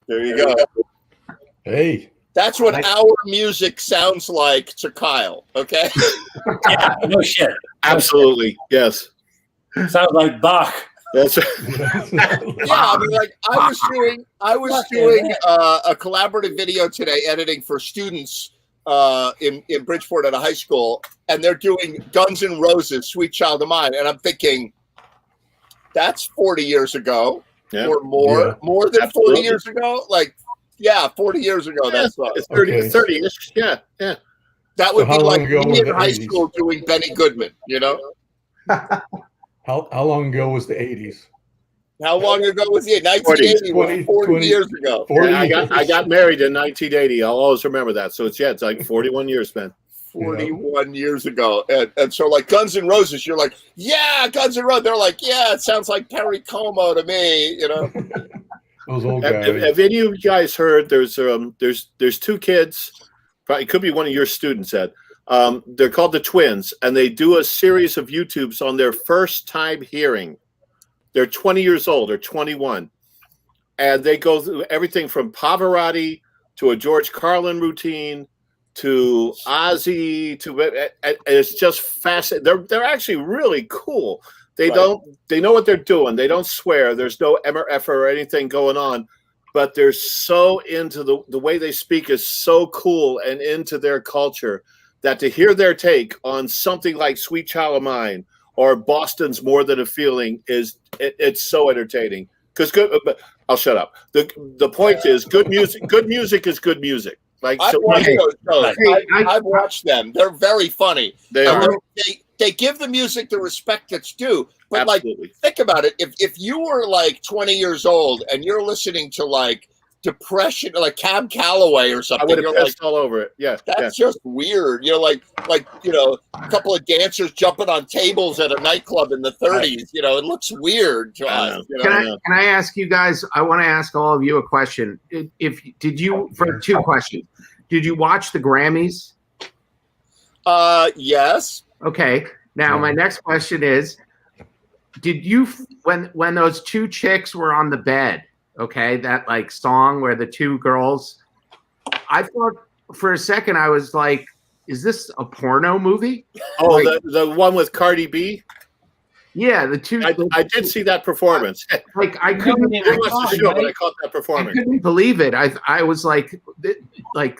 S1: There you go.
S13: Hey.
S1: That's what our music sounds like to Kyle, okay?
S6: Yeah, no shit.
S9: Absolutely. Yes.
S6: Sounds like Bach.
S9: That's
S1: Yeah, I mean, like I was doing a collaborative video today, editing for students in Bridgeport at a high school, and they're doing Guns N' Roses, "Sweet Child of Mine," and I'm thinking, that's 40 years ago or more, more than 40 years ago. Like, yeah, 40 years ago. That's
S9: it's 30-ish. Yeah, yeah.
S1: That would
S13: So
S1: be like
S13: how long ago
S1: me
S13: was
S1: in
S13: the
S1: high
S13: 80s?
S1: school doing Benny Goodman. You know,
S13: How long ago was the 80s?
S1: how long ago was it? 1980, 40 years ago.
S13: 40
S9: Yeah, I got married in 1980. I'll always remember that. So it's like 41 years, man.
S1: 41 years ago. And so like Guns N' Roses, you're like, yeah, Guns N' Roses. They're like, yeah, it sounds like Perry Como to me, you know.
S13: Those old
S9: Have,
S13: guys.
S9: have any of you guys heard there's two kids, probably it could be one of your students, Ed. They're called the Twins, and they do a series of YouTubes on their first time hearing. They're 20 years old or 21. And they go through everything from Pavarotti to a George Carlin routine to Ozzy to it's just fascinating. They're actually really cool. They
S1: Right.
S9: don't. They know what they're doing. They don't swear. There's no MRF or anything going on, but they're so into the way they speak is so cool and into their culture that to hear their take on something like "Sweet Child of Mine" or "Boston's More Than a Feeling" it's so entertaining. Because but I'll shut up. The point is, good music. Good music is good music. Like
S1: I've
S9: so,
S1: watched those shows.
S10: Hey,
S1: I've watched them. They're very funny.
S9: they
S1: And
S9: are
S1: they give the music the respect that's due. But
S9: absolutely.
S1: like, think about it. If you were like 20 years old and you're listening to like Depression, like Cab Calloway or
S9: I
S1: something,
S9: would have
S1: you're like,
S9: pissed all over it. Yeah,
S1: that's just weird. You know, like a couple of dancers jumping on tables at a nightclub in the 30s. You know, it looks weird to
S9: I
S1: us.
S9: know.
S1: You know?
S10: Can I ask you guys? I want to ask all of you a question. For 2 questions? Did you watch the Grammys?
S1: Yes.
S10: Okay. Now my next question is, did you when those 2 chicks were on the bed? Okay, that like song where the 2 girls. I thought for a second I was like, is this a porno movie?
S9: Oh,
S10: Like,
S9: the one with Cardi B.
S10: yeah, the 2.
S9: I did see that performance.
S10: Like I couldn't.
S9: I didn't watch the show, but I caught that
S10: I
S9: performance.
S10: couldn't believe it. I was like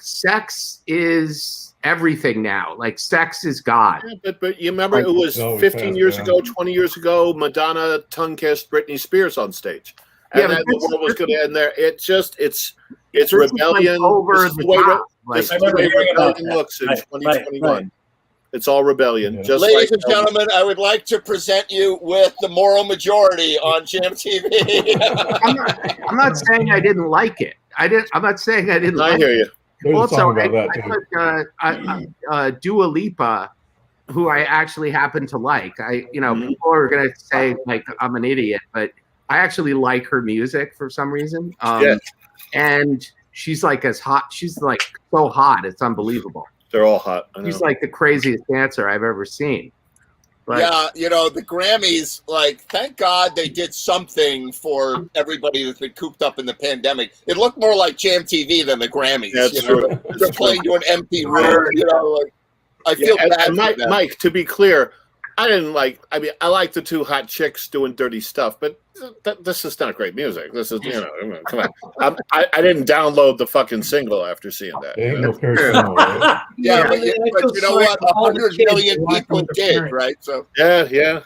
S10: sex is everything now. Like sex is God.
S9: Yeah, but you remember it was
S13: Oh,
S9: 15
S13: yeah,
S9: years
S13: yeah.
S9: ago, 20 years ago, Madonna tongue kissed Britney Spears on stage. And
S10: Yeah, but
S9: then the
S10: this-
S9: world was going to end there. It's
S10: This is, like,
S9: rebellion.
S10: over
S9: This is
S10: the
S9: the way,
S10: top. Like,
S9: this is the way
S6: hearing about
S9: rebellion
S6: that.
S9: looks in
S6: Right,
S9: 2021.
S6: right.
S9: It's all rebellion.
S13: Yeah.
S9: Just
S1: Ladies
S9: like
S1: and gentlemen, I would like to present you with the moral majority on Jam TV.
S10: I'm not saying I didn't like it. I'm not saying I didn't
S9: I
S10: like
S9: hear
S10: it.
S9: you.
S13: There's a
S10: Also,
S13: song
S10: I
S13: about that too.
S10: took Dua Lipa, who I actually happen to like.
S9: Mhm.
S10: People are gonna say like I'm an idiot, but I actually like her music for some reason.
S9: Yeah.
S10: And she's like as hot. She's like so hot. It's unbelievable.
S9: They're all hot. I know.
S10: She's like the craziest dancer I've ever seen. But
S1: Yeah, you know, the Grammys, like, thank God they did something for everybody that's been cooped up in the pandemic. It looked more like Jam TV than the Grammys.
S9: That's
S1: you know?
S9: true.
S1: They're playing to an empty room, you know, like, I feel
S9: and
S1: bad for
S9: Mike,
S1: them.
S9: Mike, to be clear, I like the 2 hot chicks doing dirty stuff, but this is not great music. This is, come on. I didn't download the fucking single after seeing that.
S13: There ain't
S9: you know?
S13: no personal, right?
S1: Yeah, but,
S6: I
S1: but
S6: feel
S1: you know
S6: sorry
S1: what?
S6: for all the
S1: 100
S6: kids
S1: million
S6: watching
S1: people
S6: with
S1: did,
S6: parents.
S1: right? So
S9: Yeah.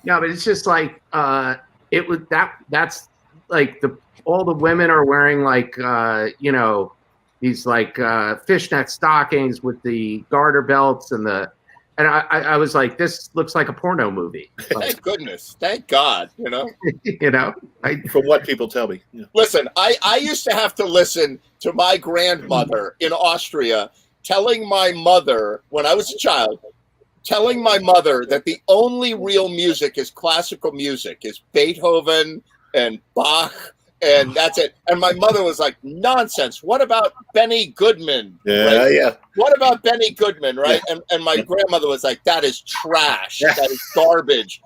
S10: No, but it's just like it was that's like all the women are wearing like these like fishnet stockings with the garter belts and I was like, this looks like a porno movie. Like,
S1: thank goodness. Thank God, you know?
S9: From what people tell me. Yeah.
S1: Listen, I used to have to listen to my grandmother in Austria telling my mother, when I was a child, telling my mother that the only real music is classical music, is Beethoven and Bach, and that's it. And my mother was like, nonsense. What about Benny Goodman?
S9: Yeah,
S1: right?
S9: yeah.
S1: What about Benny Goodman, right? And my grandmother was like, that is trash. That is garbage.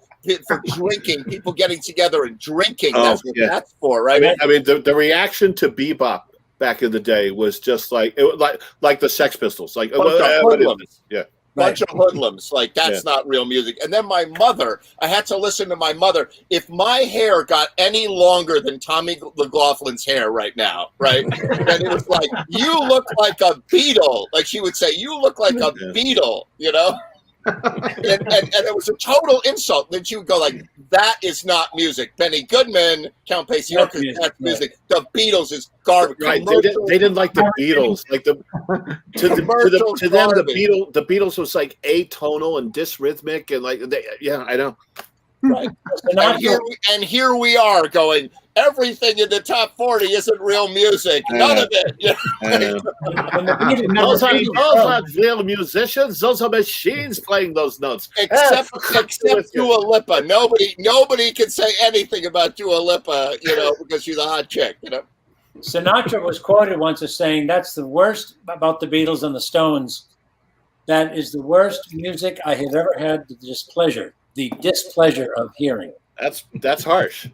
S1: For drinking, people getting together and drinking. That's what that's for, right?
S9: I mean, the reaction to bebop back in the day was just like like the Sex Pistols, like
S1: Bunch of hoodlums. Like, that's not real music. And then my mother, I had to listen to my mother. If my hair got any longer than Tommy McLaughlin's hair right now, right? And it was like, you look like a beetle. Like she would say, you look like a beetle, you know? and it was a total insult. Then she would go like, that is not music. Benny Goodman, Count Basie Orchestra, that's music. The Beatles is garbage.
S9: Right. They didn't like the Beatles. Like to them, the Beatles was like atonal and dysrhythmic and like I know.
S1: Right. And here we are going, everything in the top 40 isn't real music. None of it.
S9: Those aren't real musicians. Those are machines playing those notes.
S1: Except Dua Lipa. Nobody can say anything about Dua Lipa, because she's a hot chick,
S6: Sinatra was quoted once as saying, that's the worst about the Beatles and the Stones. That is the worst music I have ever had the displeasure of hearing.
S9: That's harsh.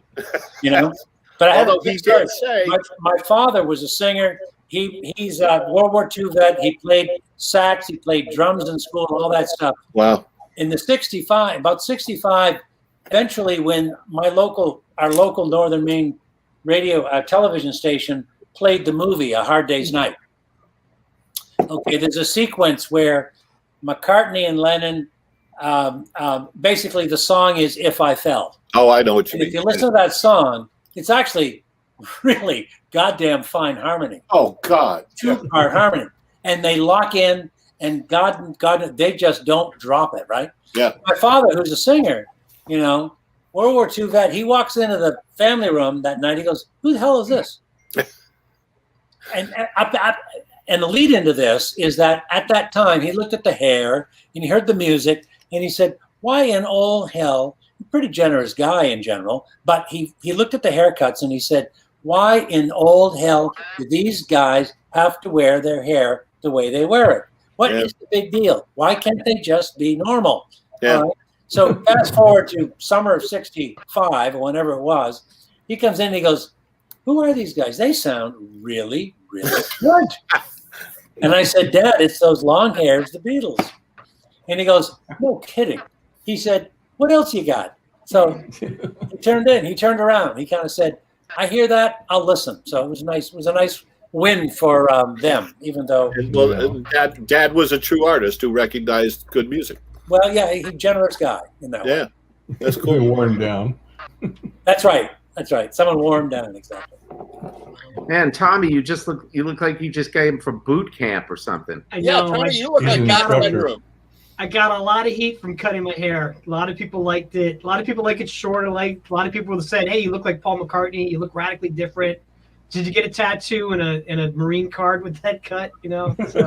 S6: But I have
S9: Although
S6: to
S9: he did say,
S6: my father was a singer. He's a World War II vet. He played sax. He played drums in school, all that stuff.
S9: Wow.
S6: in the 65, about 65, eventually when our local Northern Maine radio television station played the movie A Hard Day's Night. Okay, there's a sequence where McCartney and Lennon, basically the song is If I Fell.
S9: Oh, I know what you
S6: And
S9: mean.
S6: if you listen to that song, it's actually really goddamn fine harmony.
S9: Oh God.
S6: Two-part harmony. And they lock in, and God, they just don't drop it, right?
S9: Yeah.
S6: My father, who's a singer, you know, World War II vet, he walks into the family room that night. He goes, "Who the hell is this?" and the lead into this is that at that time he looked at the hair and he heard the music and he said, "Why in all hell?" Pretty generous guy in general, but he looked at the haircuts and he said, "Why in old hell do these guys have to wear their hair the way they wear it? What is the big deal? Why can't they just be normal?"
S9: Yeah.
S6: So fast forward to summer of 65 or whenever it was, he comes in and he goes, "Who are these guys? They sound really, really good." And I said, "Dad, it's those long hairs, the Beatles." And he goes, "No kidding." He said, "What else you got?" So he turned around. He kind of said, "I hear that, I'll listen." So it was nice. It was a nice win for them, even though.
S9: Well, Dad was a true artist who recognized good music.
S6: Well, yeah, he's a generous guy in that way.
S9: Yeah, that's
S13: Cool.
S9: cool.
S13: Wore him down.
S6: That's right. That's right. Someone wore him down, exactly.
S10: Man, Tommy, you look like you just came from boot camp or something.
S14: I
S1: Yeah,
S14: know.
S1: Tony, you look like God in that room.
S14: I got a lot of heat from cutting my hair. A lot of people liked it. A lot of people like it shorter. Like a lot of people said, "Hey, you look like Paul McCartney. You look radically different. Did you get a tattoo and a Marine card with that cut?" You know. So,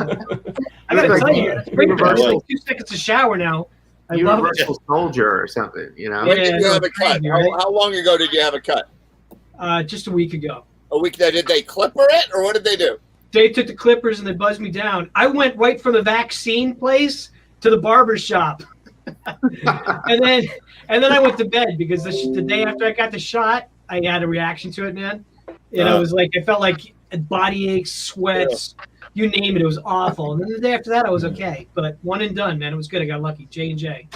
S14: I gotta tell you, it's great. It's like 2 seconds to shower now. I love it.
S10: Universal Soldier or something, you know.
S1: When did you
S14: Yeah,
S1: have a cut?
S14: crazy, right?
S1: How long ago did you have a cut?
S14: Just a week ago.
S1: A week ago. Did they clipper it, or what did they do?
S14: They took the clippers and they buzzed me down. I went right from the vaccine place to the barber shop. and then I went to bed because the day after I got the shot, I had a reaction to it, man. And I was like, I felt like body aches, sweats, you name it. It was awful. And then the day after that, I was okay. But one and done, man. It was good. I got lucky. J&J.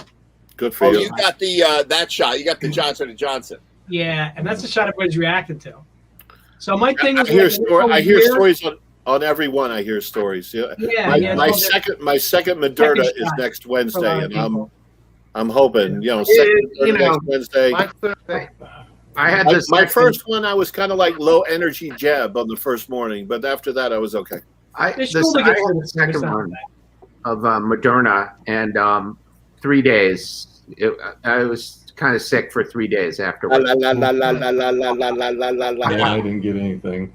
S9: Good for
S1: Oh,
S9: you.
S1: you got the that shot. You got the Johnson & Johnson.
S14: Yeah, and that's the shot everybody's reacted to. So my thing is,
S9: I hear stories on every one. I hear stories. Yeah. My second Moderna is
S14: shot
S9: next
S14: for a
S9: Wednesday,
S14: lot of
S9: and
S14: people.
S9: I'm hoping second Moderna next Wednesday.
S10: Mine's Thursday. I had
S9: My
S10: this.
S9: first one, I was kind of like low energy jab on the first morning, but after that, I was okay.
S10: I had
S14: They still
S10: the
S14: get rid of
S10: second
S14: some
S10: one of Moderna, and 3 days. I was kind of sick for 3 days afterwards.
S13: Yeah, I didn't get anything.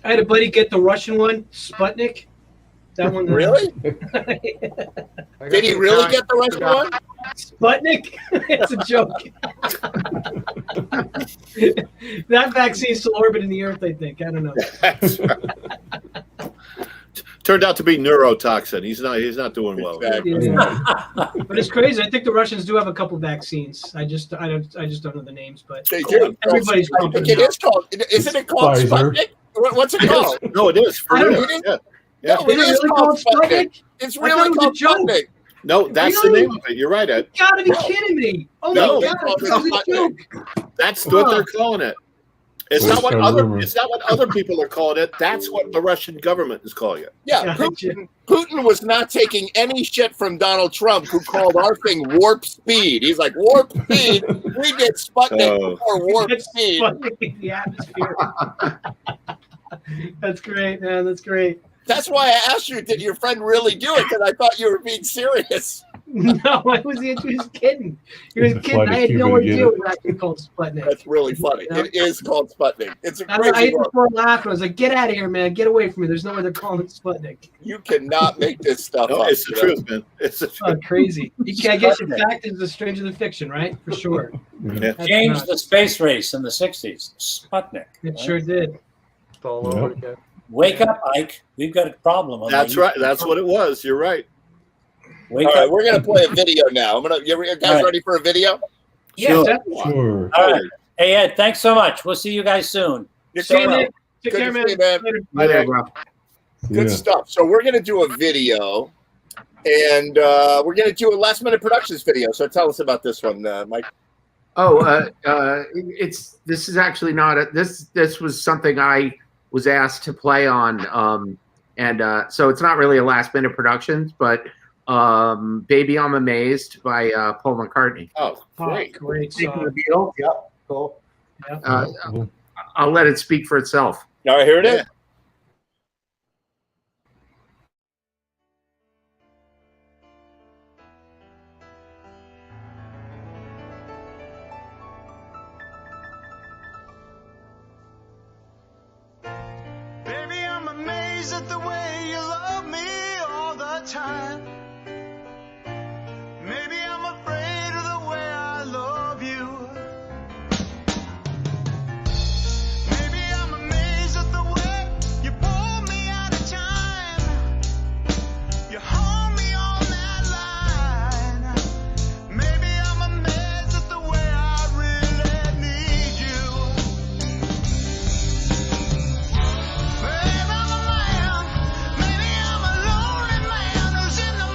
S14: I had a buddy get the Russian one, Sputnik. That one.
S1: Really? Did he really get the Russian one?
S14: Sputnik? It's a joke. That vaccine's still orbiting the Earth, I think. I don't know.
S9: That's right. Turned out to be neurotoxin. He's not doing well.
S1: Exactly.
S14: But it's crazy. I think the Russians do have a couple vaccines. I just don't know the names, but
S1: They do.
S14: everybody's
S1: I think it is called. Isn't it called
S13: Pfizer.
S1: Sputnik? What's it called?
S9: No, it is. For
S14: I don't
S9: real.
S1: know.
S9: Yeah.
S1: No,
S14: Is
S1: it
S14: it
S1: is
S14: really
S1: called
S14: called
S1: Sputnik.
S14: Sputnik?
S1: It's
S14: I thought
S1: really
S14: it was a
S1: called
S14: joke.
S1: Sputnik.
S9: No, that's the
S14: Really?
S9: name of it. You're right, Ed.
S14: You gotta be kidding me! Oh
S9: No,
S14: my god,
S1: it's
S14: this is a
S1: Sputnik.
S14: joke.
S9: That's what they're calling it. It's
S13: Well,
S9: not what
S13: it's
S9: other.
S13: rumor.
S9: It's not what other people are calling it. That's what the Russian government is calling it.
S1: Yeah, Putin was not taking any shit from Donald Trump, who called our thing warp speed. He's like, warp speed. We did Sputnik
S9: Oh.
S1: before warp
S14: It's
S1: speed.
S14: Sputnik in the atmosphere. That's great, man. That's great.
S1: That's why I asked you, did your friend really do it? Because I thought you were being serious.
S14: No, I was just kidding. He was
S13: Had to
S14: kidding.
S13: fly to
S14: I had no
S13: Cuba to get
S14: idea
S13: it.
S14: it was actually called Sputnik.
S1: That's really funny.
S14: Yeah.
S1: It is called Sputnik. It's a
S14: I
S1: crazy
S14: hit the
S1: world.
S14: floor laughing. I was like, "Get out of here, man! Get away from me! There's no way they're calling it Sputnik."
S1: You cannot make this stuff
S9: No,
S1: up.
S9: it's the
S1: you know?
S9: truth, man. It's the
S14: Oh,
S9: truth.
S14: crazy! I guess the
S6: Sputnik.
S14: fact is stranger than fiction, right? For sure.
S9: Yeah.
S14: That's
S6: Changed
S14: nuts.
S6: the space race in the 60s. Sputnik.
S14: It
S6: right?
S14: sure did.
S8: all
S13: Yep.
S8: over again.
S6: Wake up, Ike. We've got a problem. on
S9: That's
S6: the-
S9: right. That's what it was. You're right.
S6: Wake
S1: All right,
S6: up.
S1: we're gonna play a video now. You guys
S6: All right.
S1: ready for a video?
S14: Yeah,
S9: Sure.
S14: definitely.
S13: Sure.
S6: All right. Hey, Ed, thanks so much. We'll see you guys soon.
S1: You're
S14: See you,
S1: coming
S14: Nick.
S1: up.
S14: Take
S1: Good
S14: care,
S1: to
S14: man.
S1: see you, man.
S14: Later.
S10: Later, bro.
S1: Good
S13: Yeah.
S1: stuff. So we're gonna do a video, And we're going to do a last minute productions video. So tell us about this one, Mike.
S10: Oh, this is actually not this was something I was asked to play on, and so it's not really a last minute productions, but "Baby I'm Amazed" by Paul McCartney.
S1: Oh, great,
S14: great
S8: Speaking
S14: song.
S8: of the Beatles, yep, cool.
S10: I'll let it speak for itself.
S1: All right, here it is.
S11: Baby, I'm amazed at the way you love me all the time. Maybe I'm afraid of the way I love you. Maybe I'm amazed at the way you pull me out of time. You hold me on that line. Maybe I'm amazed at the way I really need you. Maybe I'm a man, maybe I'm a lonely man who's in the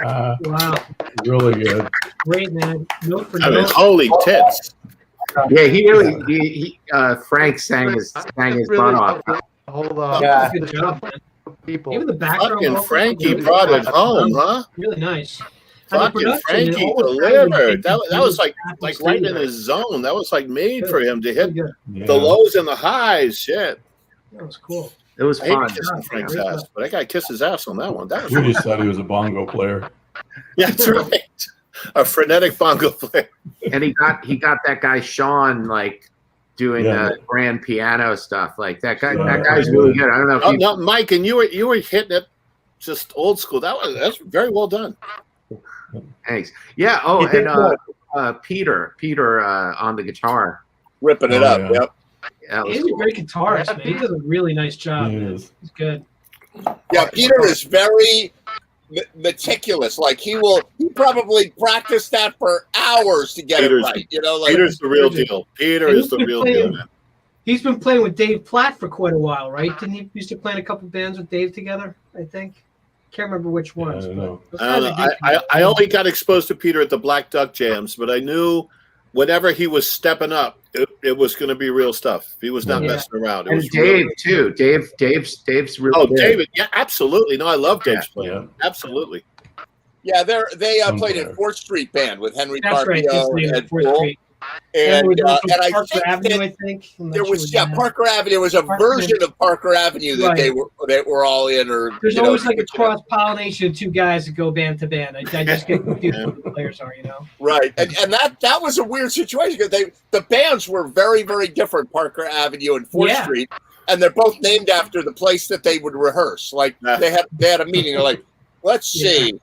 S14: Wow,
S13: Really good.
S14: great man. Note for
S9: I mean,
S14: note.
S9: holy tits.
S10: Yeah, he really. Frank sang his butt off.
S15: Hold on.
S8: Yeah.
S14: Good job, man.
S15: People.
S14: Even the background
S9: Fucking
S14: vocals
S9: Frankie
S14: were
S9: brought it home, huh?
S14: really nice. And the
S9: Fucking
S14: production,
S9: Frankie
S14: it almost
S9: delivered.
S14: sounded
S9: That was like
S14: Apple
S9: right in
S14: Studio.
S9: his zone. That was like made for him to hit
S14: Really good.
S13: Yeah.
S9: the lows and the highs. Shit.
S14: That was cool.
S10: It was
S9: I hate
S10: fun.
S9: kissing Frank's ass, but I got to kiss his ass on that one. That was
S13: We just thought he was a bongo player.
S9: yeah, that's right. A frenetic bongo player.
S10: And he got that guy Sean like doing
S13: Yeah.
S10: grand piano stuff. Like that guy.
S13: Yeah.
S10: That guy's really good. I don't know if
S9: Oh
S10: you.
S9: no, Mike, and you were hitting it just old school. That's very well done.
S10: Thanks. Yeah. Oh,
S8: He did
S10: and Peter on the guitar.
S1: Ripping it
S13: Oh,
S1: up.
S13: yeah.
S1: Yep.
S10: That was
S14: He's a
S10: cool.
S14: great guitarist, man. He does a really nice job.
S13: He
S14: Man.
S13: is.
S14: He's good.
S1: Yeah, Peter is very meticulous. Like he probably practiced that for hours to get
S9: Peter's-
S1: it right. You know, like
S9: Peter's the real deal. Peter
S14: And
S9: is
S14: he's
S9: the
S14: been
S9: real
S14: playing-
S9: deal. Man.
S14: He's been playing with Dave Platt for quite a while, right? Didn't he used to play in a couple bands with Dave together? I think. Can't remember which ones.
S13: don't
S14: but
S13: know.
S14: those
S9: I don't
S14: guys
S9: know.
S14: are good.
S9: I only got exposed to Peter at the Black Duck Jams, but I knew whenever he was stepping up, it was going to be real stuff. He was not
S14: Yeah.
S9: messing around. It
S10: And
S9: was
S10: Dave
S9: real.
S10: too. Dave's really
S9: Oh,
S10: good.
S9: David. Yeah, absolutely. No, I love Dave's playing.
S13: Yeah.
S9: Absolutely.
S1: yeah, they played in
S13: Unclear.
S1: 4th Street Band with Henry
S14: That's right.
S1: Carpio
S14: His name
S1: and
S14: is Fourth
S1: Bull.
S14: Street.
S1: And
S14: with
S1: I
S14: Parker
S1: think
S14: Avenue,
S1: that
S14: I think. I'm not
S1: there
S14: sure
S1: was
S14: what that-
S1: Parker Avenue. There was a
S14: Parker
S1: version of Parker Avenue that
S14: Right.
S1: they were all in, or
S14: There's
S1: you know,
S14: always like a
S1: switching up.
S14: cross pollination of two guys that go band to band. I just get confused with who the players are, you know.
S1: Right, and that was a weird situation because the bands were very, very different, Parker Avenue and 4th
S14: Yeah.
S1: Street, and they're both named after the place that they would rehearse. Like they had a meeting. They're like, let's see,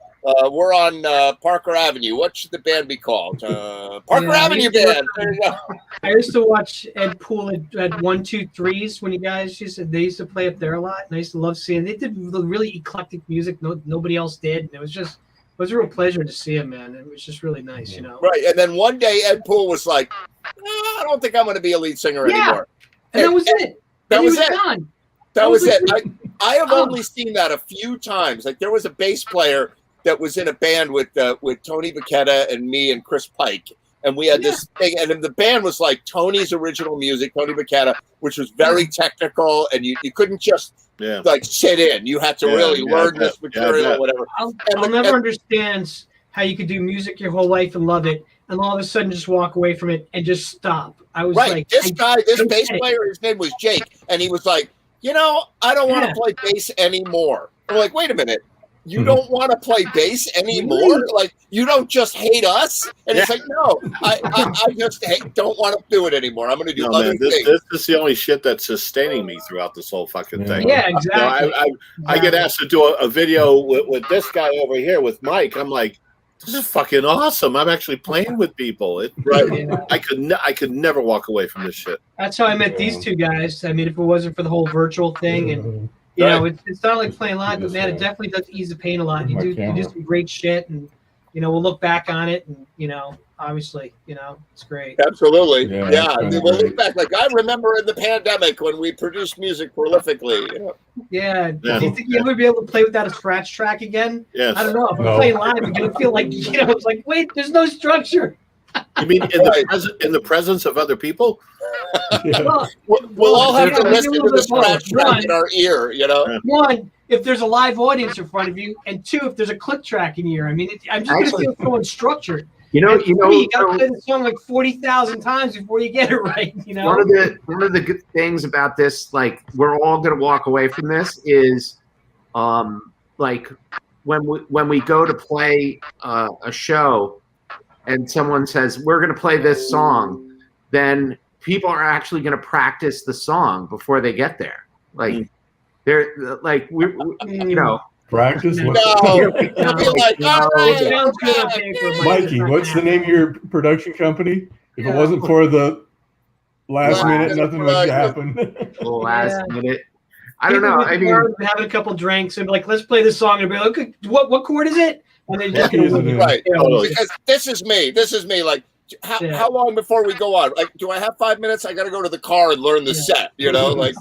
S1: we're on Parker Avenue. What should the band be called? Parker
S14: Yeah,
S1: Avenue Band. There you go.
S14: I used to watch Ed Poole at 1-2-3s when you guys they used to play up there a lot, and I used to love seeing. They did really eclectic music nobody else did, and it was a real pleasure to see him, man. It was just really nice, you know.
S1: Right, and then one day Ed Poole was like, I don't think I'm going to be a lead singer
S14: Yeah.
S1: anymore.
S14: And that was it.
S1: That
S14: And
S1: was
S14: he
S1: it.
S14: Gone.
S1: That was it.
S14: like-
S1: I have
S14: Oh.
S1: only seen that a few times. Like there was a bass player that was in a band with Tony Bacchetta and me and Chris Pike, and we had this thing. And then the band was like Tony's original music, Tony Bacchetta, which was very technical, and you couldn't just like sit in. You had to really learn this material, or whatever.
S14: I'll never understand how you could do music your whole life and love it, and all of a sudden just walk away from it and just stop. I was
S1: Right,
S14: like,
S1: this
S14: don't
S1: bass
S14: get it.
S1: player, his name was Jake, and he was like, I don't want to play bass anymore. I'm like, wait a minute. You don't want to play bass anymore? Like, you don't just hate us? And it's like, no, I just don't want to do it anymore. I'm going to do
S9: No,
S1: other
S9: man, this
S1: things.
S9: is the only shit that's sustaining me throughout this whole fucking thing.
S14: Yeah,
S9: You know,
S14: exactly.
S9: I get asked to do a video with this guy over here with Mike. I'm like, this is fucking awesome. I'm actually playing with people. I could never walk away from this shit.
S14: That's how I met these two guys. I mean, if it wasn't for the whole virtual thing, and you know, it's not like playing live, but man, it definitely does ease the pain a lot. You do some great shit, and we'll look back on it, and obviously, it's great.
S1: Absolutely.
S13: Yeah,
S1: Yeah.
S13: it's
S1: We'll look back. Like, I remember in the pandemic when we produced music prolifically.
S14: Yeah.
S9: Yeah.
S14: Do you think you'll ever be able to play without a scratch track again?
S9: Yes.
S14: I don't know. If I'm
S13: No.
S14: playing live, I'm gonna feel like it's like, wait, there's no structure.
S9: You mean in the presence of other people?
S14: Well,
S1: We'll all have to
S14: yeah,
S1: listen
S14: maybe
S1: to
S14: a
S1: the
S14: little bit
S1: scratch
S14: both.
S1: track in our ear,
S14: One, if there's a live audience in front of you, and two, if there's a click track in your ear. I mean, I'm just
S10: Actually-
S14: gonna feel so unstructured.
S10: You know,
S14: You gotta play the song like 40,000 times before you get it right.
S10: One of the good things about this, like we're all gonna walk away from this, is like when we go to play a show and someone says we're gonna play this song, then people are actually gonna practice the song before they get there. Like they're like we
S13: Practice?
S1: No, you'll be like, all right,
S14: Sounds good on paper, but
S13: Mikey,
S14: it's not
S13: what's the
S14: gonna
S13: name of your production company? If
S14: Yeah.
S13: it wasn't for the last
S1: Last
S13: minute, nothing would
S1: production.
S13: happen.
S10: last
S14: Yeah.
S10: minute. I don't know.
S14: People
S10: I
S14: with
S10: mean,
S14: cars having a couple drinks and be like, let's play this song, and be like, okay, what chord is it? And they just
S13: Use it in.
S1: Right.
S14: Yeah.
S1: Because this is me. Like, how long before we go on? Like, do I have 5 minutes? I got to go to the car and learn the set, Like,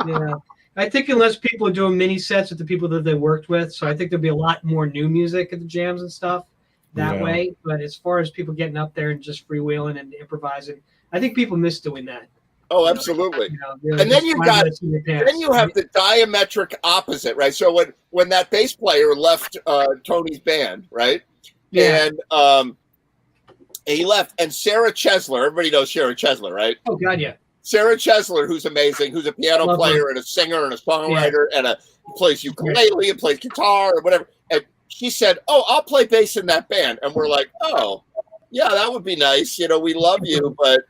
S14: Yeah. I think unless people are doing mini sets with the people that they worked with, so I think there'll be a lot more new music at the jams and stuff that
S13: Yeah.
S14: way. But as far as people getting up there and just freewheeling and improvising, I think people miss doing that.
S1: Oh, absolutely.
S14: You know, really
S1: And then
S14: just
S1: you
S14: five
S1: got
S14: minutes in your pants.
S1: then you have the diametric opposite, right? So when that bass player left Tony's band, right?
S14: Yeah.
S1: And he left, and Sarah Chesler, everybody knows Sarah Chesler, right?
S14: Oh God, yeah.
S1: Sarah Chesler, who's amazing, who's a piano
S14: Love
S1: player
S14: her.
S1: and a singer and a songwriter and he plays ukulele and plays guitar or whatever. And she said, "Oh, I'll play bass in that band." And we're like, "Oh, yeah, that would be nice. You know, we love you, but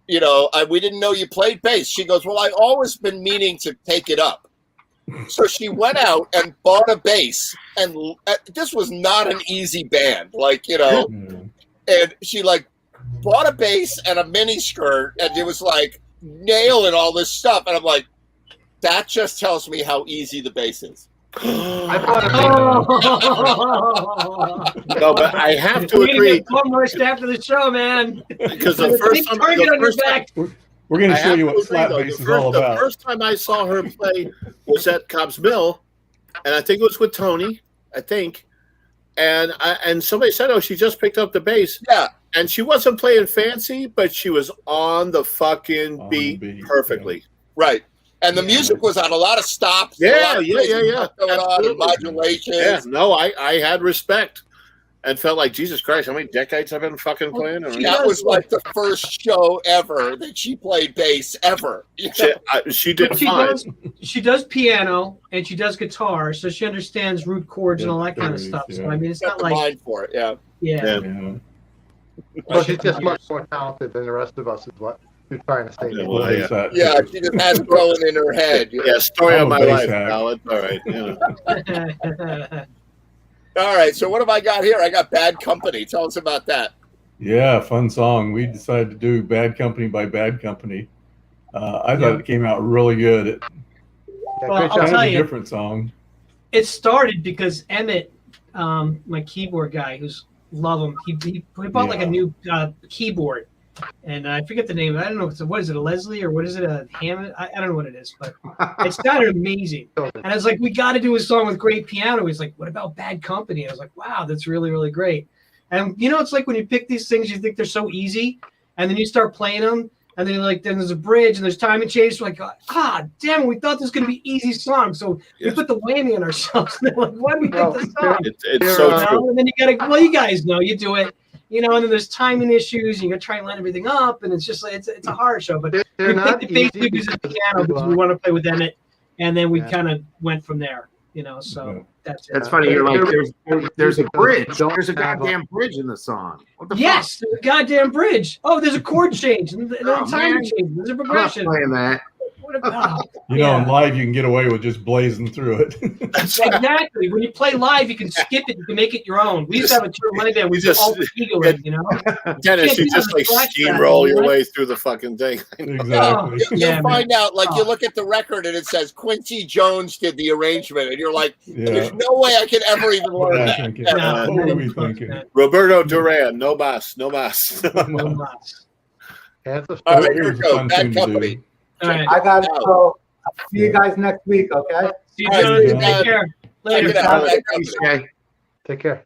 S1: you know, we didn't know you played bass." She goes, "Well, I've always been meaning to take it up." So she went out and bought a bass, and this was not an easy band, like, you know. And she like bought a bass and a mini skirt, and it was like nailing all this stuff. And I'm like, that just tells me how easy the bass is.
S9: No, but I have to
S14: We're gonna
S9: agree
S14: get bum rushed after the show, man.
S9: because the first time,
S14: target on your back.
S13: We're going
S9: I
S13: to show
S9: have
S13: you
S9: to
S13: what
S9: agree,
S13: slap
S9: though,
S13: bass
S9: the
S13: is all
S9: first-
S13: about.
S9: The first time I saw her play was at Cobb's Mill, and I think it was with Tony, I think. And somebody said, "Oh, she just picked up the bass."
S1: Yeah.
S9: And she wasn't playing fancy, but she was on the fucking beat perfectly.
S1: Right. And the music was on a lot of stops. a
S9: Yeah,
S1: lot of
S9: yeah,
S1: crazy
S9: yeah, yeah.
S1: stuff going on, and modulations.
S9: Yeah, no, I had respect and felt like, Jesus Christ, how many decades I've been fucking playing?
S1: That was like the first show ever that she played bass ever. You know?
S9: She did
S14: She
S9: fine.
S14: does piano and she does guitar, so she understands root chords and all that kind of
S13: theories,
S14: stuff. So
S13: yeah.
S14: I mean, it's
S1: Got
S14: not
S1: the
S14: like
S1: mind for it, yeah.
S14: yeah.
S15: Well, she's just much more talented than the rest of us, is what you're trying to say.
S1: Yeah, she just has it going in her head.
S9: Yeah, story
S13: I'm
S9: of
S13: a
S9: my
S13: bass
S9: life,
S13: hack.
S9: Alan. All right. Yeah.
S1: All right, so what have I got here? I got Bad Company. Tell us about that.
S13: Yeah, fun song. We decided to do Bad Company by Bad Company. I thought it came out really good.
S14: Well, I'll
S13: Kind of
S14: tell
S13: a
S14: you,
S13: different song.
S14: it started because Emmett, my keyboard guy, who's love him. He bought like a new keyboard, and I forget the name. I don't know. What is it? A Leslie or what is it? A Hammond? I don't know what it is, but it sounded amazing. And I was like, we got to do a song with great piano. He's like, what about Bad Company? I was like, wow, that's really, really great. And you know, it's like when you pick these things, you think they're so easy, and then you start playing them, and then like then there's a bridge and there's time and change. We're like, damn, we thought this was gonna be easy song, so we put the whammy on ourselves. And they're like, why did we pick this song?
S9: It's so
S14: You know?
S9: true.
S14: And then you gotta, well, you guys know, you do it, you know, and then there's timing issues. And you gotta try and line everything up, and it's just like it's a hard show. But
S15: They're
S14: we
S15: not
S14: picked the
S15: easy
S14: bass because of the
S15: because
S14: piano because we want to play with Emmett, and then we
S15: Yeah.
S14: kind of went from there, you know. So that's it.
S10: That's funny. You're like, there's a bridge.
S15: Don't
S10: There's a
S15: have
S10: goddamn bridge in the song. What the
S14: Yes, there's a goddamn bridge. Oh, there's a chord change, and then
S10: Oh,
S14: time
S10: man.
S14: change. There's a
S10: fuck? I'm not
S14: progression.
S10: playing that.
S14: What about?
S13: You know, in live, you can get away with just blazing through it.
S14: Exactly. When you play live, you can skip it. You can make it your own. We used to have a turn live band. We
S9: You
S14: just
S9: just-
S14: all egoing, you know.
S9: Dennis, you
S14: Yeah,
S9: just like
S14: scratch that,
S9: steamroll your
S14: right?
S9: way through the fucking thing.
S13: Exactly.
S1: You'll find out, like, you look at the record and it says Quincy Jones did the arrangement, and you're like, there's no way I could ever even learn
S13: Yeah,
S1: that.
S13: thinking,
S1: ever.
S13: what were we thinking?
S9: Roberto Duran, no mas, no mas.
S15: Hands of
S1: All right,
S13: Here's
S1: here
S13: a
S1: we go.
S13: fun
S1: Bad
S13: thing to
S1: Company.
S13: do.
S14: All right.
S8: I got it. So I'll see you guys next week, okay?
S14: See you,
S1: All right,
S14: Jones.
S1: see you,
S14: Take
S1: man.
S14: care.
S1: Check
S14: Later.
S1: it out. Bad
S10: Thanks,
S1: Company.
S10: Jay.
S15: Take care.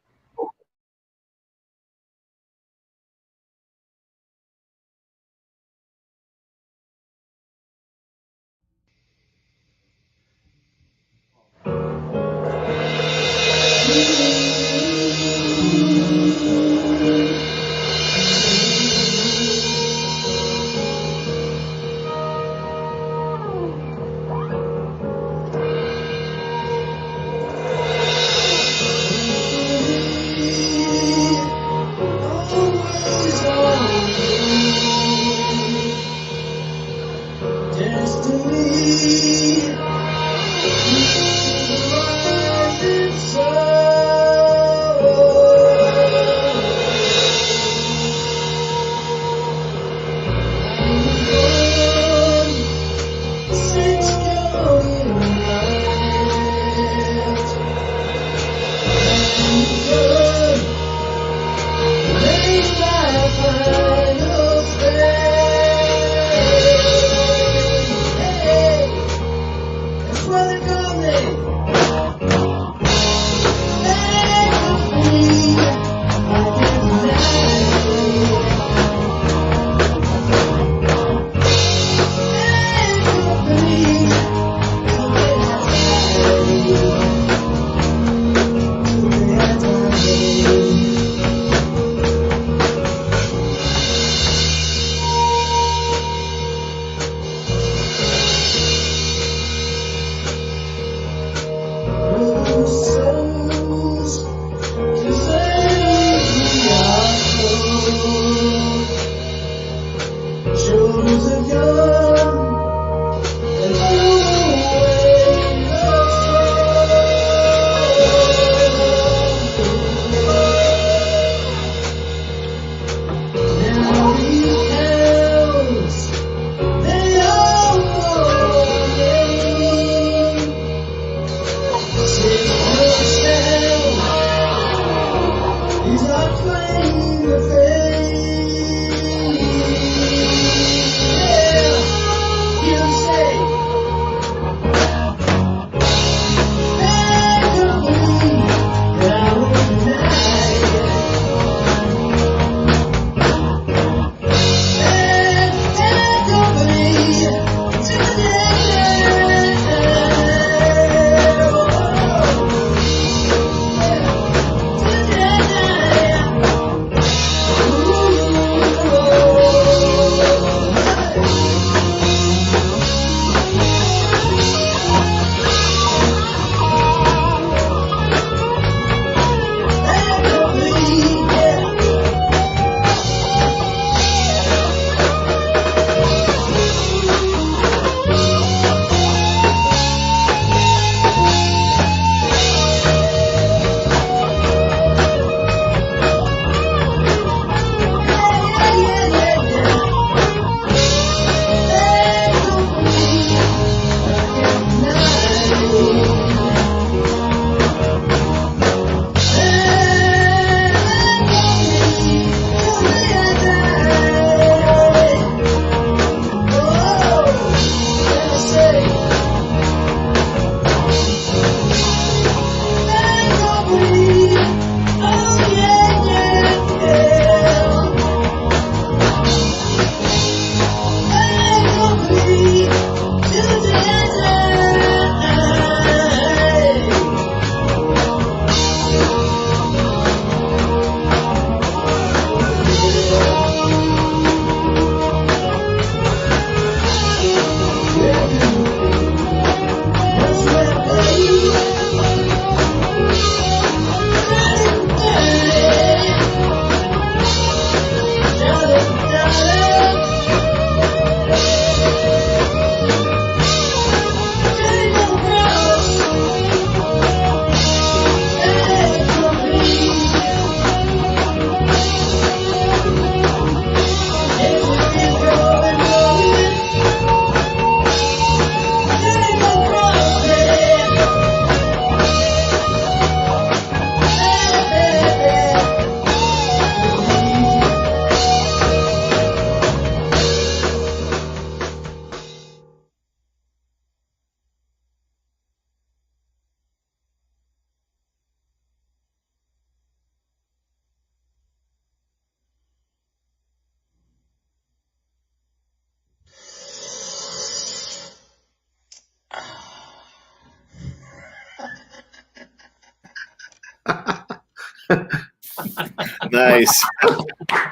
S9: Nice.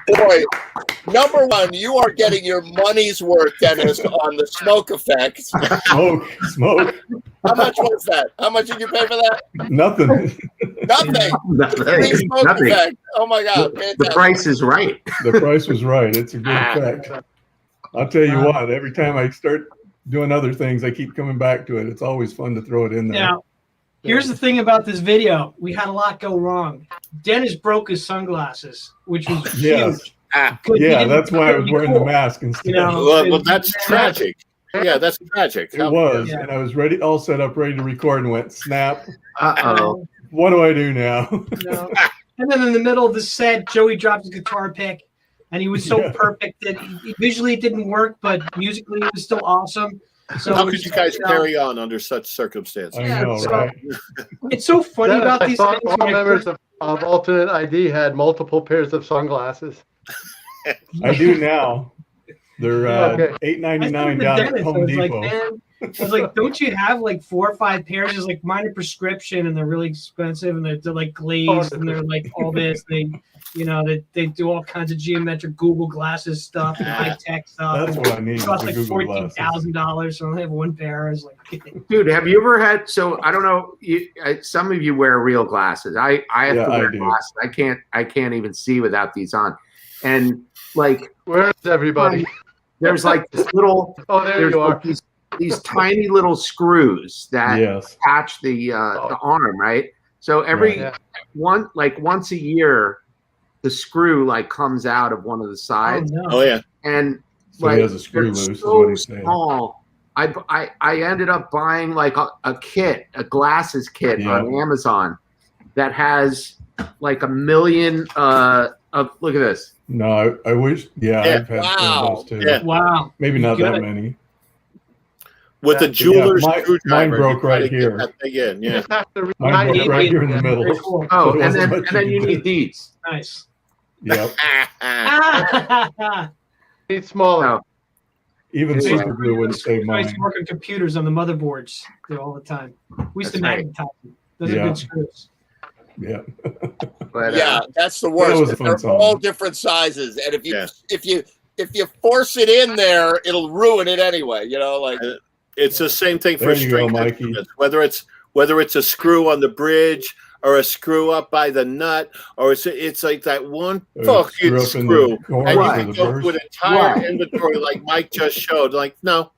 S1: Boy, number one, you are getting your money's worth, Dennis, on the smoke effect.
S13: Smoke.
S1: How much was that? How much did you pay for that?
S13: Nothing.
S1: Nothing. Free smoke
S10: Nothing.
S1: effect. Oh my God.
S10: The price is right.
S13: The price was right. It's a good effect. I'll tell you what, every time I start doing other things, I keep coming back to it. It's always fun to throw it in there.
S14: Now, here's the thing about this video. We had a lot go wrong. Dennis broke his sunglasses, which was
S13: Yes.
S14: huge.
S13: Yeah, that's why I was wearing the mask instead.
S14: You know,
S9: Well, that's tragic. Yeah, that's tragic.
S13: It was, and I was ready, all set up, ready to record, and went snap.
S10: Uh-oh.
S13: What do I do now?
S14: No. And then in the middle of the set, Joey dropped his guitar pick, and he was so perfect that visually it didn't work, but musically it was still awesome. So
S9: How could you guys carry on under such circumstances?
S13: I know,
S14: so-
S13: right?
S14: It's so funny about
S15: I
S14: these
S15: thought
S14: things.
S15: all
S14: when I
S15: members
S14: first-
S15: of Alternate ID had multiple pairs of sunglasses.
S13: I do now. They're
S15: Okay.
S13: $8.99 down at
S14: I
S13: Home
S14: was like,
S13: Depot.
S14: man, I was like, don't you have like 4 or 5 pairs? It's like mine are prescription and they're really expensive and they're like glazed and they're like all this. They, you know, they do all kinds of geometric Google glasses stuff and high tech stuff.
S13: That's what I need.
S14: It costs
S13: the
S14: like
S13: Google glasses.
S14: $14,000, so I only have 1 pair. I was like,
S10: Dude, have you ever had? So I don't know. Some of you wear real glasses. I have
S13: Yeah,
S10: to
S13: I
S10: wear
S13: do.
S10: glasses. I can't even see without these on. And like,
S15: Where's everybody?
S10: there's like this little.
S15: Oh, there
S10: there's
S15: you
S10: like
S15: are.
S10: these tiny little screws that
S13: Yes.
S10: attach the arm, right? So every
S15: Yeah.
S10: once a year, the screw like comes out of one of the
S14: oh
S10: sides,
S14: no.
S9: Oh yeah.
S10: and
S13: So
S10: like
S13: he has a screw
S10: they're
S13: loose, is
S10: so
S13: what he's saying.
S10: small. I ended up buying like a kit, a glasses kit
S13: Yeah.
S10: on Amazon that has like 1 million of look at this.
S13: No, I wish. Yeah,
S9: Yeah.
S13: I've had some
S1: Wow.
S13: of those too.
S9: Yeah.
S14: Wow.
S13: Maybe not that
S14: Good.
S13: many.
S9: With the
S15: Yeah,
S9: jeweler's
S13: mine
S9: screwdriver.
S13: broke
S9: you gotta
S13: right
S9: get
S13: here.
S9: that thing in,
S15: You
S9: yeah.
S15: just have to
S13: Mine
S15: remind
S13: broke
S15: you.
S13: right here in the middle.
S14: Very cool.
S10: Oh,
S13: So it
S10: and
S13: wasn't
S10: then
S13: much
S10: and then you
S13: could
S10: need
S13: do.
S10: these.
S14: Nice.
S13: Yep.
S15: Need smaller.
S10: No.
S13: Even
S10: It's
S13: super glue wouldn't save
S14: I used
S13: mine.
S14: to work on computers on the motherboards there all the time. We used to
S10: That's right.
S14: magnetize them. Those
S13: Yeah.
S14: are good screws.
S13: Yeah.
S10: But,
S1: Yeah, that's the
S13: That was
S1: worst.
S13: a fun
S1: They're
S13: song.
S1: all different sizes, and if you
S9: Yeah.
S1: if you force it in there, it'll ruin it anyway. You know, like
S9: It's the same thing for
S13: There you go,
S9: string
S13: Mikey.
S9: instruments. Whether it's a screw on the bridge or a screw up by the nut, or it's like that one
S13: Or
S9: fucking
S13: screw up in the
S9: screw,
S13: corner
S9: and you
S10: Right.
S9: can
S13: for the
S9: go
S13: verse.
S9: through an entire
S10: Right.
S9: inventory like Mike just showed. Like, no,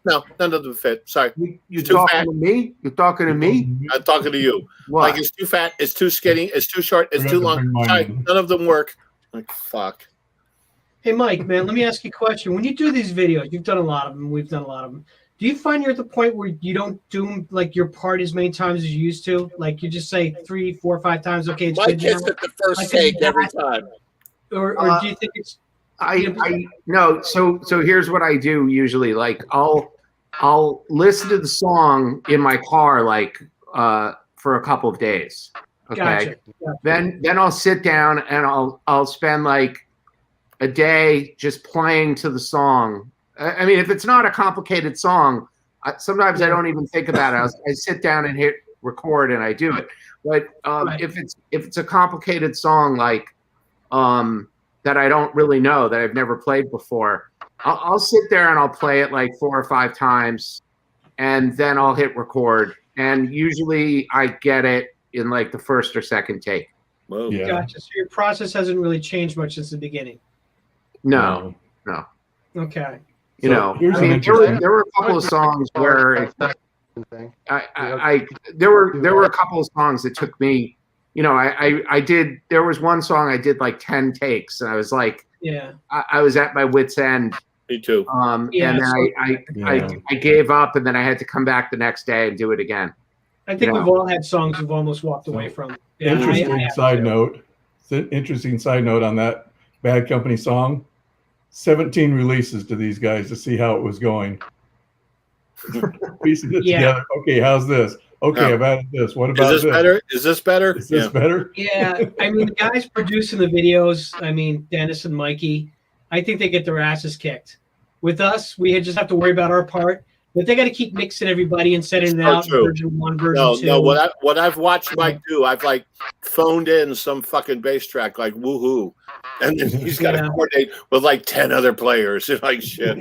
S9: none of them fit. Sorry,
S10: You
S9: It's too
S10: talking
S9: fat.
S10: to me? You talking to me?
S9: I'm talking to you.
S10: What?
S9: Like, it's too fat, it's too skinny, it's too short, it's
S13: Forgot
S9: too
S13: to
S9: long.
S13: bring mine
S9: Sorry,
S13: in.
S9: none of them work. Like, fuck.
S14: Hey, Mike, man, let me ask you a question. When you do these videos, you've done a lot of them. We've done a lot of them. Do you find you're at the point where you don't do like your part as many times as you used to? Like you just say 3, 4, 5 times. Okay, it's
S1: Mike
S14: good
S1: hits
S14: now.
S1: it the first
S14: Like,
S1: take every time.
S14: Or do you think it's?
S10: I no. So here's what I do usually. Like I'll listen to the song in my car like for a couple of days. Okay.
S14: Gotcha.
S10: Then I'll sit down and I'll spend like a day just playing to the song. I mean, if it's not a complicated song, sometimes I don't even think about it. I sit down and hit record and I do it. But
S14: Right.
S10: if it's a complicated song like that I don't really know, that I've never played before, I'll sit there and I'll play it like 4 or 5 times, and then I'll hit record. And usually I get it in like the first or second take.
S9: Whoa.
S13: Yeah.
S14: Gotcha. So your process hasn't really changed much since the beginning.
S10: No.
S14: Okay.
S10: You
S13: So
S10: know,
S13: here's
S10: I
S13: an
S10: mean,
S13: interesting-
S10: there were a couple of songs where
S15: Thing.
S10: there were a couple of songs that took me, you know, I did, there was one song I did like 10 takes, and I was like,
S14: Yeah.
S10: I was at my wit's end.
S9: Me too.
S14: Yeah,
S10: And then
S14: so-
S10: I gave up, and then I had to come back the next day and do it again.
S14: I think
S10: Yeah.
S14: we've all had songs we've almost walked away from. Yeah,
S13: Interesting
S14: I have
S13: side
S14: too.
S13: note. Interesting side note on that Bad Company song. 17 releases to these guys to see how it was going. Piecing it
S14: Yeah.
S13: together. Okay, how's this? Okay,
S9: Yeah.
S13: I've added this. What
S9: Is
S13: about
S9: this better? Is this better?
S13: Is this
S9: Yeah.
S13: better?
S14: Yeah, I mean, the guys producing the videos, I mean, Dennis and Mikey, I think they get their asses kicked. With us, we just have to worry about our part, but they got to keep mixing everybody and sending it
S9: So
S14: out.
S9: true.
S14: Version 1, version
S9: No,
S14: 2.
S9: no. What I've watched Mike do, I've like phoned in some fucking bass track like woohoo, and then he's got to
S14: Yeah.
S9: coordinate with like 10 other players. You're like shit.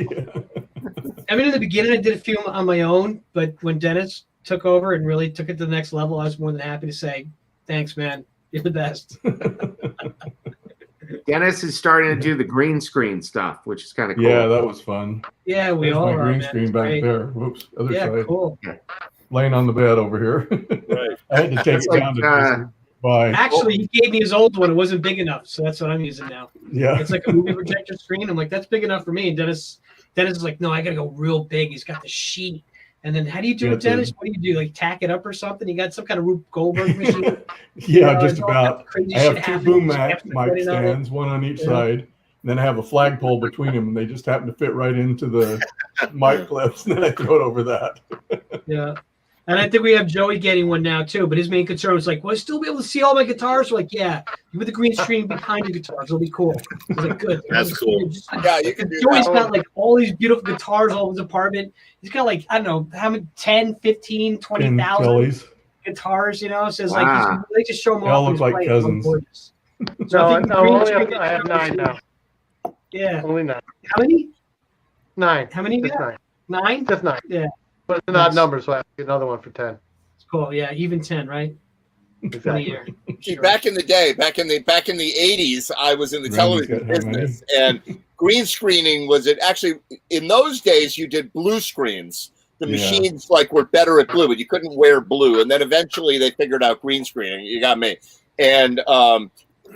S14: I mean, in the beginning, I did a few on my own, but when Dennis took over and really took it to the next level, I was more than happy to say, thanks, man. You're the best.
S10: Dennis is starting to do the green screen stuff, which is kind of cool.
S13: Yeah, that was fun.
S14: Yeah, we
S13: There's
S14: all
S13: my
S14: are,
S13: green
S14: man.
S13: screen
S14: It's
S13: back
S14: great.
S13: there. Whoops, other
S14: Yeah,
S13: side.
S14: cool.
S13: Laying on the bed over here.
S9: Right.
S13: I had to take
S10: It's
S13: it
S10: like,
S13: down to bye.
S14: Actually, he gave me his old one. It wasn't big enough, so that's what I'm using now.
S13: Yeah.
S14: It's like a movie projector screen. I'm like, that's big enough for me. And Dennis is like, no, I gotta go real big. He's got the sheet. And then how do you do
S13: Yeah,
S14: it, Dennis?
S13: dude.
S14: What do you do? Like tack it up or something? You got some kind of Rube Goldberg machine?
S13: Yeah, just
S14: it's all that
S13: about.
S14: crazy
S13: I have
S14: shit
S13: 2
S14: happening.
S13: boom
S14: You have to
S13: mic
S14: put it on it.
S13: stands, one on each
S14: Yeah.
S13: side. And then I have a flagpole between them, and they just happen to fit right into the mic clips, and then I throw it over that.
S14: Yeah. And I think we have Joey getting one now too. But his main concern was like, will I still be able to see all my guitars? We're like, yeah, with the green screen behind the guitars, it'll be cool. I was like, good.
S9: That's cool.
S1: Yeah, you can do
S14: Joey's
S1: that.
S14: got like all these beautiful guitars all over his apartment. He's got like, I don't know, how many, 10, 15,
S13: And
S14: 20,000
S13: Kellys.
S14: guitars, you know? So it's
S10: Wow.
S14: like, they just show them
S13: They all
S14: off.
S13: look like cousins.
S14: So I think
S15: No,
S14: green
S15: only
S14: screen
S15: I have
S14: guitars
S15: 9 now.
S14: Yeah.
S15: Only 9.
S14: How many?
S15: 9.
S14: How many?
S15: Just
S14: you got? 9?
S15: Just 9.
S14: Yeah.
S15: But it's an odd number, so I have to get another one for 10.
S14: It's cool. Yeah, even 10, right? 20
S15: Exactly.
S14: year.
S1: See, back in the day, back in the 80s, I was in the
S13: Randy's
S1: television
S13: got how many?
S1: business, and green screening was it actually in those days you did blue screens. The
S13: Yeah.
S1: machines like were better at blue, but you couldn't wear blue. And then eventually they figured out green screening. You got me. And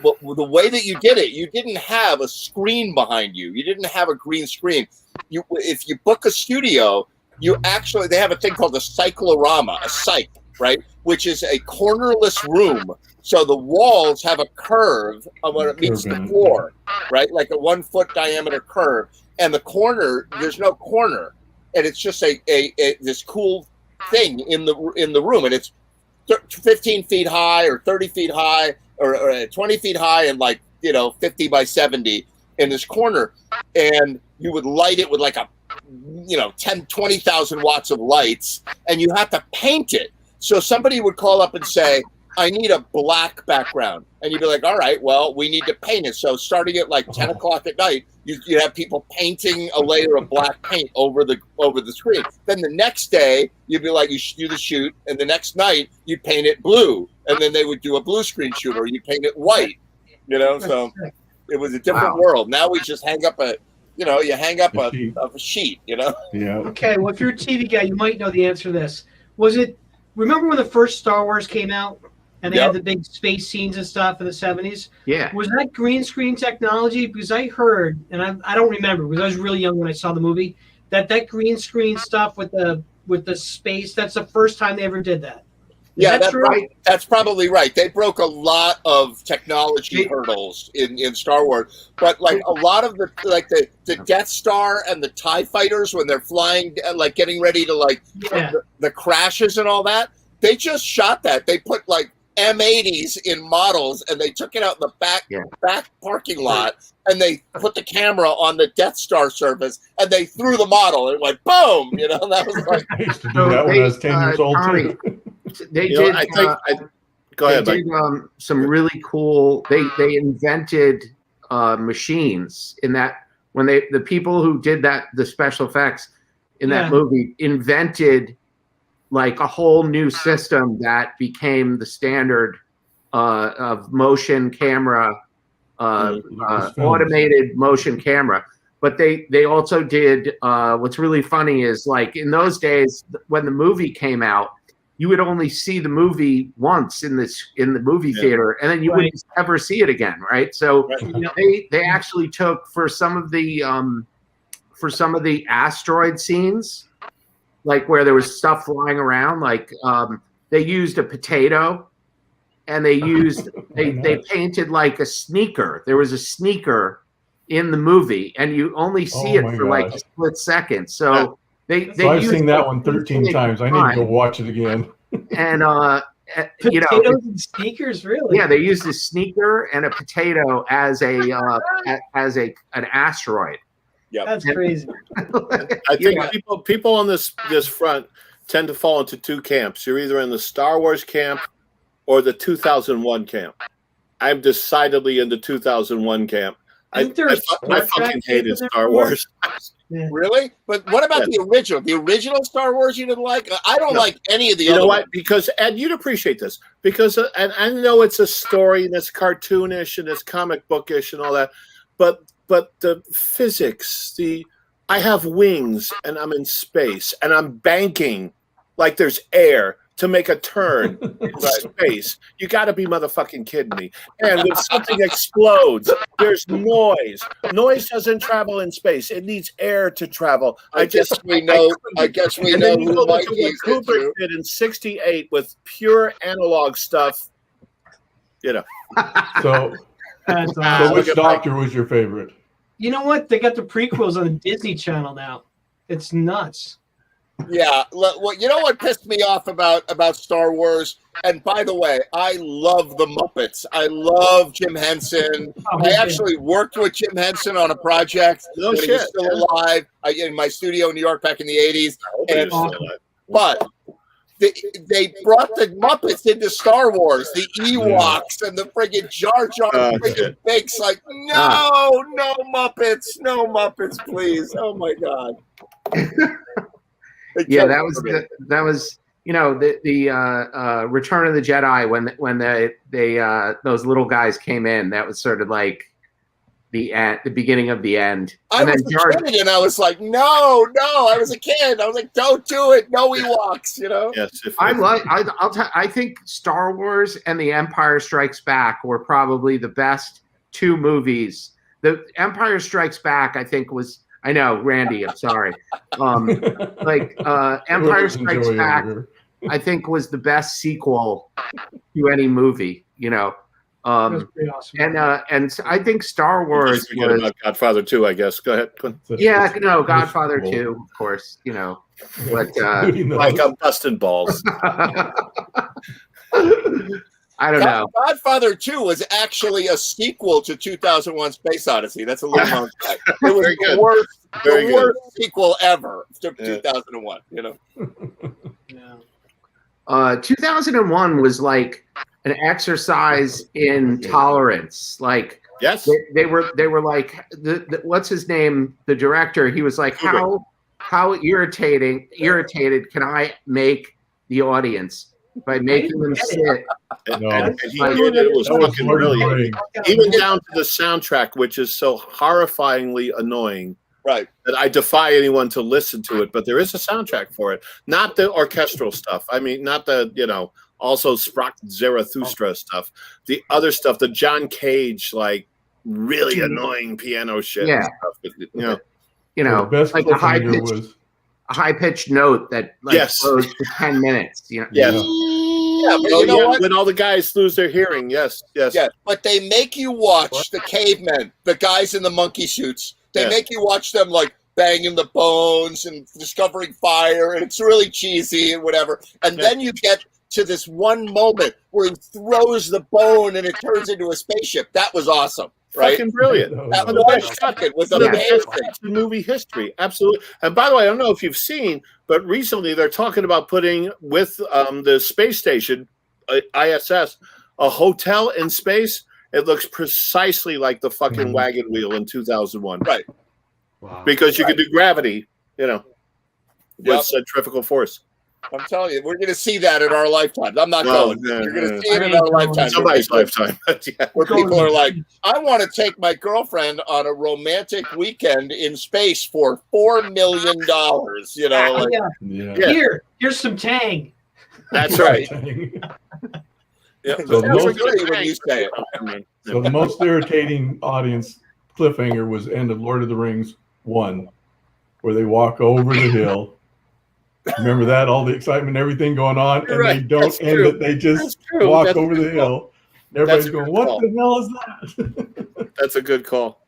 S1: but the way that you did it, you didn't have a screen behind you. You didn't have a green screen. You if you book a studio, you actually they have a thing called a cyclorama, a cyc, right? Which is a cornerless room. So the walls have a curve when it meets the
S13: Curve in it.
S1: floor, right? Like a 1 foot diameter curve. And the corner, there's no corner. And it's just a this cool thing in the room. And it's 15 feet high or 30 feet high or 20 feet high and 50 by 70 in this corner. And you would light it with 20,000 watts of lights, and you have to paint it. So somebody would call up and say, I need a black background. And you'd be like, all right, well, we need to paint it. So starting at 10 o'clock at night, you have people painting a layer of black paint over the screen. Then the next day, you'd be like, you do the shoot, and the next night, you'd paint it blue. And then they would do a blue screen shoot, or you paint it white. So it was a different world. Now we just hang up a sheet,
S13: Yeah.
S14: Okay, well, if you're a TV guy, you might know the answer to this. Remember when the first Star Wars came out and they had the big space scenes and stuff in the 70s?
S10: Yeah.
S14: Was that green screen technology? Because I heard, and I don't remember because I was really young when I saw the movie, that green screen stuff with the space, that's the first time they ever did that.
S1: Yeah,
S14: that's true?
S1: right. That's probably right. They broke a lot of technology hurdles in Star Wars, but a lot of the Death Star and the TIE fighters when they're flying, getting ready to the crashes and all that, they just shot that. They put M80s in models and they took it out in the back parking lot and they put the camera on the Death Star surface and they threw the model. It went boom. That was
S13: I used to do that when I was 10 years old
S10: Tommy,
S13: too.
S10: They
S9: You know,
S10: did.
S9: I think go ahead,
S10: They did some really cool. They invented machines in that when the people who did the special effects in that movie invented a whole new system that became the standard of motion camera, automated motion camera. But they also did what's really funny is in those days when the movie came out, you would only see the movie once in the movie theater, and then you wouldn't ever see it again, right? So they actually took for some of the asteroid scenes, where there was stuff flying around, they used a potato, and they painted a sneaker. There was a sneaker in the movie, and you only see it for a split second. So.
S13: I've seen that one 13 times. I need to go watch it again.
S10: And
S14: potatoes and sneakers, really?
S10: Yeah, they used a sneaker and a potato as an asteroid.
S1: Yeah,
S14: that's crazy.
S9: I think people on this front tend to fall into two camps. You're either in the Star Wars camp or the 2001 camp. I'm decidedly in the 2001 camp. I fucking hated Star Wars.
S14: Yeah.
S1: Really? But what about the original? The original Star Wars you didn't like? I don't like any of the other
S9: You know what?
S1: ones.
S9: Because, Ed, you'd appreciate this. Because, and I know it's a story and it's cartoonish and it's comic bookish and all that. But the physics, I have wings and I'm in space and I'm banking like there's air to make a turn in space. You got to be motherfucking kidding me. And when something explodes, there's noise. Noise doesn't travel in space. It needs air to travel.
S1: I guess we know
S9: And then you go to what Kubrick did in '68 with pure analog stuff.
S13: So which Doctor was your favorite?
S14: You know what? They got the prequels on the Disney Channel now. It's nuts.
S1: Yeah, well, you know what pissed me off about Star Wars? And by the way, I love the Muppets. I love Jim Henson. I actually worked with Jim Henson on a project
S9: No
S1: when he was
S9: shit,
S1: still alive in my studio in New York back in the 80s. And, but they brought the Muppets into Star Wars, the Ewoks and the friggin' Jar Jar friggin' Binks. Like, no Muppets, please. Oh my God.
S10: Yeah, that was you know the Return of the Jedi when they those little guys came in. That was sort of like the beginning of the end.
S1: I was a kid and I was like, no. I was a kid. I was like, don't do it. No Ewoks. You know.
S9: Yes.
S10: I think Star Wars and The Empire Strikes Back were probably the best two movies. The Empire Strikes Back, I think, was. I know, Randy. I'm sorry. Empire Strikes Back, I think, was the best sequel to any movie. You know,
S14: That's pretty awesome.
S10: and I think Star Wars was
S9: about Godfather 2, I guess. Go ahead.
S10: Yeah, no, Godfather 2, of course. You know, but
S9: like I'm busting balls.
S10: I don't know.
S1: Godfather 2 was actually a sequel to 2001: Space Odyssey. That's a little known fact. It was the worst sequel ever to 2001. You know.
S10: 2001 was like an exercise in tolerance. Like,
S9: yes,
S10: they were like the what's his name? The director. He was like, how irritated can I make the audience by making them sit?
S9: And he did it. It was fucking brilliant. Even down to the soundtrack, which is so horrifyingly annoying.
S1: Right.
S9: That I defy anyone to listen to it, but there is a soundtrack for it. Not the orchestral stuff. I mean, not the, also Sprach Zarathustra stuff. The other stuff, the John Cage, like, really annoying piano shit.
S10: Yeah.
S9: And stuff.
S13: best
S10: like a high-pitched note that goes for 10 minutes.
S9: Yes.
S1: Yeah, but you know what?
S9: When all the guys lose their hearing, yes.
S1: Yeah, but they make you watch the cavemen, the guys in the monkey suits. They make you watch them like banging the bones and discovering fire, and it's really cheesy and whatever. And then you get to this one moment where he throws the bone and it turns into a spaceship. That was awesome. Right?
S9: Fucking brilliant.
S1: That was fucking was amazing.
S9: In movie history, absolutely. And by the way, I don't know if you've seen, but recently they're talking about putting with the space station, ISS, a hotel in space. It looks precisely like the fucking wagon wheel in 2001.
S1: Right.
S9: Wow. Because you can do gravity, with centrifugal force.
S1: I'm telling you, we're going to see that in our lifetime. I'm not going. You're going to see it in our lifetime.
S9: Somebody's lifetime.
S1: Where people are like, I want to take my girlfriend on a romantic weekend in space for $4 million.
S14: Here's some Tang.
S9: That's right.
S13: So the most irritating audience cliffhanger was end of Lord of the Rings 1, where they walk over the hill. Remember that? All the excitement, everything going on, and they don't end it. They just walk over the hill. Everybody's going, "What the hell is that?"
S9: That's a good call.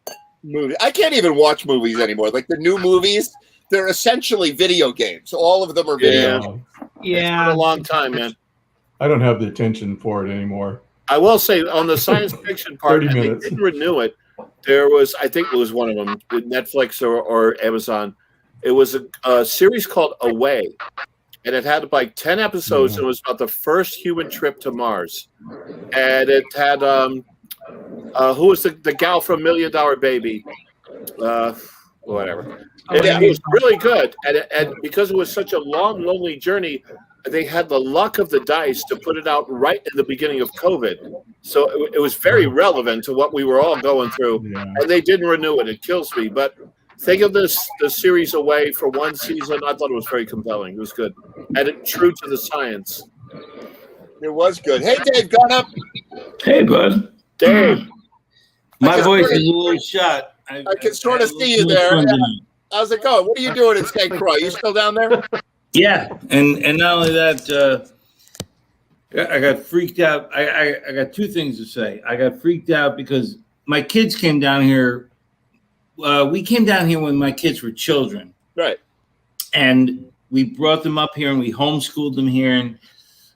S1: Movie. I can't even watch movies anymore. Like the new movies, they're essentially video games. All of them are video games.
S14: Yeah.
S9: It's been a long time, man.
S13: I don't have the attention for it anymore.
S9: I will say on the science fiction part,
S13: 30
S9: they
S13: minutes.
S9: didn't renew it. There was, I think it was one of them, with Netflix or Amazon. It was a series called Away, and it had like 10 episodes. And it was about the first human trip to Mars, and it had who was the gal from $1 Million Baby, whatever. It was really good, and because it was such a long, lonely journey, they had the luck of the dice to put it out right in the beginning of COVID. So it was very relevant to what we were all going through, and they didn't renew it. It kills me, but. Think of the series Away for one season. I thought it was very compelling. It was good. And it true to the science.
S1: It was good. Hey, Dave, gone up.
S16: Hey, bud.
S9: Dave.
S16: My voice is a little shot.
S1: I can sort of see you there. How's it going? What are you doing in St. Croix? You still down there?
S16: Yeah. And not only that, I got freaked out. I got two things to say. I got freaked out because my kids came down here. We came down here when my kids were children.
S1: Right.
S16: And we brought them up here and we homeschooled them here. And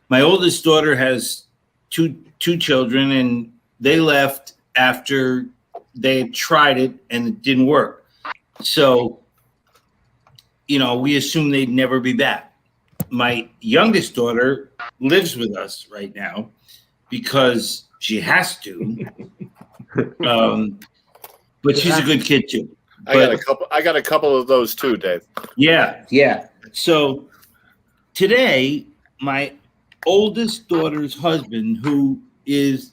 S16: my oldest daughter has two children, and they left after they had tried it and it didn't work. So, we assumed they'd never be back. My youngest daughter lives with us right now because she has to. But she's a good kid too.
S9: I got a couple of those too, Dave.
S16: Yeah. So today, my oldest daughter's husband, who is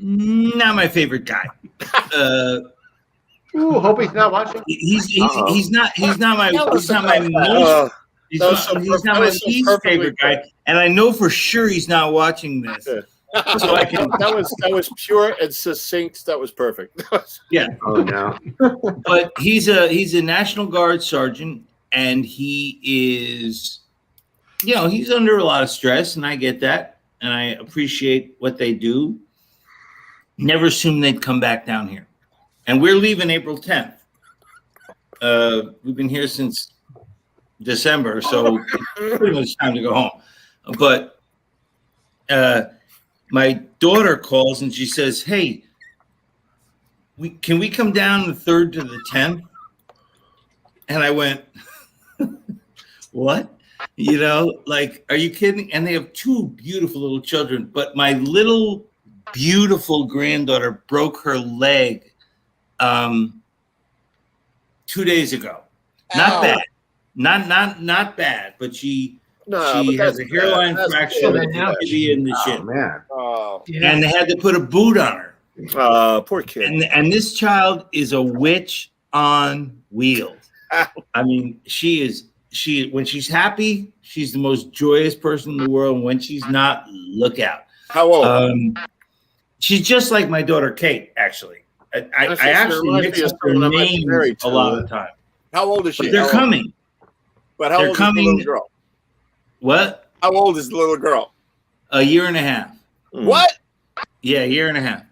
S16: not my favorite guy.
S15: Ooh, hope he's not watching.
S16: He's not my least favorite guy, and I know for sure he's not watching this. So I can.
S9: That was pure and succinct. That was perfect.
S16: Yeah.
S10: Oh no.
S16: But he's a National Guard sergeant, and he is, he's under a lot of stress, and I get that, and I appreciate what they do. Never assumed they'd come back down here, and we're leaving April 10th. We've been here since December, so it's pretty much time to go home. But my daughter calls and she says, "Hey, can we come down the 3rd to the 10th?" And I went, "What? Are you kidding?" And they have 2 beautiful little children, but my little beautiful granddaughter broke her leg 2 days ago. Not bad. Not bad, but she has a hairline fracture in the shin.
S10: Man.
S16: And they had to put a boot on her.
S9: Poor kid.
S16: And this child is a witch on wheels. I mean, when she's happy, she's the most joyous person in the world. And when she's not, look out.
S9: How old?
S16: She's just like my daughter Kate, actually. I actually mix up their names a lot of the time.
S1: How old is she?
S16: But they're coming.
S1: But how old is the little girl?
S16: What?
S1: How old is the little girl?
S16: A year and a half.
S1: What?
S16: Yeah, a year and a half.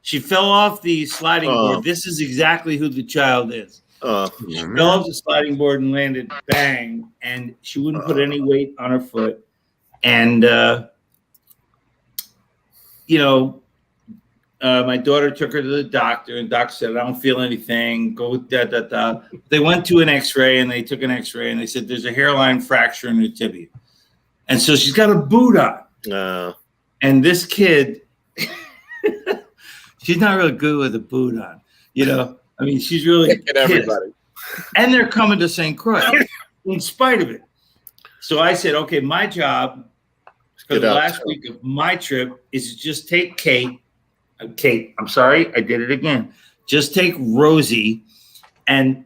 S16: She fell off the sliding board. This is exactly who the child is. She fell off the sliding board and landed bang, and she wouldn't put any weight on her foot. And, my daughter took her to the doctor, and the doctor said, "I don't feel anything. Go with da. They went to an X-ray, and they took an X-ray, and they said there's a hairline fracture in her tibia, and so she's got a boot on. And this kid, she's not really good with a boot on. I mean, she's really
S1: kicking everybody.
S16: And they're coming to St. Croix in spite of it. So I said, okay, my job for the last week of my trip is to just take Kate, I'm sorry, I did it again. Just take Rosie and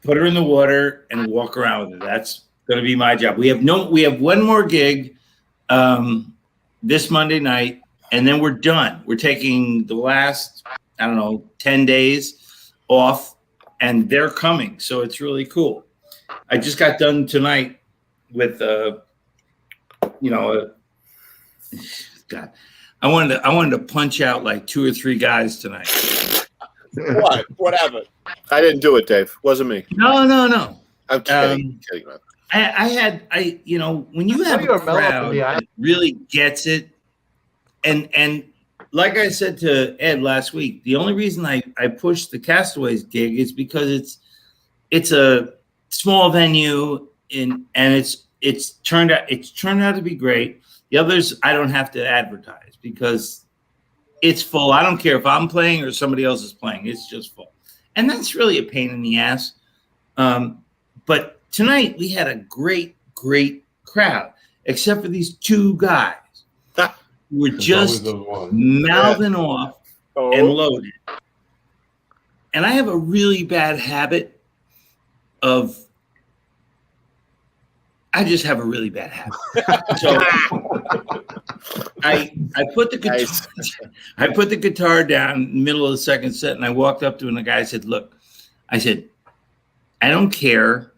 S16: put her in the water and walk around with her. That's going to be my job. We have one more gig this Monday night, and then we're done. We're taking the last, 10 days off, and they're coming. So it's really cool. I just got done tonight with, God. I wanted to punch out like 2 or 3 guys tonight.
S1: What? Whatever.
S9: I didn't do it, Dave. Wasn't me.
S16: No.
S9: I'm kidding.
S16: When you have a crowd that really gets it, and like I said to Ed last week, the only reason I pushed the Castaways gig is because it's a small venue and it's turned out to be great. The others I don't have to advertise because it's full. I don't care if I'm playing or somebody else is playing. It's just full. And that's really a pain in the ass. But tonight we had a great crowd, except for these 2 guys who were just mouthing off and loaded. And I have a really bad habit of I just have a really bad habit. So I put the guitar, I put the guitar down in the middle of the second set, and I walked up to him, and the guy said, "Look," I said, "I don't care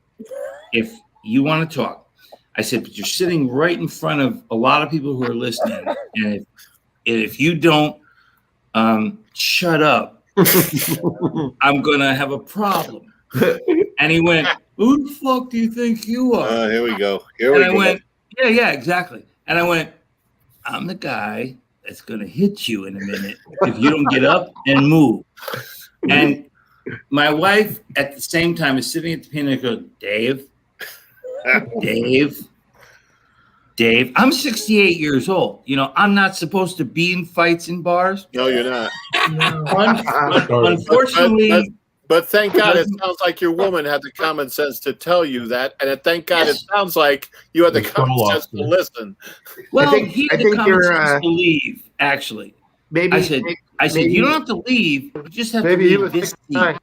S16: if you want to talk." I said, "But you're sitting right in front of a lot of people who are listening, and if you don't shut up, I'm gonna have a problem." And he went, "Who the fuck do you think you are?"
S9: Here we go. Here
S16: and
S9: we
S16: I
S9: go.
S16: went, yeah, exactly. And I went, "I'm the guy that's gonna hit you in a minute if you don't get up and move." And my wife at the same time is sitting at the piano and goes, Dave, I'm 68 years old. You know, I'm not supposed to be in fights in bars.
S9: No, you're not.
S16: Unfortunately,
S9: but thank God it sounds like your woman had the common sense to tell you that, and thank God it sounds like you had the common sense to listen.
S16: well,
S10: I think-
S16: he
S10: I
S16: had the
S10: think
S16: common
S10: you're,
S16: sense to leave. Actually,
S10: Maybe
S16: I said,
S10: maybe-
S16: you don't have to leave. You just have
S15: Maybe he
S16: to
S15: was
S16: leave this
S15: thinking,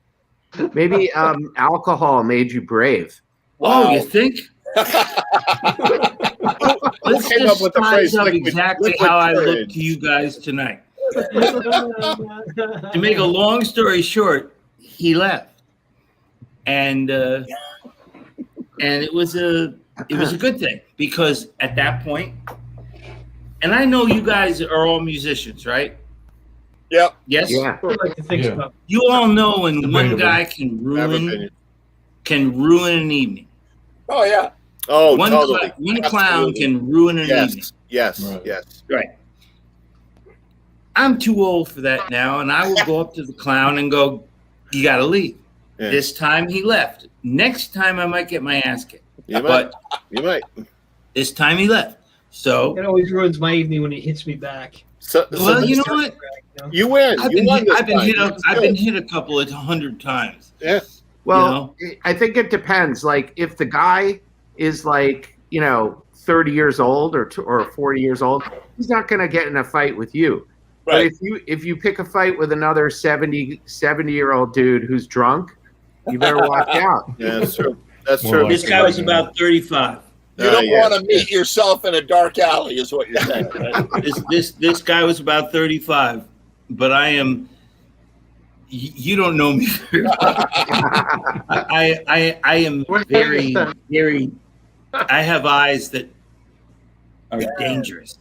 S16: seat.
S10: Maybe alcohol made you brave.
S16: Oh, you think? Let's
S9: came
S16: just
S9: up with the
S16: size
S9: phrase
S16: up
S9: liquid-
S16: exactly
S9: liquid
S16: how I look
S9: courage?
S16: to you guys tonight. To make a long story short, he left, and it was a good thing, because at that point, and I know you guys are all musicians, right?
S1: Yep.
S16: Yes.
S10: Yeah.
S14: I'd like to think so.
S16: You all know when one
S13: Debatable.
S16: guy can ruin an evening.
S1: Oh yeah.
S9: Oh,
S16: One
S9: totally.
S16: one clown
S9: Absolutely.
S16: can ruin an evening.
S9: Yes,
S13: Right.
S9: yes.
S16: Right. I'm too old for that now, and I will go up to the clown and go, "You got to leave."
S9: Yeah.
S16: This time he left. Next time I might get my ass kicked.
S9: You
S16: But
S9: might. You might.
S16: this time he left. So,
S14: It always ruins my evening when it hits me back.
S9: So,
S16: well, you know what?
S9: you win.
S16: I've
S9: You
S16: been
S9: won
S16: hit,
S9: this
S16: I've been
S9: time.
S16: hit up.
S9: That's
S16: I've
S9: good.
S16: been hit a couple of 100 times.
S9: Yeah.
S10: Well, I think it depends. Like, if the guy is like, 30 years old or 40 years old, he's not going to get in a fight with you.
S1: Right.
S10: But if you pick a fight with another 70-year-old dude who's drunk, you better watch out.
S9: Yeah, that's true. That's
S13: More
S9: true.
S13: like
S16: This guy was about 35.
S1: You don't
S9: yeah.
S1: want to meet yourself in a dark alley, is what you're saying. Right?
S16: This guy was about 35, but I am. You don't know me very well. I am very, very. I have eyes that are dangerous.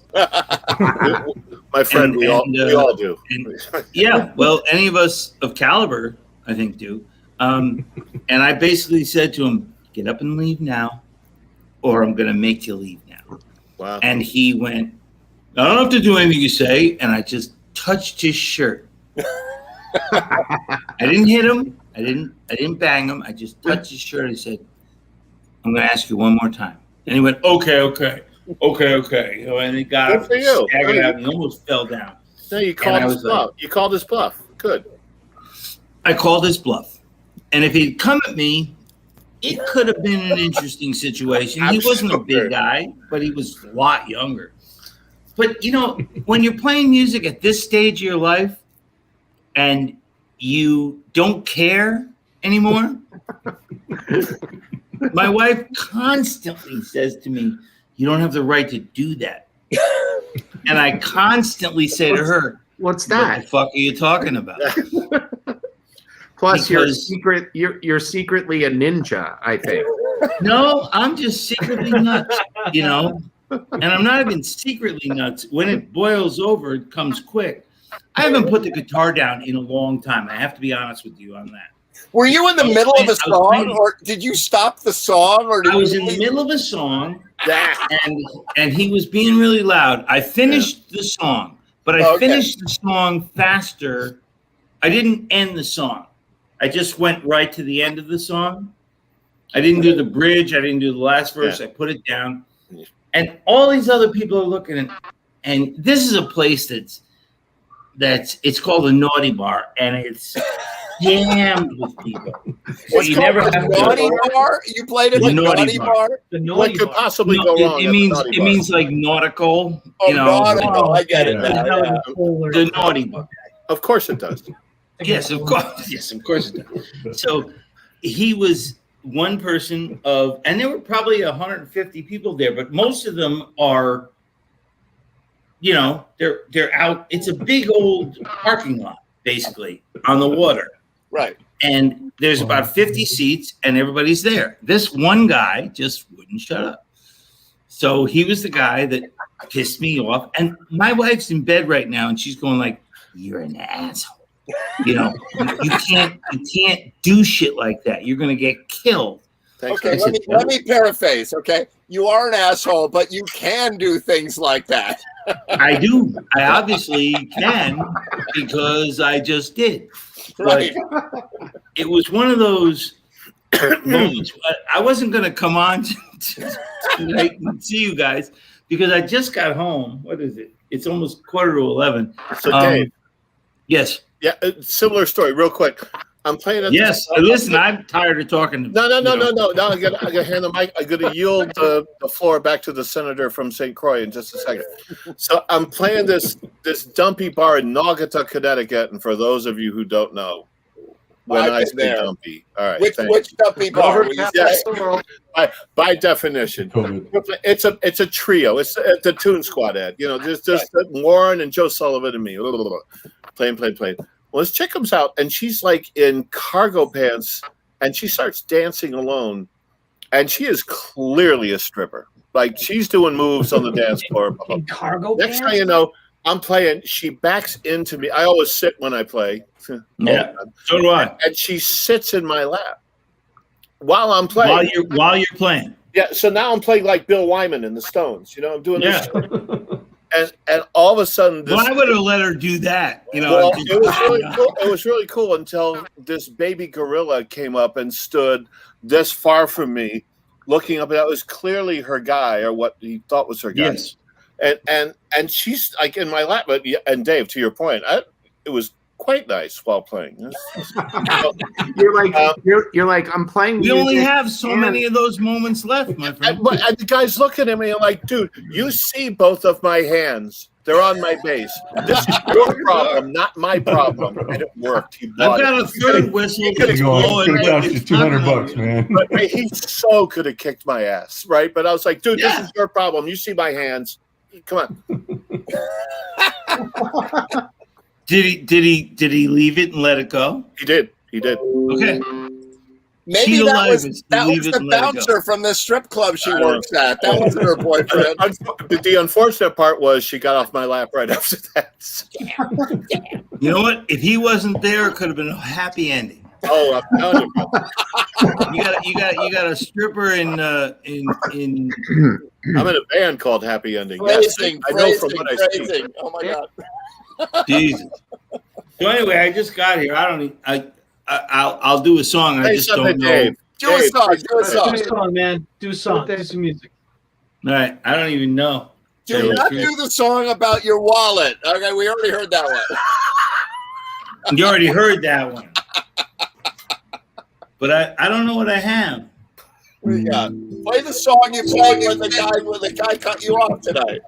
S9: My friend, we all do.
S16: Yeah, well, any of us of caliber, I think, do. And I basically said to him, "Get up and leave now, or I'm going to make you leave now."
S9: Wow.
S16: And he went, "I don't have to do anything you say," and I just touched his shirt. I didn't hit him. I didn't bang him. I just touched his shirt. I said, "I'm going to ask you one more time." And he went, okay. You know, and he got
S9: Good
S16: up,
S9: for you.
S16: staggered out, and he almost fell down.
S9: No, you
S16: And
S9: called
S16: I
S9: his
S16: was like-
S9: bluff. You called his bluff. Good.
S16: I called his bluff. And if he'd come at me, it could have been an interesting situation. He wasn't a big guy, but he was a lot younger. But, when you're playing music at this stage of your life and you don't care anymore, my wife constantly says to me, "You don't have the right to do that." And I constantly say to her,
S10: What's
S16: "What
S10: that?
S16: the fuck are you talking about?"
S10: Plus,
S16: Because-
S10: you're secretly a ninja, I think.
S16: No, I'm just secretly nuts, and I'm not even secretly nuts. When it boils over, it comes quick. I haven't put the guitar down in a long time. I have to be honest with you on that.
S1: Were you in the middle of a
S16: I was
S1: song,
S16: playing-
S1: or did you stop the song, or did
S16: I was
S1: you
S16: in the
S1: leave?
S16: middle of a song, and he was being really loud. I finished the song, but I
S1: Okay.
S16: finished the song faster. I didn't end the song. I just went right to the end of the song. I didn't do the bridge. I didn't do the last verse.
S9: Yeah.
S16: I put it down. And all these other people are looking at, and this is a place that's it's called a naughty bar, and it's jammed with people. So
S1: What's
S16: you
S1: called
S16: never
S1: the
S16: have
S1: naughty
S16: to.
S1: bar? You played at
S16: The
S1: the
S16: naughty
S1: naughty
S16: bar.
S1: bar?
S14: The
S9: What
S14: naughty
S9: could
S14: bar.
S9: possibly
S16: No,
S9: go
S16: it,
S9: wrong?
S16: it
S9: at the
S16: means
S9: naughty
S16: it
S9: bar?
S16: means like nautical.
S1: Oh, nautical. I get it
S13: Yeah.
S1: now.
S14: Hell,
S1: Yeah.
S14: it's polar.
S16: The naughty bar.
S9: Of course it does.
S16: Yes, of course. Yes, of course it does. So he was one person of, and there were probably 150 people there, but most of them are, they're out. It's a big old parking lot, basically, on the water.
S1: Right.
S16: And there's about 50 seats, and everybody's there. This one guy just wouldn't shut up. So he was the guy that pissed me off. And my wife's in bed right now, and she's going like, "You're an asshole." You know, you can't do shit like that. You're gonna get killed.
S1: Okay, let me paraphrase. Okay, you are an asshole, but you can do things like that.
S16: I do. I obviously can because I just did.
S1: Right.
S16: But it was one of those moments. I wasn't going to come on tonight and see you guys because I just got home. What is it? It's almost 10:45.
S9: So, Dave.
S16: Yes.
S9: Yeah, similar story, real quick. I'm playing at
S16: Yes. Listen, I'm tired of talking.
S9: No. I gotta hand the mic. I gotta yield the floor back to the senator from St. Croix in just a second. So I'm playing this dumpy bar in Naugatuck, Connecticut, and for those of you who don't know, when I say dumpy, all right.
S1: Which dumpy bar?
S9: Yes, by definition, it's a trio. It's the Toon Squad, Ed. You know, just Warren and Joe Sullivan and me, playing. Well, this chick comes out and she's like in cargo pants and she starts dancing alone. And she is clearly a stripper. Like she's doing moves on the dance floor.
S14: In cargo
S9: Next
S14: pants?
S9: thing you know, I'm playing. She backs into me. I always sit when I play.
S16: Yeah, so do I.
S9: And she sits in my lap while I'm playing.
S16: While you're playing.
S9: Yeah. So now I'm playing like Bill Wyman in the Stones. You know, I'm doing this. And all of a sudden,
S16: I would have let her do that. You know,
S9: well, it was really cool. It was really cool until this baby gorilla came up and stood this far from me, looking up. And that was clearly her guy, or what he thought was her guy.
S16: Yes.
S9: And she's like in my lap. But and Dave, to your point, it was quite nice while playing.
S10: You're like I'm playing.
S16: We only have so many of those moments left, my friend.
S9: And the guy's looking at me and like, dude, you see both of my hands. They're on my base. This is your problem, not my problem. And it worked.
S16: I've got a third whistle.
S13: It's going to cost you $200, man.
S9: But he so could have kicked my ass, right? But I was like, dude, this is your problem. You see my hands. Come on.
S16: Did he leave it and let it go?
S9: He did.
S16: Okay.
S1: Maybe that was the bouncer from the strip club she works at. That wasn't her boyfriend.
S9: The unfortunate part was she got off my lap right after that.
S16: You know what? If he wasn't there, it could have been a happy ending.
S9: Oh, I'm telling you.
S16: You got a stripper in
S9: I'm in a band called Happy Ending.
S1: Phrasing,
S9: I know from what I see.
S1: Oh my God.
S16: Jesus. So anyway, I just got here. I'll do a song. I just don't know.
S1: Dave. Do a song,
S14: man. Do a song. Do some music.
S16: All right. I don't even know.
S1: Do not do the song about your wallet. Okay, we already heard that one.
S16: You already heard that one. But I don't know what I have.
S1: What do you got? Play the song you played when the guy cut you off tonight.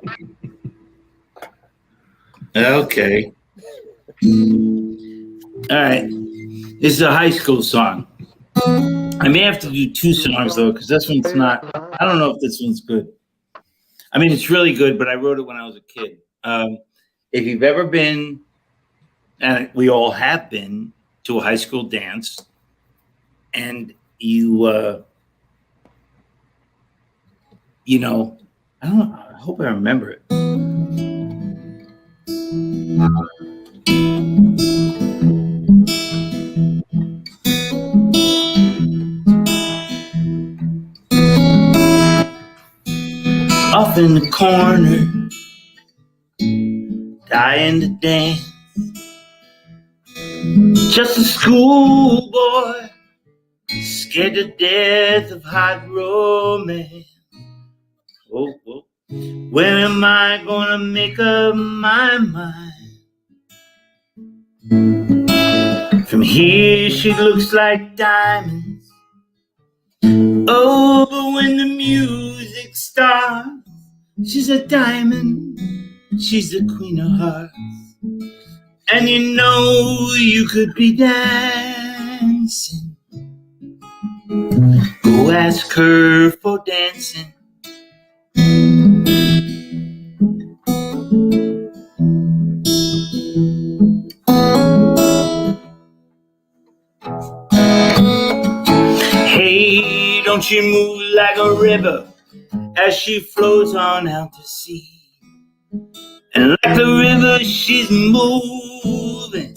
S16: Okay. All right. This is a high school song. I may have to do two songs though, because this one's not. I don't know if this one's good. I mean, it's really good, but I wrote it when I was a kid. If you've ever been, and we all have been, to a high school dance, and you, I don't know. I hope I remember it. Off in the corner, dying to dance, just a schoolboy, scared to death of hot romance. Oh, when am I gonna make up my mind? From here she looks like diamonds. Oh, but when the music starts, she's a diamond, she's the queen of hearts. And you know you could be dancing. Go ask her for dancing. Hey, don't you move like a river as she flows on out to sea. And like the river she's moving,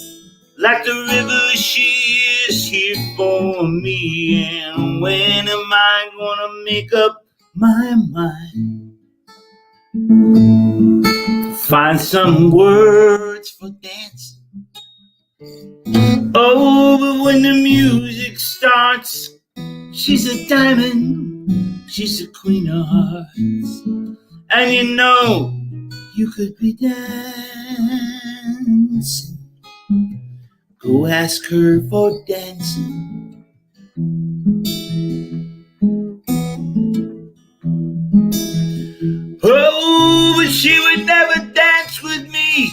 S16: like the river, she is here for me. And when am I gonna make up my mind? Find some words for dance. Oh, but when the music starts, she's a diamond, she's the queen of hearts. And you know, you could be dancing. Go ask her for dancing. Oh, but she would never dance with me.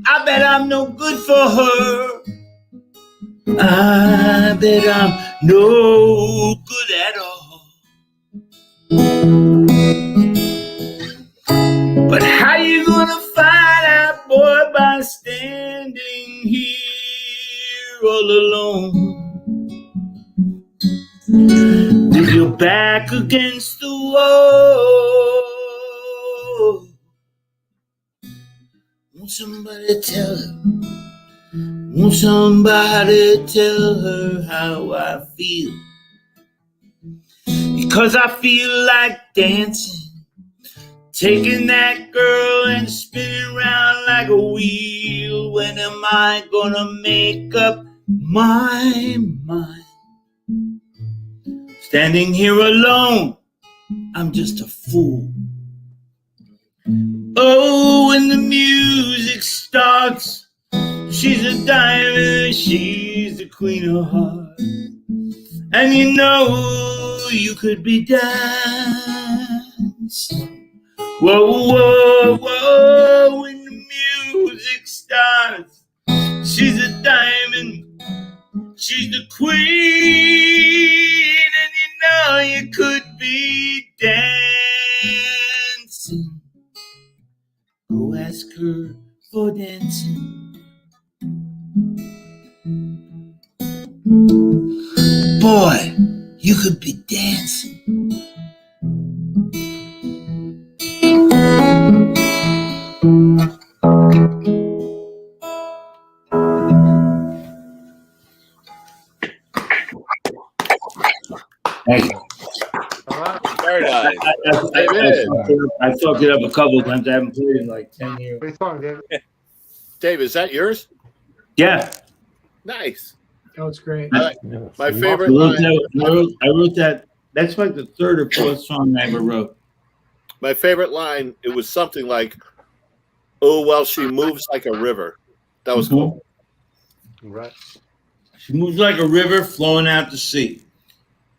S16: I bet I'm no good for her. I bet I'm no good at all. But how you gonna find out, boy, by standing here all alone with your back against the wall? Won't somebody tell her? Won't somebody tell her how I feel? Because I feel like dancing, taking that girl and spinning around like a wheel. When am I gonna make up my mind? Standing here alone, I'm just a fool. Oh, when the music starts, she's a diamond, she's the queen of hearts. And you know you could be dancing. Whoa, whoa, whoa, when the music starts, she's a diamond, she's the queen. And you know you could be dancing. Go ask her for dancing. Boy, you could be dancing. Thank you.
S1: Very nice.
S16: I fucked it up a couple of times. I haven't played in like 10 years.
S15: Great song, David.
S9: Dave, is that yours?
S16: Yeah.
S9: Nice.
S14: Oh, it's great.
S9: My favorite
S16: I
S9: line.
S16: wrote that. That's like the third or fourth song I ever wrote.
S9: My favorite line, it was something like, "Oh, well, she moves like a river." That was cool.
S15: Right.
S16: She moves like a river flowing out to sea.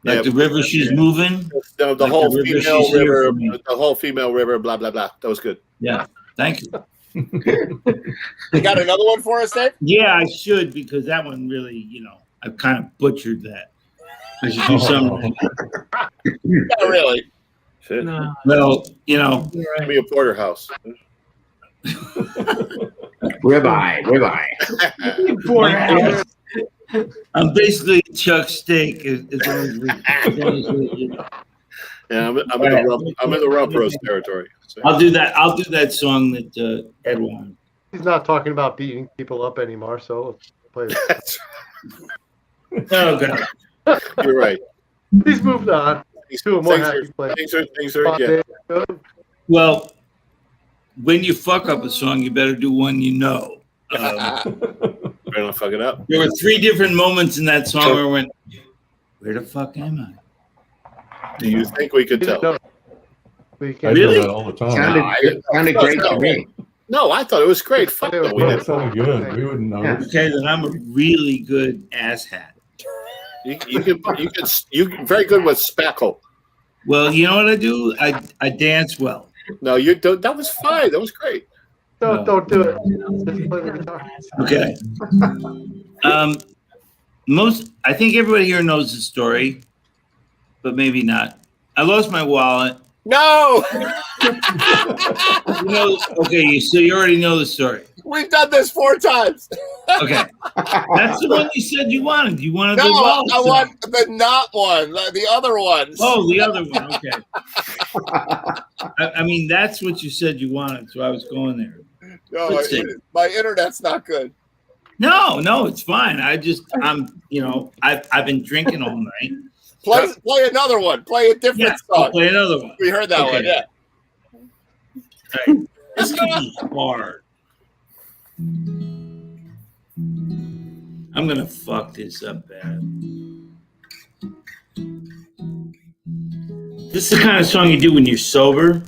S16: Like the river she's moving.
S9: The
S16: like
S9: whole
S16: the river
S9: female
S16: she's here
S9: river,
S16: for me.
S9: the whole female river, blah, blah, blah. That was good.
S16: Yeah. Thank you.
S1: You got another one for us, Dave?
S16: Yeah, I should, because that one really, I've kind of butchered that. I should do something.
S1: Not really.
S14: No.
S16: Well,
S9: Give me a porterhouse.
S10: Ribeye.
S16: I'm basically Chuck Steak. As long as
S9: Yeah, I'm in the rump roast territory. So.
S16: I'll do that. I'll do that song that Ed wanted.
S15: He's not talking about beating people up anymore, so let's play this.
S16: Oh God.
S9: You're right.
S15: He's moved on. To a more happy place.
S9: Things are again.
S16: Well, when you fuck up a song, you better do one you know.
S9: Better not fuck it up.
S16: There were 3 different moments in that song where I went, "Where the fuck am I?"
S9: Do you think we could tell?
S15: We
S13: I do that all the time.
S10: Sounded great to me.
S9: No, I thought it was great. Fuck no, we
S13: That
S9: didn't.
S13: sounded good. We wouldn't know.
S16: Okay, then I'm a really good asshat.
S9: You can very good with spackle.
S16: Well, you know what I do? I dance well.
S9: No, you don't. That was fine. That was great.
S15: Don't do it. Just play the guitar.
S16: Okay. I think everybody here knows the story, but maybe not. I lost my wallet.
S1: No.
S16: Okay, so you already know the story.
S1: We've done this 4 times.
S16: Okay. That's the one you said you wanted. You wanted the
S1: No,
S16: wallet.
S1: I want the not one, the other ones.
S16: Oh, the other one. Okay. I mean, that's what you said you wanted, so I was going there.
S1: No,
S16: Let's see.
S1: my internet's not good.
S16: No, it's fine. I've been drinking all night.
S1: Play another one. Play a different
S16: I'll
S1: song.
S16: play another one.
S1: We heard that
S16: Okay.
S1: one. Yeah.
S16: All right. This could be hard. I'm gonna fuck this up bad. This is the kind of song you do when you're sober.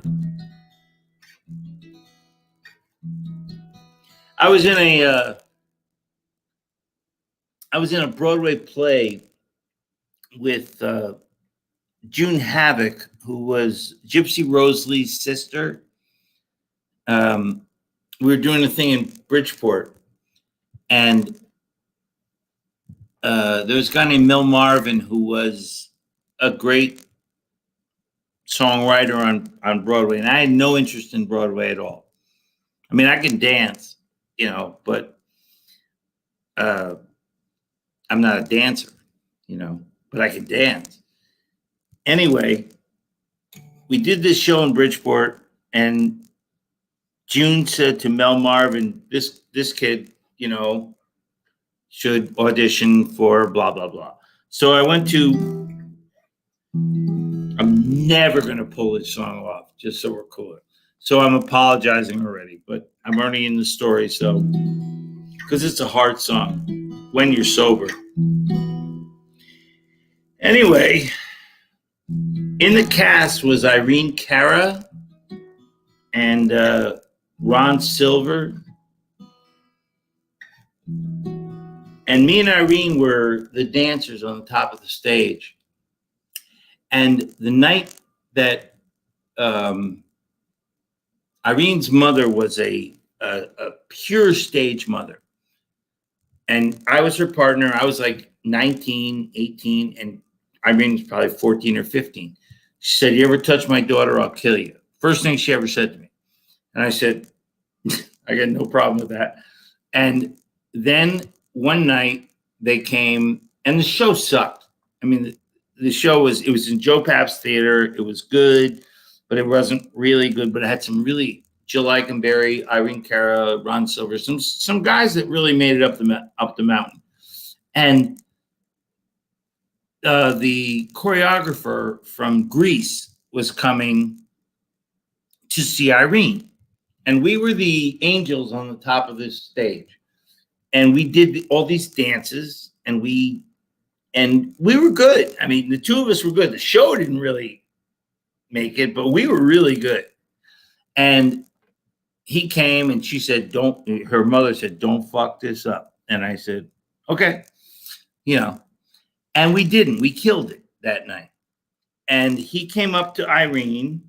S16: I was in a Broadway play with June Havoc, who was Gypsy Rose Lee's sister. We were doing a thing in Bridgeport, and there was a guy named Mel Marvin who was a great songwriter on Broadway, and I had no interest in Broadway at all. I mean, I can dance, but I'm not a dancer, but I can dance. Anyway, we did this show in Bridgeport, and June said to Mel Marvin, this kid, should audition for blah, blah, blah. So I went to, I'm never going to pull this song off, just so we're clear. So I'm apologizing already, but I'm already in the story, so, because it's a hard song when you're sober. Anyway, in the cast was Irene Cara and Ron Silver. And me and Irene were the dancers on the top of the stage. And the night that Irene's mother was a pure stage mother. And I was her partner. I was like 19, 18, and Irene was probably 14 or 15. She said, "You ever touch my daughter, I'll kill you." First thing she ever said to me. And I said, I got no problem with that. And then one night they came, and the show sucked. I mean, the show was in Joe Papp's theater. It was good, but it wasn't really good. But it had some really Jill Eikenberry, Irene Cara, Ron Silver, some guys that really made it up the mountain. And the choreographer from Grease was coming to see Irene. And we were the angels on the top of this stage. And we did all these dances, and we were good. I mean, the two of us were good. The show didn't really make it, but we were really good. And he came, and she said, her mother said, "Don't fuck this up." And I said, okay, and we didn't. We killed it that night. And he came up to Irene.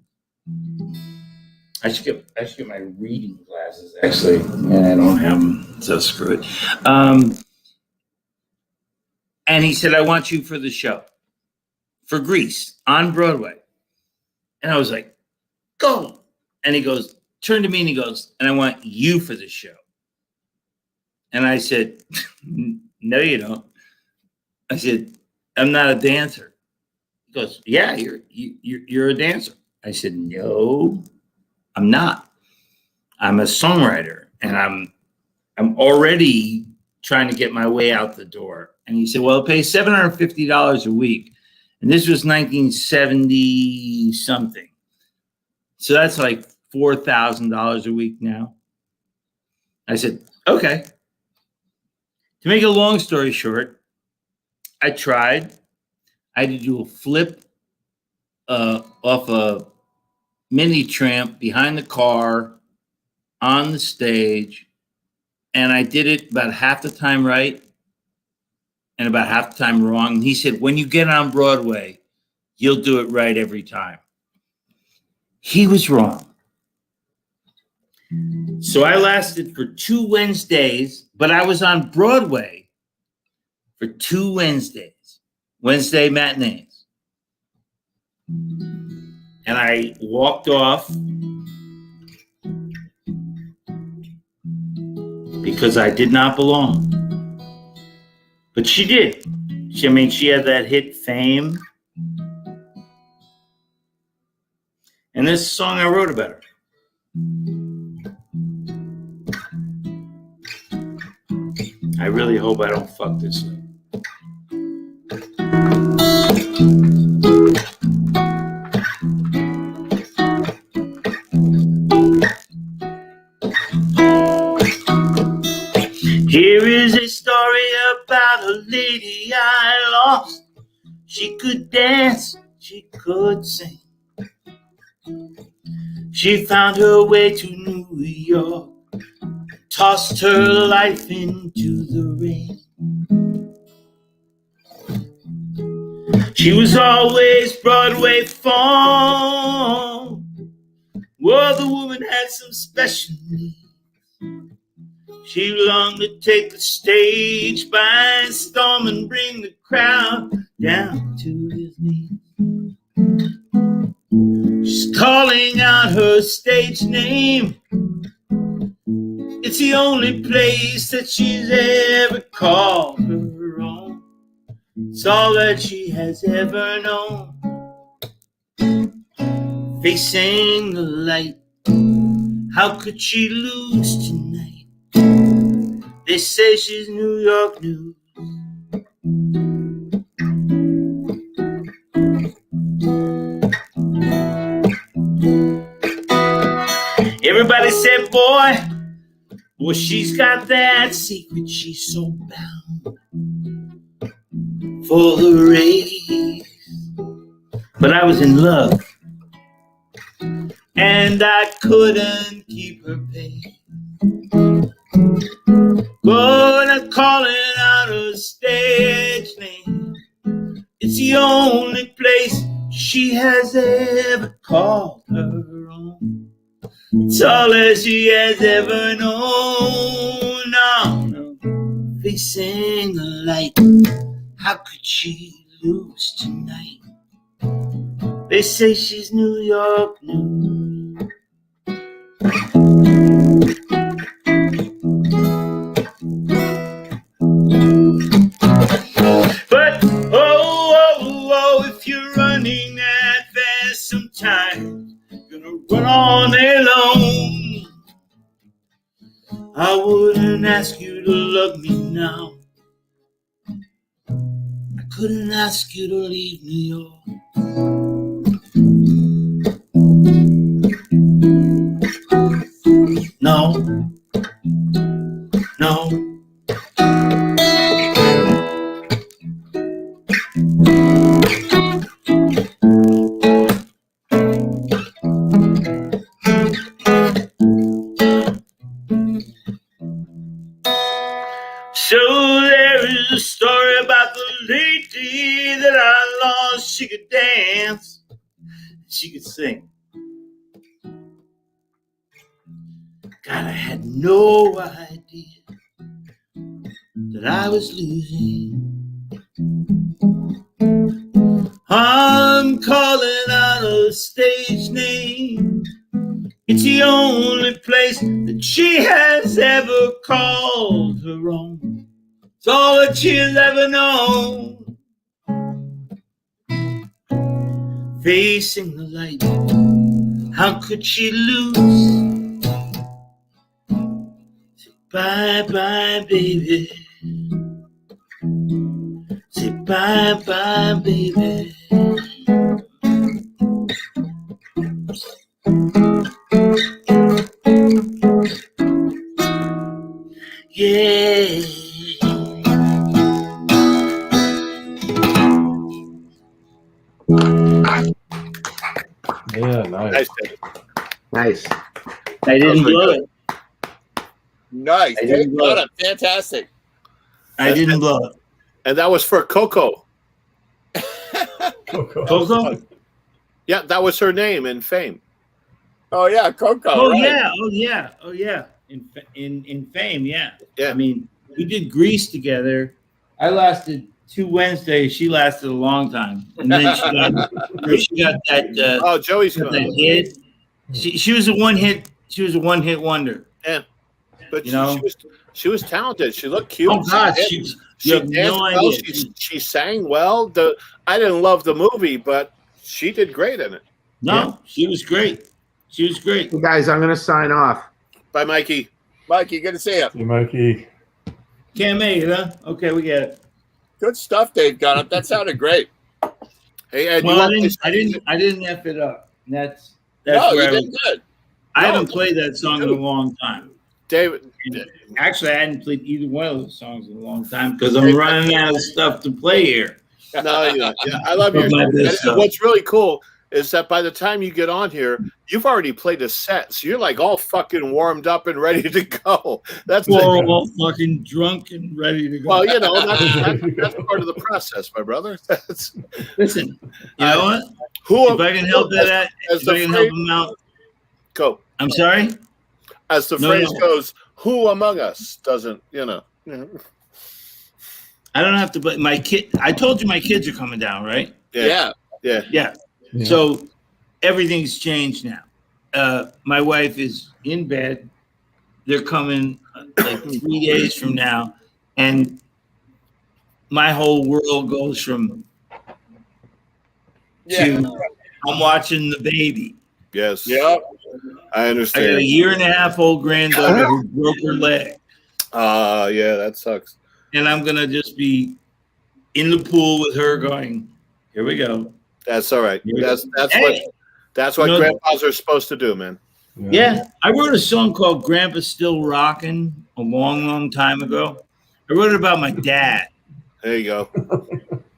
S16: I should get my reading glasses, actually. I don't have them, so screw it. And he said, "I want you for the show, for Grease on Broadway." And I was like, "Go." And he goes, turned to me and he goes, "And I want you for the show." And I said, "No, you don't." I said, "I'm not a dancer." He goes, "Yeah, you're a dancer." I said, "No, I'm not. I'm a songwriter, and I'm already trying to get my way out the door." And he said, "Well, it pays $750 a week." And this was 1970 something. So that's like $4,000 a week now. I said, okay. To make a long story short, I tried. I had to do a flip off a mini tramp behind the car on the stage. And I did it about half the time right and about half the time wrong. And he said, "When you get on Broadway, you'll do it right every time." He was wrong. So I lasted for 2 Wednesdays, but I was on Broadway for 2 Wednesdays, Wednesday matinees. And I walked off because I did not belong. But she did. She had that hit Fame. And this song I wrote about her. I really hope I don't fuck this up. Here is a story about a lady I lost. She could dance, she could sing. She found her way to New York, tossed her life into the rain. She was always Broadway form. Well, the woman had some special needs. She longed to take the stage by storm and bring the crowd down to his knees. She's calling out her stage name. It's the only place that she's ever called her own. It's all that she has ever known. Facing the light, how could she lose tonight? They say she's New York news. Everybody said, boy, she's got that secret. She's so bound for the race. But I was in love, and I couldn't keep her pace. But I'm calling out her stage name. It's the only place she has ever called her own. It's all that she has ever known. No, facing the light, how could she lose tonight? They say she's New York news. But oh, if you're running that fast, sometimes you're gonna run all day long. I wouldn't ask you to love me now. I couldn't ask you to leave New York. No, no. So there is a story about the lady that I lost. She could dance, she could sing. God, I had no idea that I was losing. I'm calling out a stage name. It's the only place that she has ever called her own. It's all that she has ever known. Facing the light, how could she lose? Say bye-bye, baby. Say bye-bye, baby. Yeah.
S13: Yeah, nice.
S10: Nice.
S16: I didn't blow it.
S1: Nice.
S16: I didn't blow
S1: Got it. Fantastic.
S16: I didn't blow it.
S9: And that was for Coco.
S16: Coco?
S9: Yeah, that was her name in Fame.
S1: Oh yeah, Coco.
S16: Oh
S1: right.
S16: yeah, oh yeah, oh yeah. In Fame, yeah. Yeah. I mean, we did Grease together. I lasted 2 Wednesdays. She lasted a long time, and then she got that.
S9: Oh, Joey's
S16: got
S9: gonna-
S16: that hit. She was a one hit. She was a one hit wonder.
S9: Yeah, but
S16: You know?
S9: she was talented. She looked cute.
S16: Oh God,
S9: she
S16: you have
S9: danced
S16: no
S9: well.
S16: idea.
S9: She sang well. I didn't love the movie, but she did great in it.
S16: No, she was great. She was great.
S10: Hey guys, I'm going to sign off.
S9: Bye, Mikey.
S1: Mikey, good to see you.
S13: Hey, Mikey.
S16: Can't make it, huh? Okay, we get it.
S1: Good stuff, Dave got up. That sounded great.
S9: Hey, Ed,
S16: Well,
S9: you
S16: I didn't F it up. That's
S1: No, you
S16: where
S1: did good.
S16: I
S1: No,
S16: haven't played that song in a long time.
S9: David,
S16: Actually, I hadn't played either one of those songs in a long time because I'm running out of stuff to play here.
S9: no, yeah, I love you.
S16: But my best stuff.
S9: What's really cool is that by the time you get on here, you've already played a set, so you're like all fucking warmed up and ready to go. That's
S16: We're all fucking drunk and ready to go.
S9: well, you know, that's part of the process, my brother. That's,
S16: Listen, you know what?
S9: who
S16: If I can help that out,
S9: as
S16: if I
S9: the
S16: can
S9: phrase,
S16: help them out.
S9: go.
S16: I'm sorry?
S9: As the
S16: No,
S9: phrase
S16: no.
S9: goes, who among us doesn't, you know?
S16: I don't have to play my kid. I told you my kids are coming down, right?
S1: Yeah.
S9: Yeah.
S16: Yeah.
S13: Yeah.
S16: So everything's changed now. My wife is in bed. They're coming like 3 days from now. And my whole world goes from to I'm watching the baby.
S9: Yes.
S1: Yeah.
S9: I
S16: I got a
S9: understand.
S16: 1.5-year-old granddaughter who broke her leg.
S9: Yeah, that sucks.
S16: And I'm gonna just be in the pool with her going, here we go.
S9: That's all right. That's
S16: Hey.
S9: what
S16: You know-
S9: grandpas are supposed to do, man.
S16: Yeah, I wrote a song called Grandpa's Still Rockin' a long, long time ago. I wrote it about my dad.
S9: There you go.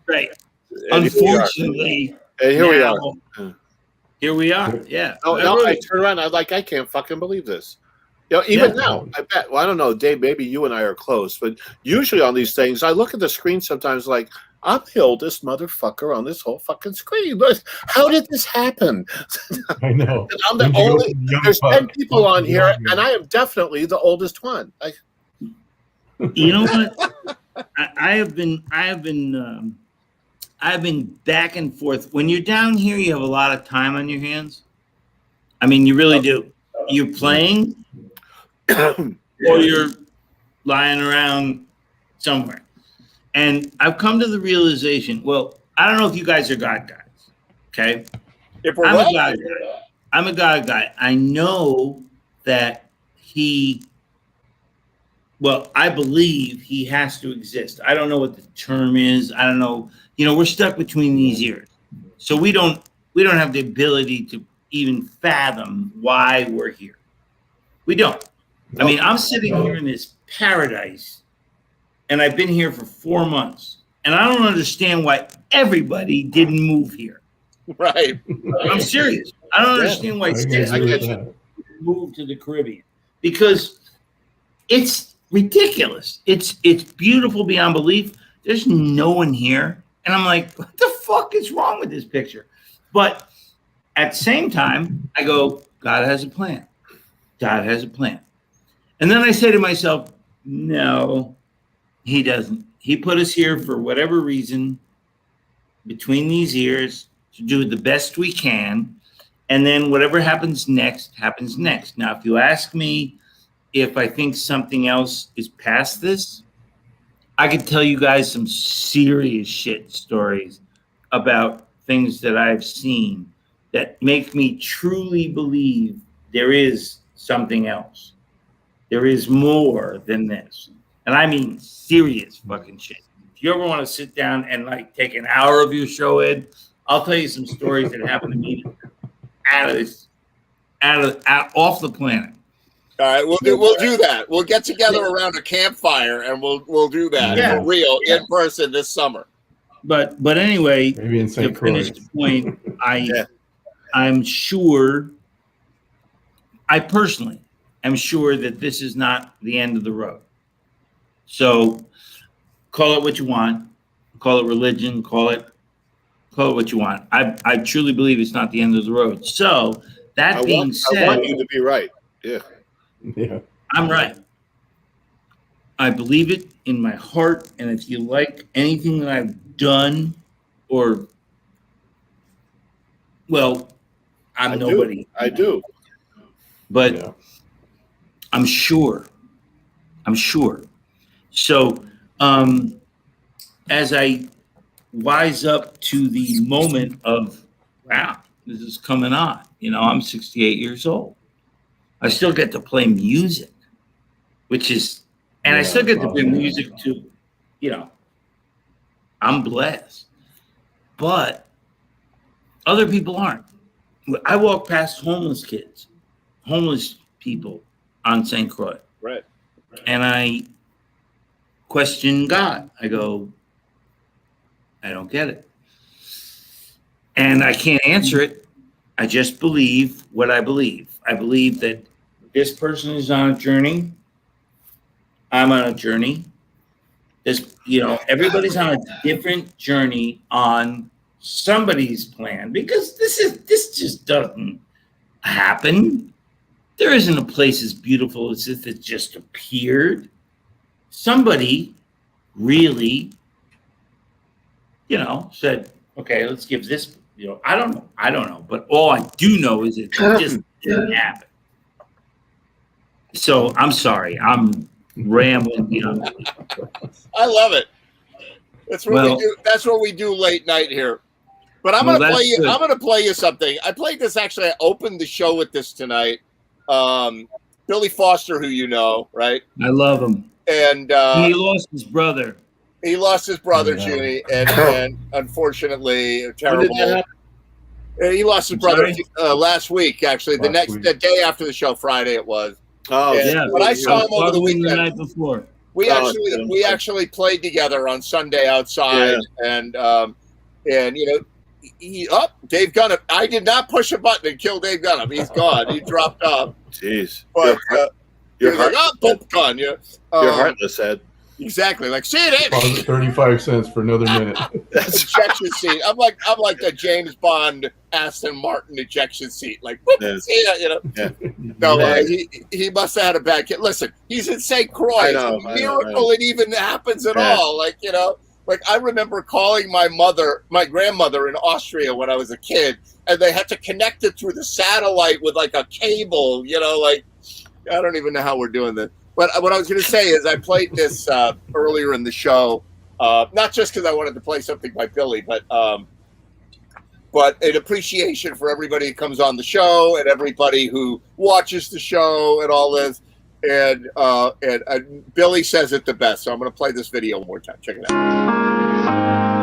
S16: Right.
S9: And here we are.
S16: Unfortunately,
S9: And here we
S16: now-
S9: are.
S16: Here we are. Yeah.
S9: No,
S16: I
S9: no,
S16: wrote
S9: I
S16: it.
S9: turn around. I'm like, I can't fucking believe this. You know, even
S16: Yeah.
S9: now, I bet. Well, I don't know, Dave. Maybe you and I are close, but usually on these things, I look at the screen sometimes like I'm the oldest motherfucker on this whole fucking screen. But how did this happen?
S13: I know.
S9: And I'm the
S13: When you go
S9: only.
S13: from young
S9: There's
S13: pup
S9: 10 people on
S13: to
S9: here,
S13: young
S9: and I am definitely the oldest one.
S16: You know what? I have been back and forth. When you're down here, you have a lot of time on your hands. I mean, you really do. You're playing, or you're lying around somewhere. And I've come to the realization. Well, I don't know if you guys are God guys. Okay,
S1: If we're
S16: I'm a
S1: well-
S16: God guy. I'm a God guy. I know that he. Well, I believe he has to exist. I don't know what the term is. I don't know. You know, we're stuck between these ears, so we don't have the ability to even fathom why we're here. We don't. I mean, I'm sitting here in this paradise, and I've been here for 4 months, and I don't understand why everybody didn't move here.
S1: Right.
S16: I'm serious. I don't understand why
S13: I
S16: six
S13: agree with
S16: people
S13: that.
S16: moved to the Caribbean because it's ridiculous. It's beautiful beyond belief. There's no one here, and I'm like, what the fuck is wrong with this picture? But at the same time, I go, God has a plan. God has a plan. And then I say to myself, no, he doesn't. He put us here for whatever reason between these ears to do the best we can. And then whatever happens next, happens next. Now, if you ask me if I think something else is past this, I could tell you guys some serious shit stories about things that I've seen that make me truly believe there is something else. There is more than this. And I mean serious fucking shit. If you ever want to sit down and like take an hour of your show, Ed, I'll tell you some stories that happened to me off the planet.
S1: All right, we'll do that. We'll get together around a campfire and we'll do that for real in person this summer.
S16: But anyway,
S13: Maybe in
S16: to
S13: St.
S16: finish
S13: Croix.
S16: the point, I'm sure, I personally am sure that this is not the end of the road. So call it what you want, call it religion, call it what you want. I truly believe it's not the end of the road. So that being said,
S9: I want you to be right. Yeah.
S13: Yeah.
S16: I'm right. I believe it in my heart. And if you like anything that I've done, or, well, I'm nobody.
S9: I do.
S16: But I'm sure. So, as I wise up to the moment of, wow, this is coming on. You know, I'm 68 years old. I still get to play music, which is And I
S13: Yeah,
S16: still get to bring
S13: awesome.
S16: music to, you know, I'm blessed. But other people aren't. I walk past homeless kids, homeless people on St. Croix.
S1: Right.
S16: And I question God. I go, I don't get it. And I can't answer it. I just believe what I believe. I believe that this person is on a journey. I'm on a journey. This, you know, everybody's on a different journey on somebody's plan, because this just doesn't happen. There isn't a place as beautiful as if it just appeared. Somebody really, you know, said, okay, let's give this, you know, I don't know. But all I do know is it just didn't happen. So I'm sorry. I'm rambling, you know.
S1: I love it. That's what
S16: Well-
S1: we do. That's what we do late night here. But I'm
S16: Well,
S1: gonna play
S16: that's
S1: you.
S16: good.
S1: I'm gonna play you something. I played this actually. I opened the show with this tonight. Billy Foster, who you know, right?
S16: I love him.
S1: And
S16: He lost his brother.
S1: he lost his brother,
S16: Yeah.
S1: Junie, and unfortunately, terrible.
S9: that happen?
S1: He lost his
S16: I'm
S1: brother
S16: sorry?
S1: last week. Actually, the day after the show, Friday it was.
S9: Oh,
S1: And-
S16: Yeah,
S1: but I saw him over the
S16: talking
S1: weekend.
S16: night before.
S1: We
S9: Oh,
S1: actually played together on Sunday outside, and you know, Dave Gunham. I did not push a button and kill Dave Gunham. He's gone. He dropped off.
S9: Jeez.
S1: But
S9: You're
S1: he was like, "Oh, boop gun, yeah."
S9: You're heartless, Ed.
S1: Exactly. Like, see it in.
S13: Deposit 35 cents for another minute.
S1: Ejection seat. I'm like the James Bond Aston Martin ejection seat. Like, whoop,
S9: Yeah.
S1: see ya, you know.
S9: Yeah.
S1: No,
S9: Yeah.
S1: he must have had a bad kid. Listen, he's in St. Croix.
S9: I
S1: It's
S9: know,
S1: a
S9: I know, I
S1: miracle
S9: know.
S1: it even happens at
S9: Yeah.
S1: all. Like, you know, like I remember calling my grandmother in Austria when I was a kid, and they had to connect it through the satellite with like a cable, you know, like I don't even know how we're doing this. But what I was going to say is I played this earlier in the show, not just because I wanted to play something by Billy, but an appreciation for everybody who comes on the show and everybody who watches the show and all this. And Billy says it the best. So I'm going to play this video one more time. Check it out.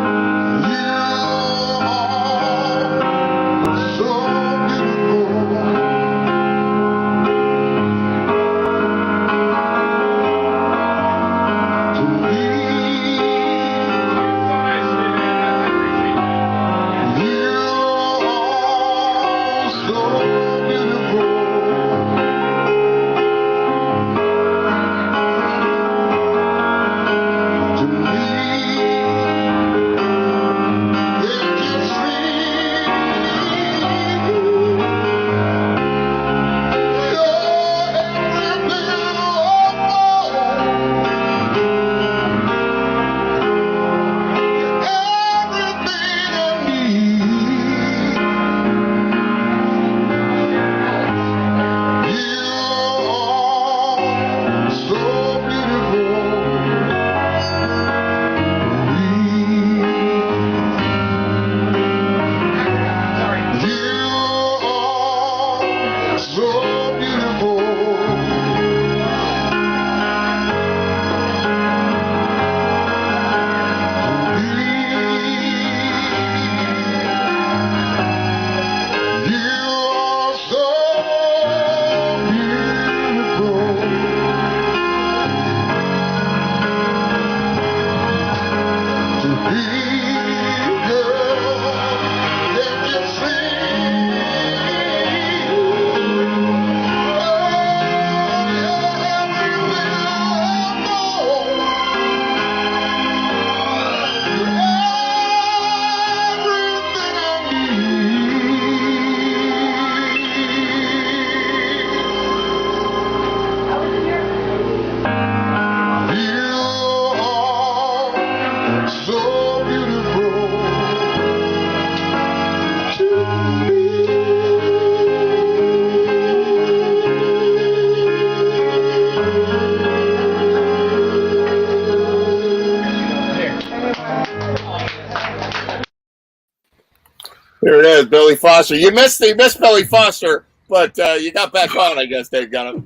S1: Here it is, Billy Foster. You missed Billy Foster, but you got back on, I guess, Dave Gunham.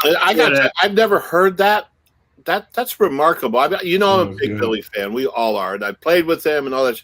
S9: I've never heard that. that's remarkable. I'm a big
S13: good.
S9: Billy fan. We all are, and I played with him and all that.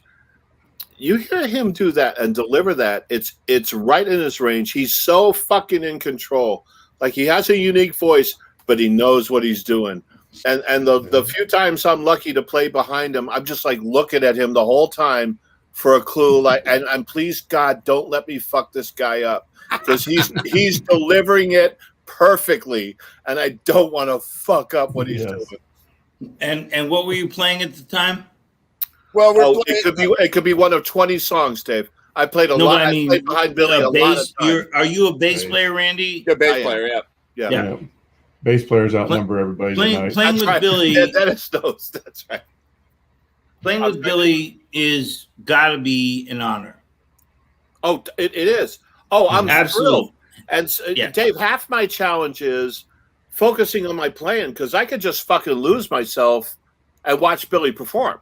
S9: You hear him do that and deliver that. It's right in his range. He's so fucking in control. Like, he has a unique voice, but he knows what he's doing. And the few times I'm lucky to play behind him, I'm just like looking at him the whole time for a clue. Like, and please God, don't let me fuck this guy up, because he's delivering it perfectly, and I don't want to fuck up what he's doing.
S16: And what were you playing at the time?
S1: Well,
S9: it could be one of 20 songs, Dave. I played a lot. I played behind Billy a lot of times.
S16: Are you a bass player, Randy?
S1: Yeah, bass player.
S9: Yeah.
S13: Bass players outnumber everybody tonight.
S16: Playing with
S9: right.
S16: Billy.
S9: Yeah, Dennis knows. That's right.
S16: Playing with Billy is got to be an honor.
S9: Oh, it is. Oh, I'm
S16: Absolutely.
S9: thrilled. And Dave, half my challenge is focusing on my playing, because I could just fucking lose myself and watch Billy perform.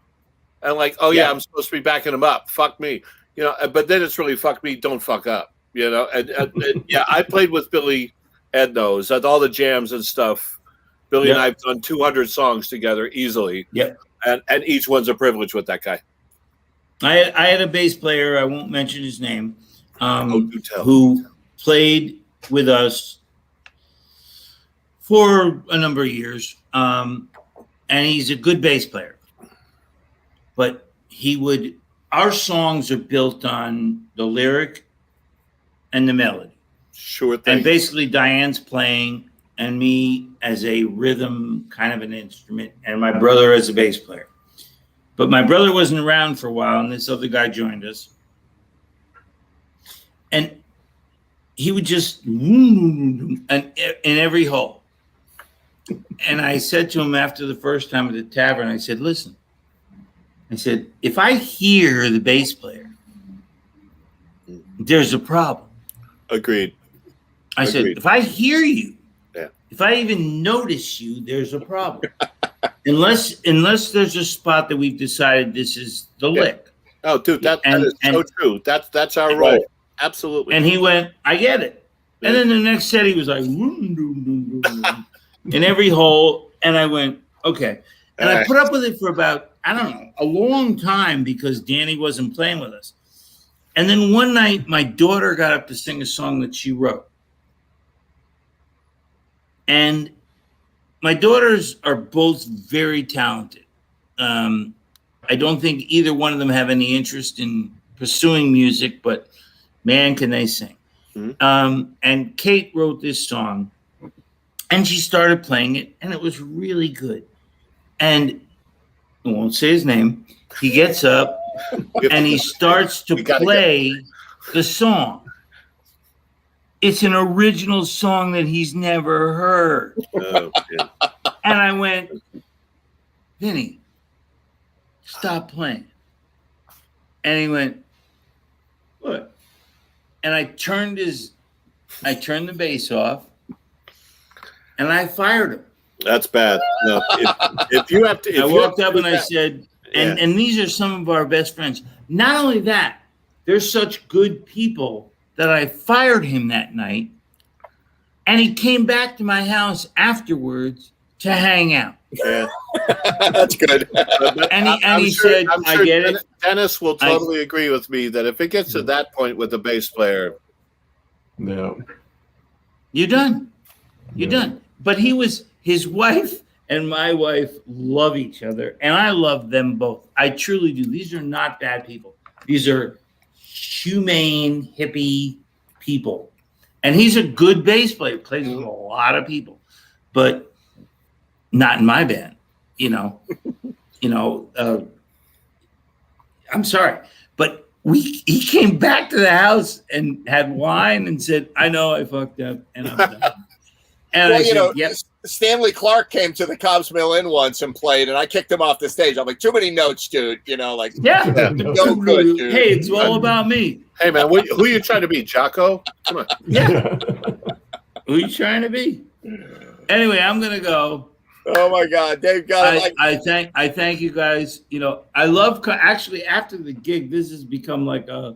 S9: And like, oh yeah, I'm supposed to be backing him up. Fuck me, But then it's really fuck me, don't fuck up, And yeah, I played with Billy. Ed knows at all the jams and stuff. Billy and I have done 200 songs together easily.
S16: Yep.
S9: And each one's a privilege with that guy.
S16: I had a bass player, I won't mention his name,
S9: do tell.
S16: who played with us for a number of years. And he's a good bass player. But our songs are built on the lyric and the melody.
S9: Sure thing.
S16: And basically Diane's playing and me as a rhythm kind of an instrument, and my brother as a bass player. But my brother wasn't around for a while, and this other guy joined us. And he would just in every hole. And I said to him after the first time at the tavern, I said, listen, I said, if I hear the bass player, there's a problem.
S9: Agreed.
S16: I said, if I hear you,
S9: yeah.
S16: If I even notice you, there's a problem. unless there's a spot that we've decided this is the lick.
S9: Oh, dude, that is so true. That's our role. Absolutely.
S16: And he went, I get it. And then the next set he was like, in every hole. And I went, okay. And I put up with it for about, I don't know, a long time, because Danny wasn't playing with us. And then one night, my daughter got up to sing a song that she wrote. And my daughters are both very talented. I don't think either one of them have any interest in pursuing music, but man, can they sing. Mm-hmm. And Kate wrote this song, and she started playing it, and it was really good. And I won't say his name. He gets up, and he starts to play the song. It's an original song that he's never heard.
S9: Oh, yeah.
S16: And I went, Vinny, stop playing. And he went, what? And I turned the bass off, and I fired him.
S9: That's bad. No, if you have to,
S16: I walked up and I said, and these are some of our best friends. Not only that, they're such good people that I fired him that night, and he came back to my house afterwards to hang out.
S9: Yeah, that's good.
S16: And he said, I get it.
S9: Dennis will totally agree with me that if it gets to that point with the bass player,
S13: no,
S16: you're done. You're done. But his wife and my wife love each other, and I love them both. I truly do. These are not bad people. These are humane, hippie people. And he's a good bass player, plays with a lot of people, but not in my band, I'm sorry, but he came back to the house and had wine and said, I know I fucked up and I'm done. And
S1: well,
S16: I said, yep.
S1: Stanley Clark came to the Cobb's Mill Inn once and played, and I kicked him off the stage. I'm like, too many notes, dude. No good, dude.
S16: Hey, it's all about me.
S9: Hey, man, who are you trying to be, Jocko? Come on.
S16: Yeah. Who are you trying to be? Anyway, I'm gonna go.
S1: Oh my God, Dave got it.
S16: I thank you guys. I love actually after the gig. This has become like a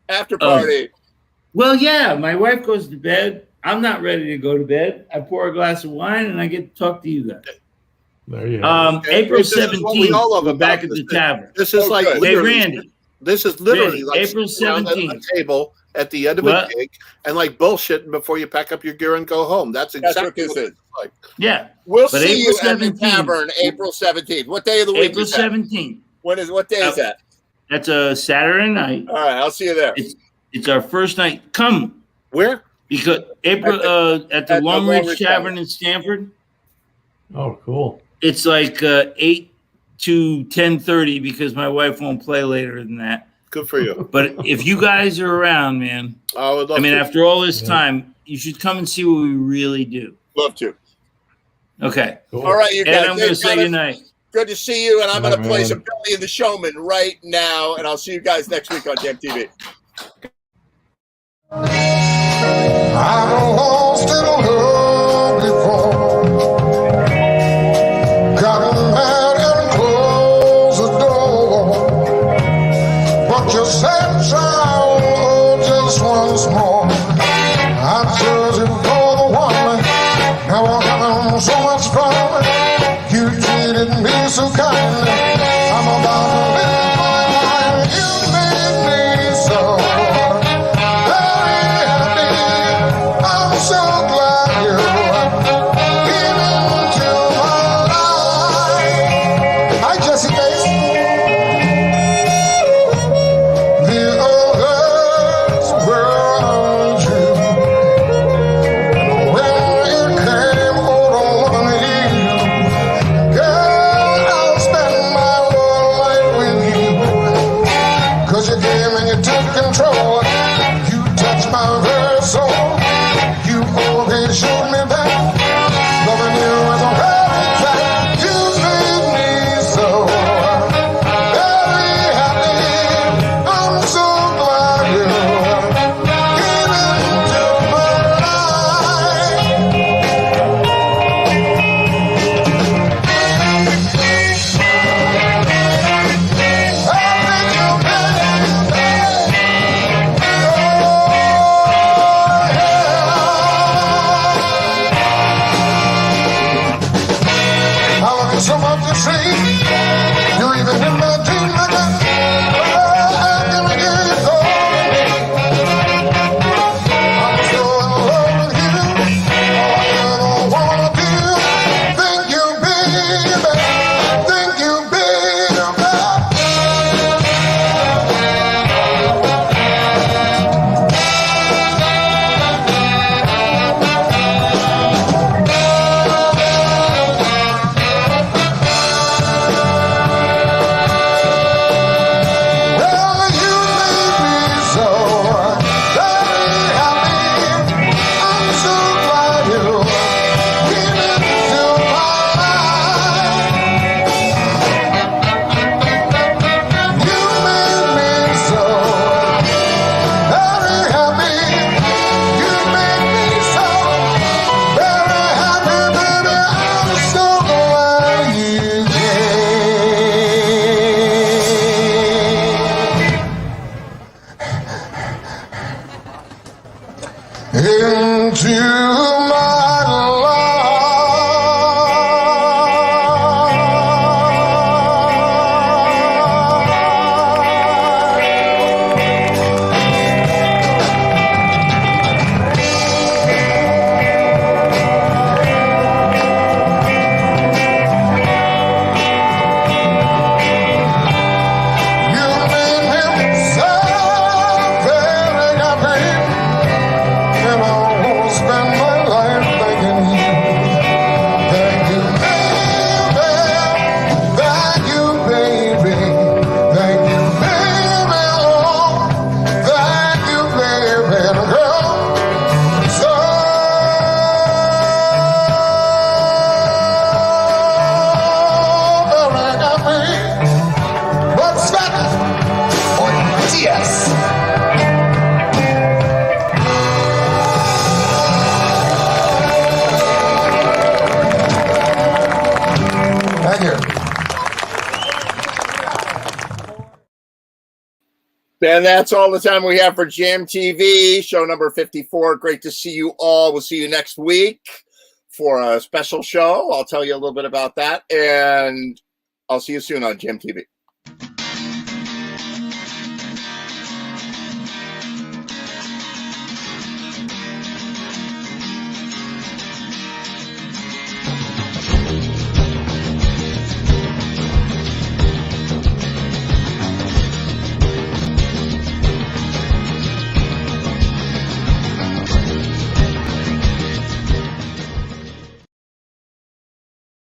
S1: after party.
S16: Well, yeah, my wife goes to bed. I'm not ready to go to bed. I pour a glass of wine and I get to talk to you guys.
S13: There you go.
S9: This
S16: April
S9: is what we
S16: 17th,
S9: all love
S16: we're
S9: about
S16: back at
S9: this
S16: the
S9: thing.
S16: tavern.
S9: This is like
S16: Hey,
S9: literally,
S16: Randy.
S9: this is literally
S16: Randy,
S9: like
S16: April
S9: sitting around at a
S16: 17th.
S9: table at the end of
S16: What?
S9: a gig and like bullshitting before you pack up your gear and go home. That's exactly
S1: what this is.
S9: it's like.
S16: Yeah.
S1: We'll
S16: But
S1: see
S16: April
S1: you at the
S16: 17th.
S1: tavern April 17th. What day of the week
S16: April
S1: is that?
S16: 17th.
S1: What day is that?
S16: That's a Saturday night.
S1: All right, I'll see you there.
S16: It's our first night. Come.
S9: Where?
S16: Because April at the Long Ridge Tavern in Stanford.
S13: Oh, cool.
S16: It's like 8 to 10:30 because my wife won't play later than that.
S9: Good for you.
S16: But if you guys are around, man,
S9: I would love
S16: I mean,
S9: to.
S16: after all this time, you should come and see what we really do.
S1: Love to.
S16: Okay.
S1: All right, you guys.
S16: And I'm going to say
S1: Dennis,
S16: goodnight.
S1: Good to see you, and I'm going to play
S13: man.
S1: some Billy and the Showman right now, and I'll see you guys next week on Jam TV.
S17: I've lost in love before. Got mad and closed the door. But you said, child, just once more. I chose you for the one. Now we're having so much fun. You treated me so kindly. I'm about to live my life. You made me so very happy. I'm so glad you came into my life. Hi, Jesse Bates. The others were untrue. And when it came over me, girl, I'll spend my whole life with you. 'Cause you came and you took control. You touched my very soul. You always showed me that loving you was a perfect fact. You made me so very happy. I'm so glad you came into my I love you so much, you see. You're even in my dream again. How can I get you I'm so in love with you. All I ever wanna do. Thank you, baby. Thank you, Well, you made me so very happy. I'm so glad you came into my life. You made me so very happy. You made me so very happy, baby. I'm so glad you came into my You made me so very happy. And I wanna spend my life thanking you. Thank you, baby. Thank you, baby. Thank you, baby. Oh, thank you, baby. Girl, so very happy. What's that? Oh, yes. Thank you.
S1: And that's all the time we have for Jam TV, show number 54. Great to see you all. We'll see you next week for a special show. I'll tell you a little bit about that, and I'll see you soon on Jam TV.